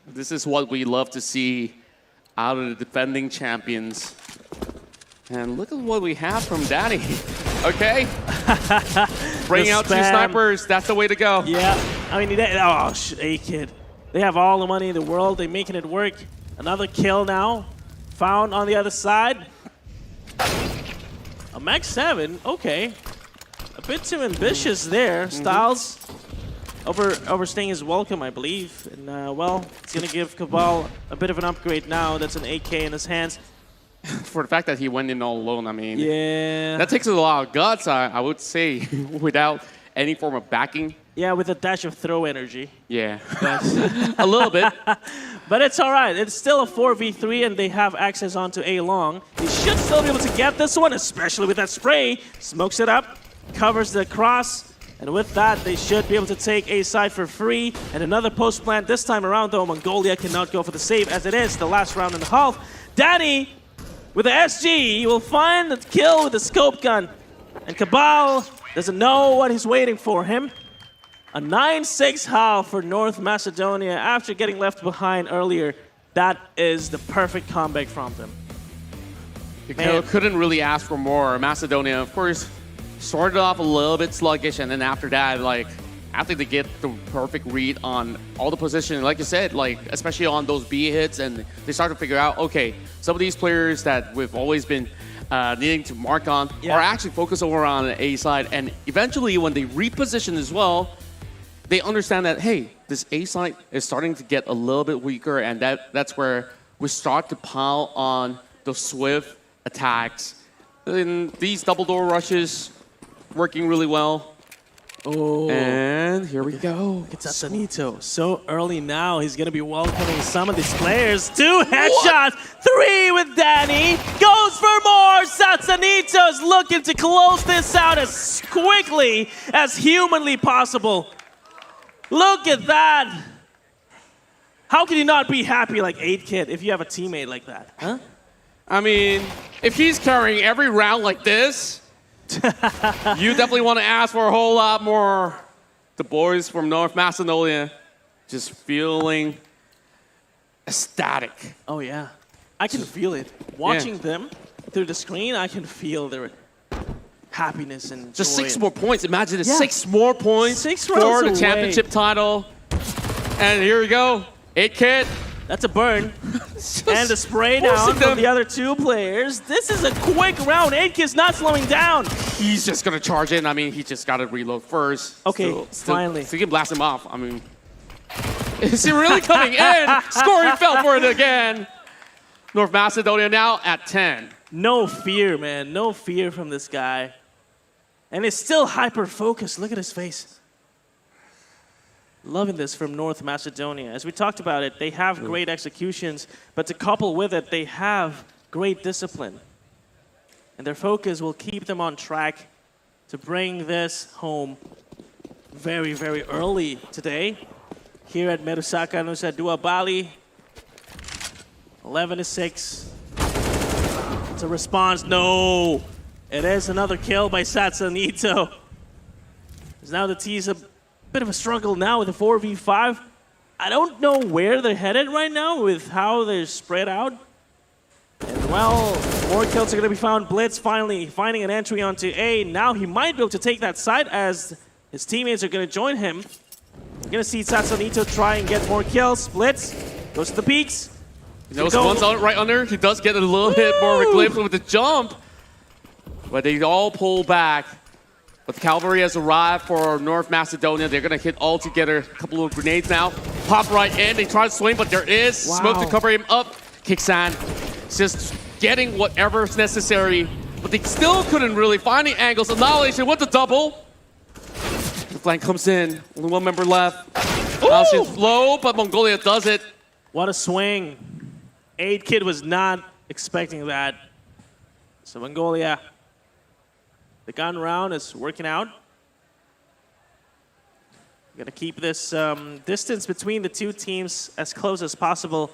This is what we love to see out of the defending champions. And look at what we have from Danny. Okay? Bring out 2 snipers. That's the way to go. Yeah. I mean, A-Kid. They have all the money in the world. They're making it work. Another kill now. Found on the other side. A Max 7. Okay. A bit too ambitious there. Styles overstaying his welcome, I believe. And, well, it's going to give Cabal a bit of an upgrade now. That's an AK in his hands. For the fact that he went in all alone, I mean, Yeah. that takes a lot of guts, I would say, without any form of backing. Yeah, with a dash of throw energy. Yeah, a little bit. But it's all right. It's still a 4v3, and they have access onto A long. They should still be able to get this one, especially with that spray. Smokes it up, covers the cross, and with that, they should be able to take A side for free. And another post plant this time around, though. Mongolia cannot go for the save, as it is the last round and a half. Danny, with the SG, he will find the kill with the scope gun. And Cabal doesn't know what he's waiting for him. A 9-6 half for North Macedonia after getting left behind earlier. That is the perfect comeback from them. You Man. couldn't really ask for more. Macedonia, of course, started off a little bit sluggish, and then after that, like, after they get the perfect read on all the position, like you said, like, especially on those B hits, and they start to figure out, okay, some of these players that we've always been needing to mark on are actually focused over on the A side, and eventually when they reposition as well, they understand that, hey, this A side is starting to get a little bit weaker, and that's where we start to pile on those swift attacks. And these double door rushes working really well. Oh, And here we go. it's Satsanito. So early now, he's going to be welcoming some of these players. 2 headshots, 3 with Danny. Goes for more. Satsanito's looking to close this out as quickly as humanly possible. Look at that. How can you not be happy like 8Kid if you have a teammate like that? Huh? I mean, if he's carrying every round like this, you definitely want to ask for a whole lot more the boys from North Macedonia just feeling ecstatic. Oh, yeah. I can feel it. Watching them through the screen, I can feel their happiness and Just joy. 6 more points. Imagine it, Yeah. 6 more points 6 for rounds the away. championship title. And here we go. 8-Kid. That's a burn. And the spray down forcing from them. the other 2 players. This is a quick round. 8-Kid's not slowing down. He's just going to charge in. I mean, he just got to reload first. Okay, finally. So he can blast him off. I mean, is he really coming in? Scoring fell for it again. North Macedonia now at 10. No fear, man. No fear from this guy. And it's still hyper-focused. Look at his face. Loving this from North Macedonia. As we talked about it, they have great executions, but to couple with it, they have great discipline. And their focus will keep them on track to bring this home very, very early today. Here at Merusaka Nusa Dua Bali, 11-6. It's a response. No! It is another kill by Satsanito. Now the T's a bit of a struggle now with a 4v5. I don't know where they're headed right now with how they're spread out. And well, more kills are going to be found. Blitz finally finding an entry onto A. Now he might be able to take that side as his teammates are going to join him. We're going to see Satsanito try and get more kills. Blitz goes to the peaks. You know, one's out right under. He does get a little bit more of a glimpse with the jump. But they all pull back. But cavalry has arrived for North Macedonia. They're going to hit all together. A couple of grenades now. Pop right in. They try to swing, but there is smoke to cover him up. Kiksan just getting whatever's necessary. But they still couldn't really find the angles. Annihilation with the double. The flank comes in. Only 1 member left. Annihilation low, but Mongolia does it. What a swing. 8-Kid was not expecting that. So Mongolia, the gun round is working out. Gonna keep this distance between the 2 teams as close as possible.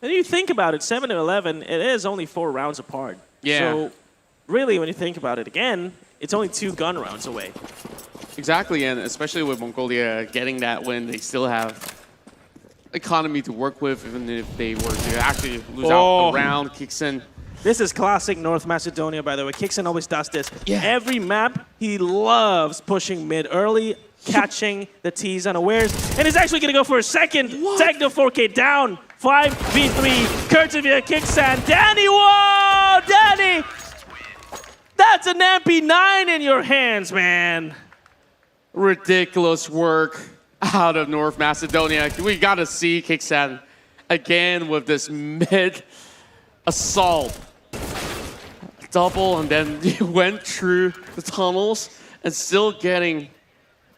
When you think about it, 7-11, it is only 4 rounds apart. Yeah. So really, when you think about it again, it's only 2 gun rounds away. Exactly, and especially with Mongolia getting that win, they still have economy to work with, even if they were to actually lose out a round. Kiksen. This is classic North Macedonia, by the way. Kiksen always does this. Yeah. Every map, he loves pushing mid early, catching the T's unawares, and he's actually going to go for a second. Techno 4K down. 5v3. Kurtavia, Kiksan. Danny, whoa! Danny! That's an MP9 in your hands, man. Ridiculous work out of North Macedonia. We got to see Kiksan again with this mid assault. Double, and then he went through the tunnels and still getting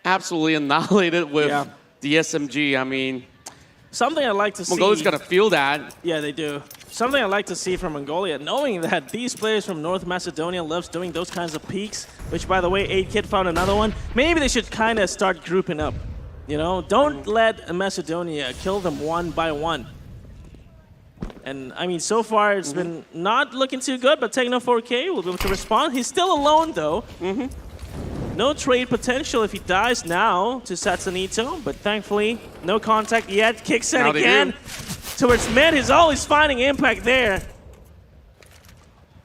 absolutely annihilated with the SMG. I mean, something I'd like to see. Mongolia's got to feel that. Yeah, they do. Something I'd like to see from Mongolia, knowing that these players from North Macedonia loves doing those kinds of peaks, which, by the way, 8-Kid found another one. Maybe they should kind of start grouping up. You know, don't let Macedonia kill them one by one. And, I mean, so far it's been not looking too good, but Techno 4K will be able to respond. He's still alone, though. No trade potential if he dies now to Satsanito, but thankfully, no contact yet. Kicks in again towards mid. He's always finding impact there.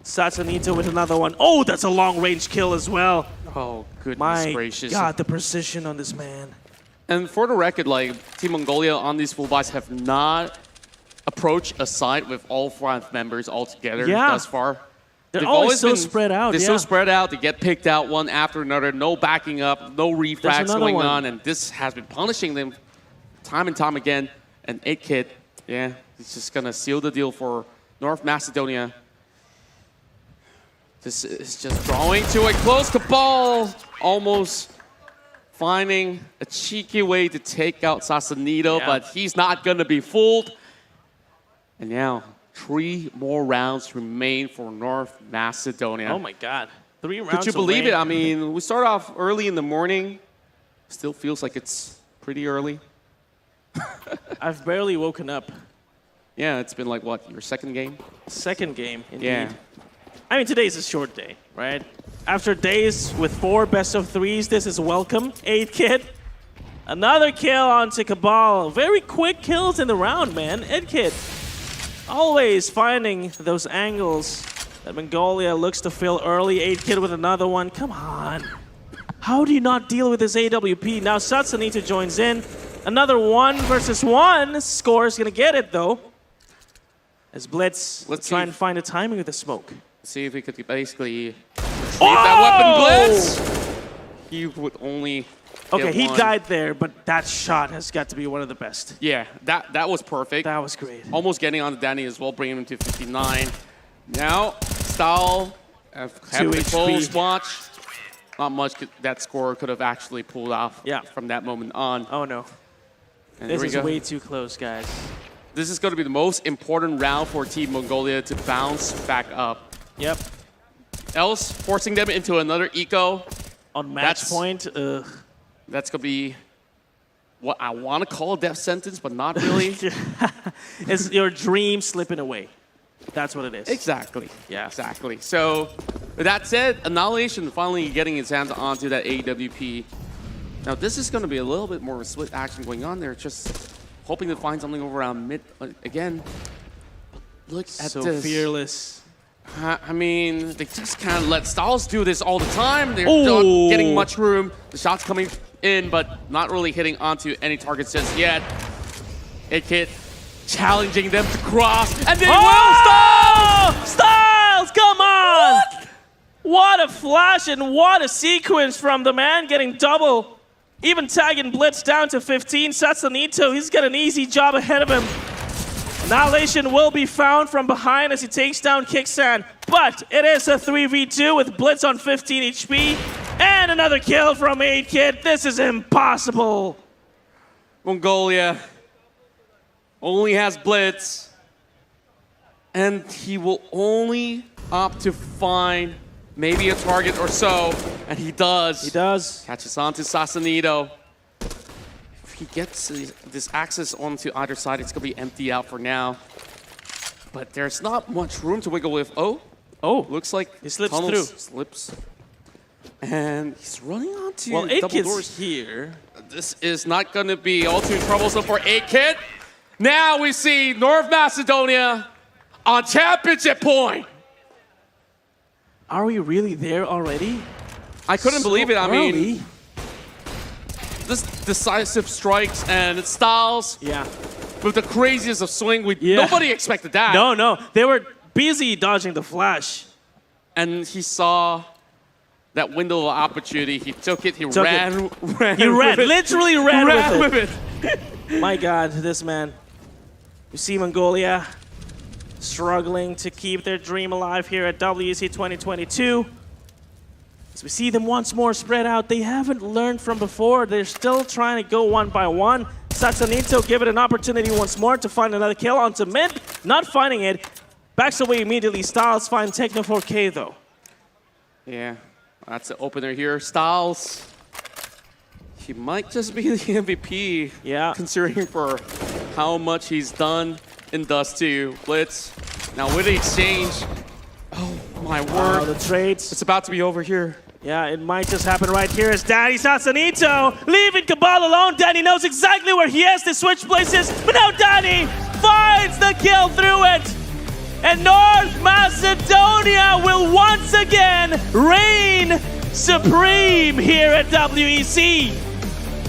Satsanito with another one. Oh, that's a long-range kill as well. Oh, goodness My gracious. God, the precision on this man. And for the record, like, Team Mongolia on these full buys have not approached a site with all 5 members all together thus far. They're always so spread out. They're so spread out. They get picked out one after another. No backing up, no refrags going on. And this has been punishing them time and time again. And 8-Kid, yeah, he's just going to seal the deal for North Macedonia. This is just drawing to a close. Cabal almost finding a cheeky way to take out Satsanito, but he's not going to be fooled. And now 3 more rounds remain for North Macedonia. Oh my God. 3 rounds Could you believe away. it? I mean, we start off early in the morning. Still feels like it's pretty early. I've barely woken up. Yeah, it's been like, what, your second game? Second game, indeed. Yeah. I mean, today's a short day, right? After days with 4 best-of-3s, this is welcome. 8-Kid, Another kill onto Cabal. Very quick kills in the round, man. EdKid always finding those angles that Mongolia looks to fill early. 8Kid with another one. Come on. How do you not deal with this AWP? Now Satsanita joins in. Another 1 versus 1. Score is going to get it, though. As Blitz try and find the timing of the smoke. See if we could basically retrieve that weapon, Blitz. He would only Okay, get he one. died there, but that shot has got to be one of the best. Yeah, that was perfect. That was great. Almost getting on to Danny as well, bringing him to 59. Now, Style, having a close watch. Not much that score could have actually pulled off from that moment on. Oh, no. And This here we is go. way too close, guys. This is going to be the most important round for Team Mongolia to bounce back up. Yep. Else, forcing them into another eco. On match point, That's going to be what I want to call a death sentence, but not really. it's your dream slipping away. That's what it is. Exactly. Yeah. Exactly. So, with that said, Annihilation finally getting his hands onto that AWP. Now, this is going to be a little bit more split action going on there. Just hoping to find something over around mid again. Look at So this. fearless. I mean, they just can't let Styles do this all the time. They're not getting much room. The shots coming in, but not really hitting onto any targets just yet. EdKid challenging them to cross, and they will Styles! Styles, come on! What a flash and what a sequence from the man getting double. Even tagging Blitz down to 15. Satsanito, he's got an easy job ahead of him. Annihilation will be found from behind as he takes down Kicksan. But it is a 3v2 with Blitz on 15 HP. And another kill from 8Kid. This is impossible. Mongolia only has Blitz. And he will only opt to find maybe a target or so. And he does. He does. Catches on to Sasanito. If he gets this access onto either side, it's going to be empty out for now. But there's not much room to wiggle with. Oh, looks like he slips Tunnels through. Slips. And he's running onto Well, double 8Kid's doors. here. This is not going to be all too troublesome for 8Kid. Now we see North Macedonia on championship point. Are we really there already? I couldn't believe it. I mean, early. this decisive strikes and Styles Yeah. with the craziest of swing. Nobody expected that. No. They were busy dodging the flash. And he saw that window of opportunity. He took it. He Took ran. He ran, with it. literally ran with it. with it. My God, this man. You see Mongolia struggling to keep their dream alive here at WEC 2022. As we see them once more spread out, they haven't learned from before. They're still trying to go one by one. Satsanito give it an opportunity once more to find another kill onto mid. Not finding it. Backs away immediately. Styles find Techno 4K though. Yeah, that's the opener here. Styles. He might just be the MVP. Yeah. Considering for how much he's done in Dust 2. Blitz. Now with the exchange. Oh my word. The trades. It's about to be over here. Yeah, it might just happen right here as Danny Satsanito leaving Cabal alone. Danny knows exactly where he has to switch places, but now Danny finds the kill through it. And North Macedonia will once again reign supreme here at WEC.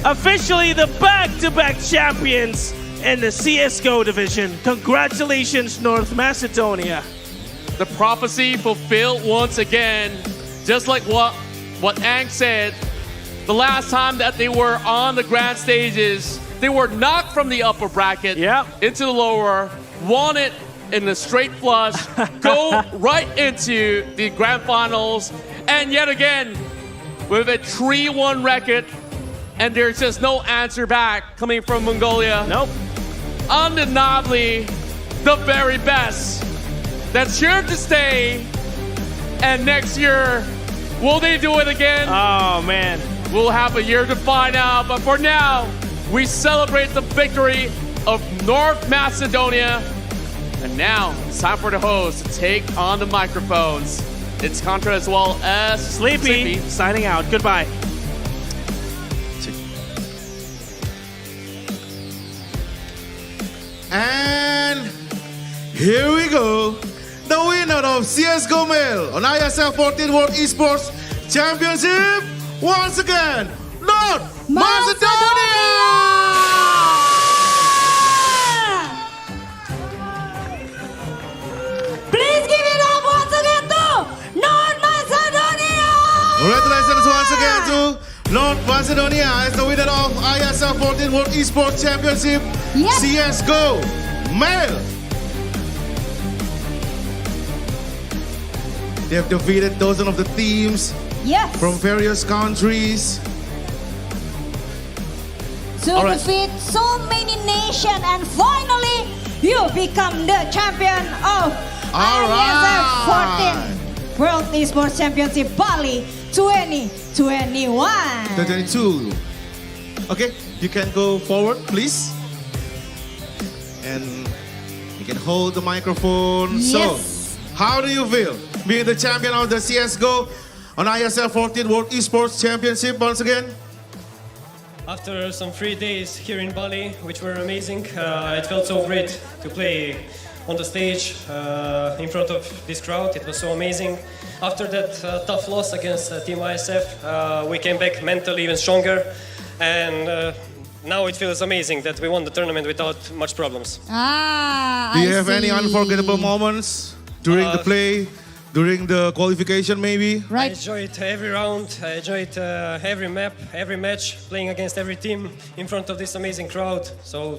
Officially the back-to-back champions in the CSGO division. Congratulations, North Macedonia. The prophecy fulfilled once again. Just like what Ang said, the last time that they were on the grand stages, they were knocked from the upper bracket into the lower, won it in a straight flush, go right into the grand finals, and yet again, with a 3-1 record, and there's just no answer back coming from Mongolia. Nope. Undeniably, the very best. That's here to stay. And next year, will they do it again? Oh, man. We'll have a year to find out. But for now, we celebrate the victory of North Macedonia. And now, it's time for the host to take on the microphones. It's Contra as well as Sleepy signing out. Goodbye. And here we go. The winner of CSGO Male on IESF 14 World Esports Championship, once again, North Macedonia! Please give it up once again to North Macedonia! Congratulations once again to North Macedonia as the winner of IESF 14 World Esports Championship, Yes. CSGO Male. They have defeated dozens of the teams Yes. from various countries. To All right. defeat so many nations, and finally you become the champion of All IESF right. 14 World Esports Championship Bali 2021. 2022. Okay, you can go forward, please. And you can hold the microphone. Yes. So, how do you feel being the champion of the CSGO on ISL 14 World Esports Championship once again? After some 3 days here in Bali, which were amazing, it felt so great to play on the stage in front of this crowd. It was so amazing. After that tough loss against Team IESF, we came back mentally even stronger, and now it feels amazing that we won the tournament without much problems. Do you have any unforgettable moments during the play, during the qualification maybe? I enjoyed every round, I enjoyed every map, every match, playing against every team in front of this amazing crowd. So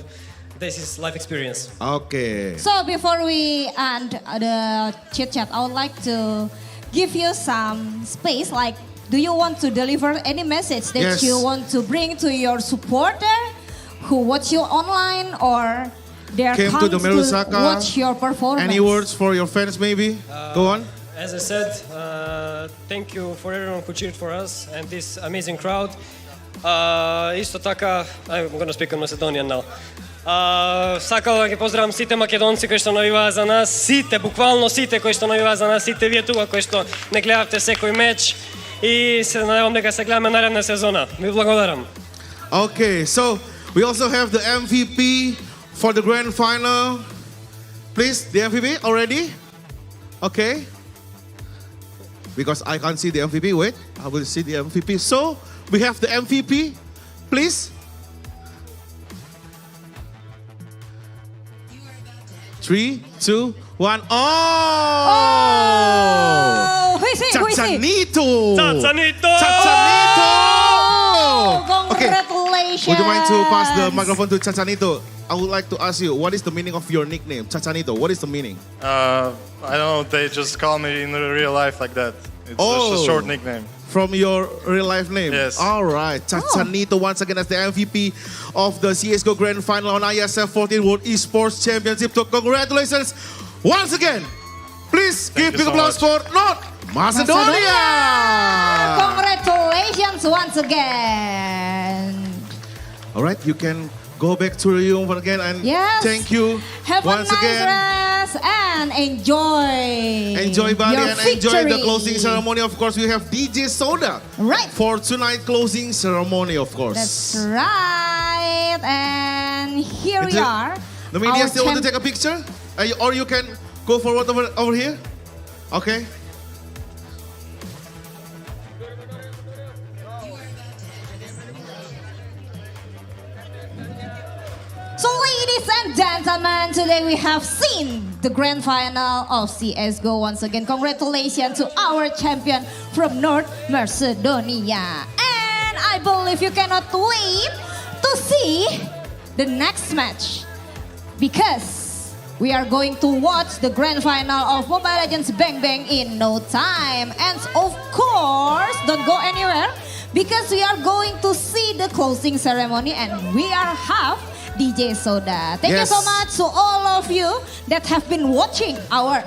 this is life experience. Okay. So before we end the chit chat, I would like to give you some space. Like, do you want to deliver any message that Yes. you want to bring to your supporter who watch you online, or they're Came to come the to Melusaka. watch your performance? Any words for your fans maybe? Go on. As I said, thank you for everyone who cheered for us and this amazing crowd. Isto така, I'm gonna speak in Macedonian now. Сакал да ги поздравам сите македонци кои што навиваат за нас, сите, буквално сите кои што навиваат за нас, сите вие тука кои што не гледавте секој меч и се надевам дека се гледаме наредна сезона. Ви благодарам. Okay, so we also have the MVP for the grand final. Please, the MVP already? Okay. Because I can't see the MVP. Wait, I will see the MVP. So we have the MVP. Please. 3, 2, 1. Oh! Oh, who is it? Who is it? Chachanito! Chachanito! Chachanito! Oh, congratulations! Would you mind to pass the microphone to Chachanito? I would like to ask you, what is the meaning of your nickname? Chachanito, what is the meaning? I don't know, they just call me in real life like that. It's just a short nickname. From your real life name? Yes. All right. Chachanito once again as the MVP of the CSGO Grand Final on IESF 14 World Esports Championship. So congratulations once again. Please give you big so applause for North Macedonia. Congratulations once again. All right, you can go back to your room again and Yes. thank you Have once a nice again. rest and enjoy. Enjoy Bali your and enjoy the victory. closing ceremony. Of course, we have DJ Soda Right. for tonight closing ceremony, of course. That's right. And here we Is it- are. The media Our still want to champ- take a picture? Or you can go forward over here? Okay. So ladies and gentlemen, today we have seen the grand final of CSGO once again. Congratulations to our champion from North Macedonia. And I believe you cannot wait to see the next match, because we are going to watch the grand final of Mobile Legends Bang Bang in no time. And of course, don't go anywhere, because we are going to see the closing ceremony and we are have DJ Soda. Thank you Yes. so much to all of you that have been watching our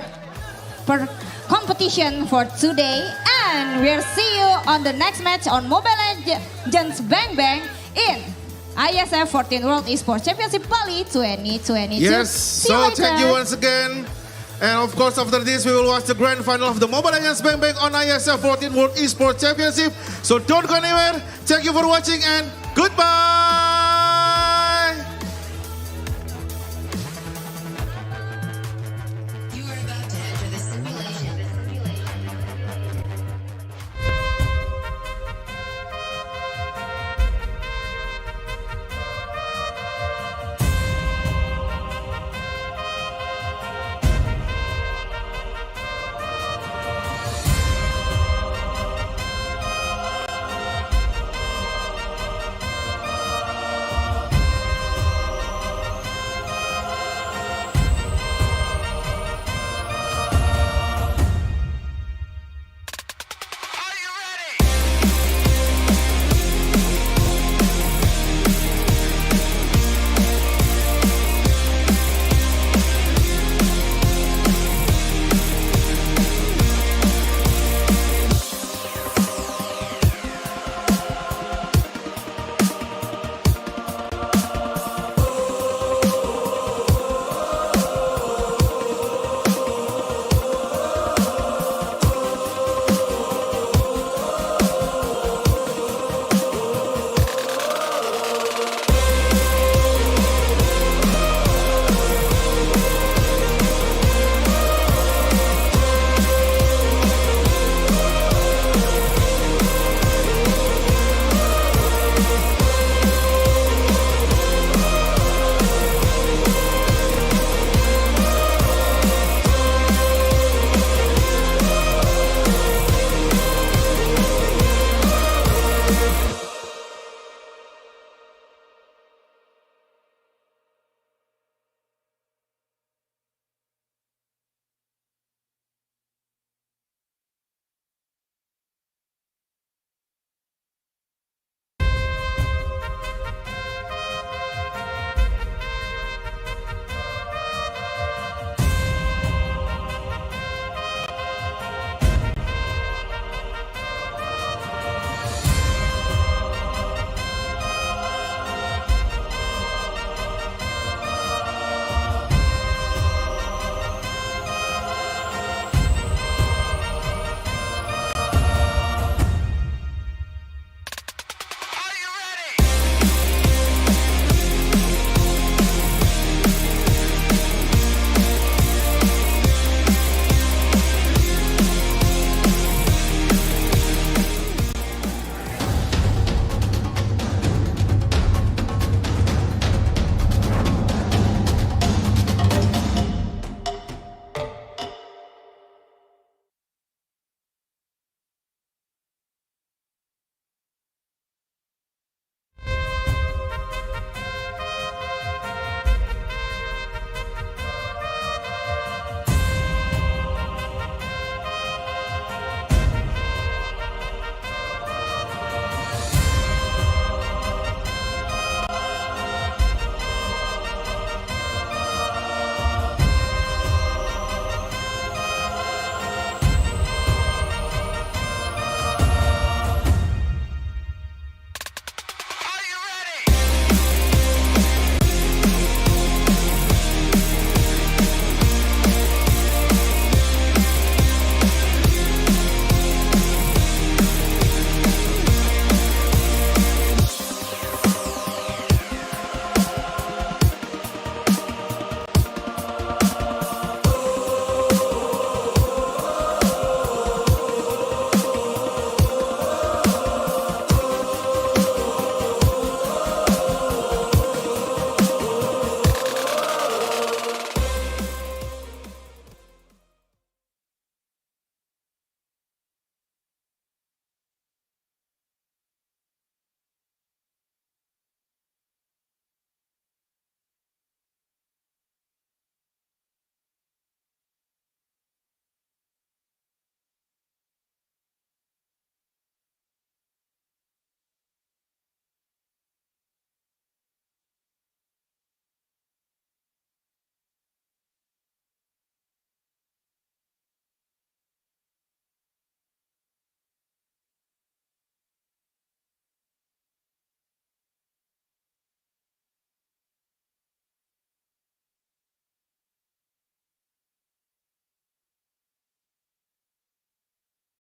competition for today. And we'll see you on the next match on Mobile Legends Bang Bang in IESF 14 World Esports Championship Bali 2022. Yes. See you So later. thank you once again. And of course, after this, we will watch the grand final of the Mobile Legends Bang Bang on IESF 14 World Esports Championship. So don't go anywhere. Thank you for watching and goodbye.